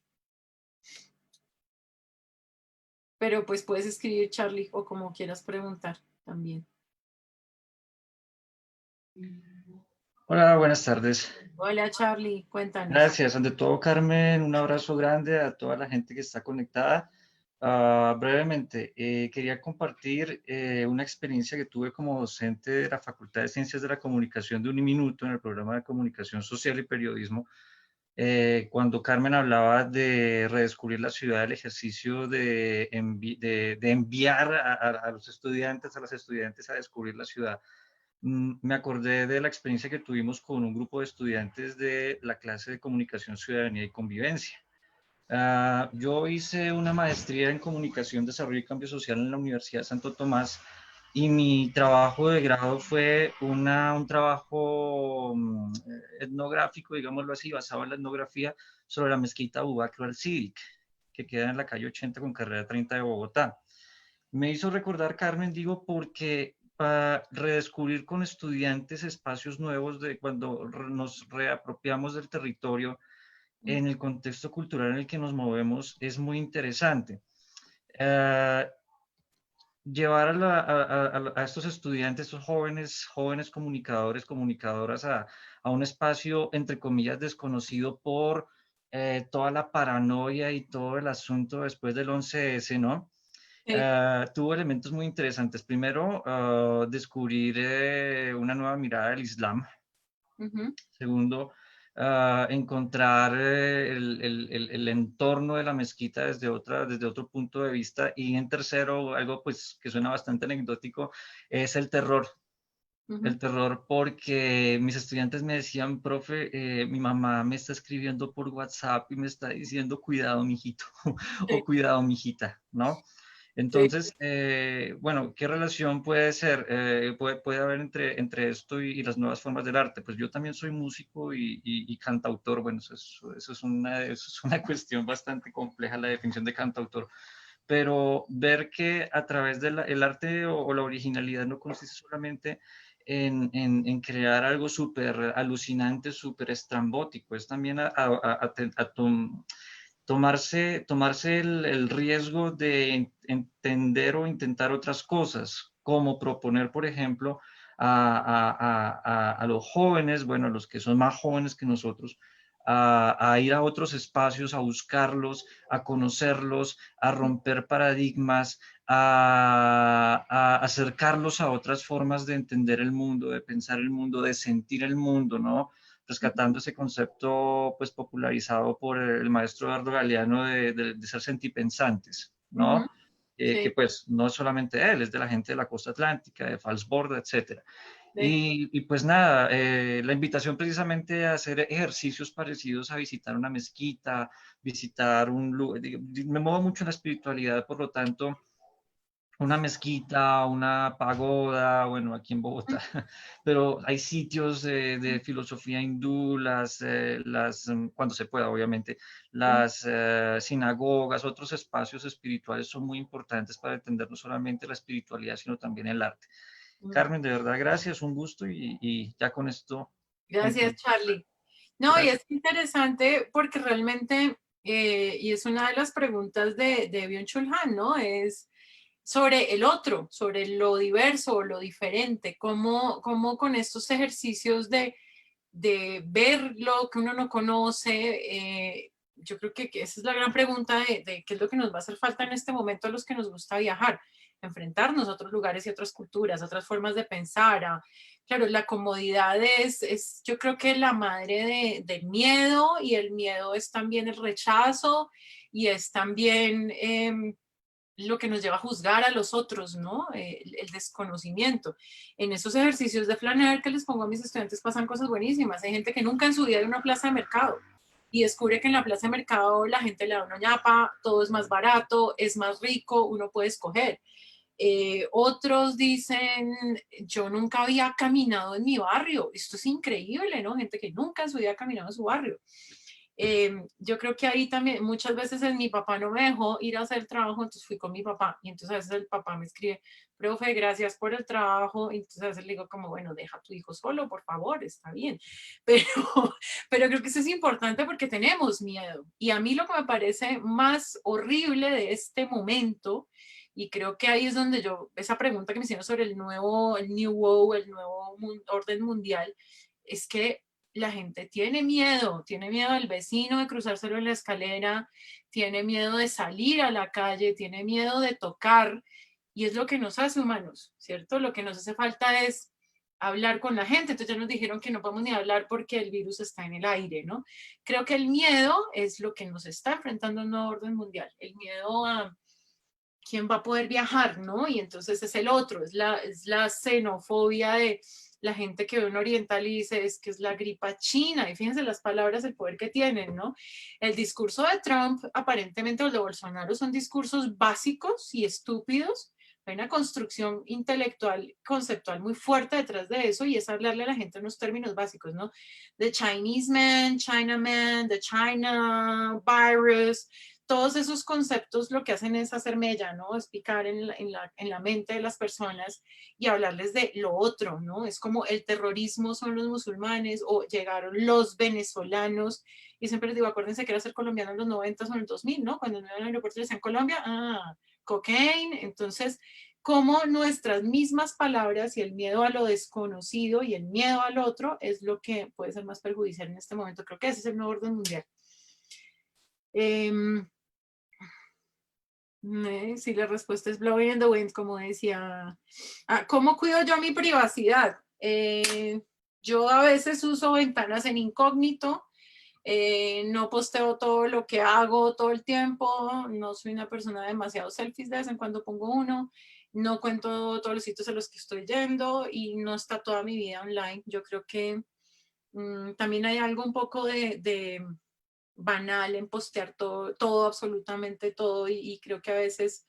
Pero pues puedes escribir Charlie o como quieras preguntar también. Hola, buenas tardes. Hola Charlie, cuéntanos. Gracias. Ante todo, Carmen, un abrazo grande a toda la gente que está conectada. Brevemente, quería compartir una experiencia que tuve como docente de la Facultad de Ciencias de la Comunicación de Uniminuto en el programa de Comunicación Social y Periodismo, cuando Carmen hablaba de redescubrir la ciudad, el ejercicio de enviar a los estudiantes, a las estudiantes a descubrir la ciudad. Me acordé de la experiencia que tuvimos con un grupo de estudiantes de la clase de Comunicación, Ciudadanía y Convivencia. Yo hice una maestría en Comunicación, Desarrollo y Cambio Social en la Universidad de Santo Tomás, y mi trabajo de grado fue un trabajo etnográfico, digámoslo así, basado en la etnografía sobre la mezquita Abubakr al-Siddiq, que queda en la calle 80 con carrera 30 de Bogotá. Me hizo recordar, Carmen, digo, porque para redescubrir con estudiantes espacios nuevos de cuando nos reapropiamos del territorio en el contexto cultural en el que nos movemos es muy interesante. Llevar a estos estudiantes, estos jóvenes comunicadores, comunicadoras a un espacio, entre comillas, desconocido por toda la paranoia y todo el asunto después del 11S, ¿no? Tuvo elementos muy interesantes. Primero, descubrir una nueva mirada del Islam. Segundo, encontrar el entorno de la mezquita desde otro punto de vista. Y en tercero, algo pues que suena bastante anecdótico, es el terror. El terror porque mis estudiantes me decían, profe, mi mamá me está escribiendo por WhatsApp y me está diciendo cuidado, mijito, o cuidado, mijita, ¿no? Sí. Entonces, bueno, ¿qué relación puede ser? Puede haber entre esto y las nuevas formas del arte. Pues yo también soy músico y cantautor. Bueno, eso es una cuestión bastante compleja, la definición de cantautor. Pero ver que a través del arte o la originalidad no consiste solamente en crear algo súper alucinante, súper estrambótico, es también tomarse el riesgo de entender o intentar otras cosas, como proponer, por ejemplo, a los jóvenes, bueno, a los que son más jóvenes que nosotros, a ir a otros espacios, a buscarlos, a conocerlos, a romper paradigmas, a acercarlos a otras formas de entender el mundo, de pensar el mundo, de sentir el mundo, ¿no? Rescatando ese concepto pues popularizado por el maestro Eduardo Galeano de ser sentipensantes, Ujú. ¿no? Que Sí, pues no es solamente él, es de la gente de la costa atlántica, de Falsborda, etcétera. sí. Y pues nada, la invitación precisamente a hacer ejercicios parecidos a visitar una mezquita, visitar un lugar, me muevo mucho en la espiritualidad, por lo tanto, una mezquita, una pagoda, bueno, aquí en Bogotá, pero hay sitios de filosofía hindú, cuando se pueda, obviamente, las sinagogas, otros espacios espirituales son muy importantes para entender no solamente la espiritualidad, sino también el arte. Carmen, de verdad, gracias, un gusto y ya con esto Gracias, concluyo. Charlie. No, y Gracias. es interesante porque realmente, y es una de las preguntas de Byung-Chul Han, ¿no? Es sobre el otro, sobre lo diverso, lo diferente, cómo con estos ejercicios de ver lo que uno no conoce, yo creo que esa es la gran pregunta de qué es lo que nos va a hacer falta en este momento a los que nos gusta viajar, enfrentarnos a otros lugares y otras culturas, a otras formas de pensar. Claro, la comodidad es yo creo que la madre del miedo, y el miedo es también el rechazo y es también lo que nos lleva a juzgar a los otros, ¿no? El desconocimiento. En esos ejercicios de flanear que les pongo a mis estudiantes pasan cosas buenísimas. Hay gente que nunca en su vida ha ido a una plaza de mercado y descubre que en la plaza de mercado la gente le da una ñapa, todo es más barato, es más rico, uno puede escoger. Otros dicen, yo nunca había caminado en mi barrio, esto es increíble, ¿no? Gente que nunca en su vida ha caminado en su barrio. Yo creo que ahí también muchas veces mi papá no me dejó ir a hacer trabajo, entonces fui con mi papá y entonces a veces el papá me escribe, profe, gracias por el trabajo, y entonces a veces le digo como, bueno, deja a tu hijo solo, por favor, está bien, pero, pero creo que eso es importante porque tenemos miedo, y a mí lo que me parece más horrible de este momento, y creo que ahí es donde esa pregunta que me hicieron sobre el New World, el nuevo orden mundial, es que la gente tiene miedo al vecino de cruzárselo en la escalera, tiene miedo de salir a la calle, tiene miedo de tocar, y es lo que nos hace humanos, ¿cierto? Lo que nos hace falta es hablar con la gente. Entonces ya nos dijeron que no podemos ni hablar porque el virus está en el aire, ¿no? Creo que el miedo es lo que nos está enfrentando un nuevo orden mundial, el miedo a quién va a poder viajar, ¿no? Y entonces es el otro, es la xenofobia de la gente que ve un oriental y dice es que es la gripa china, y fíjense las palabras, el poder que tienen, ¿no? El discurso de Trump, aparentemente, o el de Bolsonaro, son discursos básicos y estúpidos. Hay una construcción intelectual, conceptual muy fuerte detrás de eso, y es hablarle a la gente en unos términos básicos, ¿no? The Chinese man, Chinaman, the China virus, todos esos conceptos lo que hacen es hacer mella, ¿no? Es picar en la mente de las personas y hablarles de lo otro, ¿no? Es como el terrorismo son los musulmanes, o llegaron los venezolanos, y siempre les digo, acuérdense que era ser colombiano en los 90 o en el 2000, ¿no? Cuando en el aeropuerto decían Colombia, cocaine. Entonces, como nuestras mismas palabras y el miedo a lo desconocido y el miedo al otro es lo que puede ser más perjudicial en este momento. Creo que ese es el nuevo orden mundial. Sí, la respuesta es blowing in the wind, como decía. ¿Cómo cuido yo mi privacidad? Yo a veces uso ventanas en incógnito, no posteo todo lo que hago todo el tiempo, no soy una persona demasiado selfies, de vez en cuando pongo uno, no cuento todos los sitios a los que estoy yendo y no está toda mi vida online. Yo creo que también hay algo un poco de banal en postear todo, absolutamente todo, y creo que a veces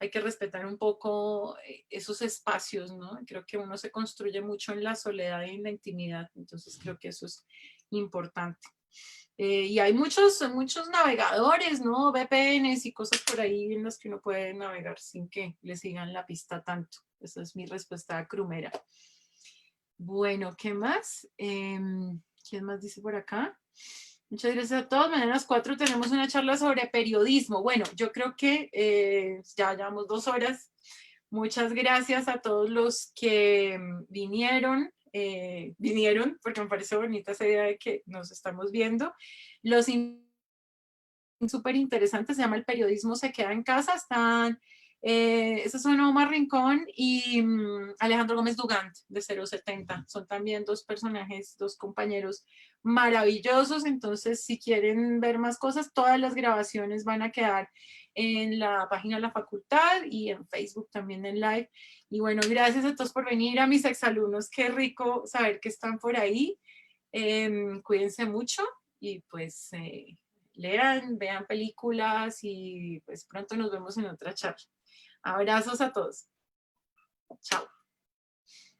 hay que respetar un poco esos espacios, ¿no? Creo que uno se construye mucho en la soledad y en la intimidad, entonces creo que eso es importante. Y hay muchos navegadores, ¿no? VPNs y cosas por ahí en las que uno puede navegar sin que le sigan la pista tanto. Esa es mi respuesta crumera. Bueno, ¿qué más? ¿Quién más dice por acá? Muchas gracias a todos. Mañana a las 4 tenemos una charla sobre periodismo. Bueno, yo creo que ya llevamos 2 horas. Muchas gracias a todos los que vinieron, porque me parece bonita esa idea de que nos estamos viendo. Los súper interesantes, se llama El periodismo se queda en casa. Están, esos son Omar Rincón y Alejandro Gómez Dugant de 070. Son también 2 personajes, 2 compañeros maravillosos. Entonces, si quieren ver más cosas, todas las grabaciones van a quedar en la página de la facultad y en Facebook también en live. Y bueno, gracias a todos por venir, a mis exalumnos. Qué rico saber que están por ahí. Cuídense mucho y pues lean, vean películas y pues pronto nos vemos en otra charla. Abrazos a todos. Chao.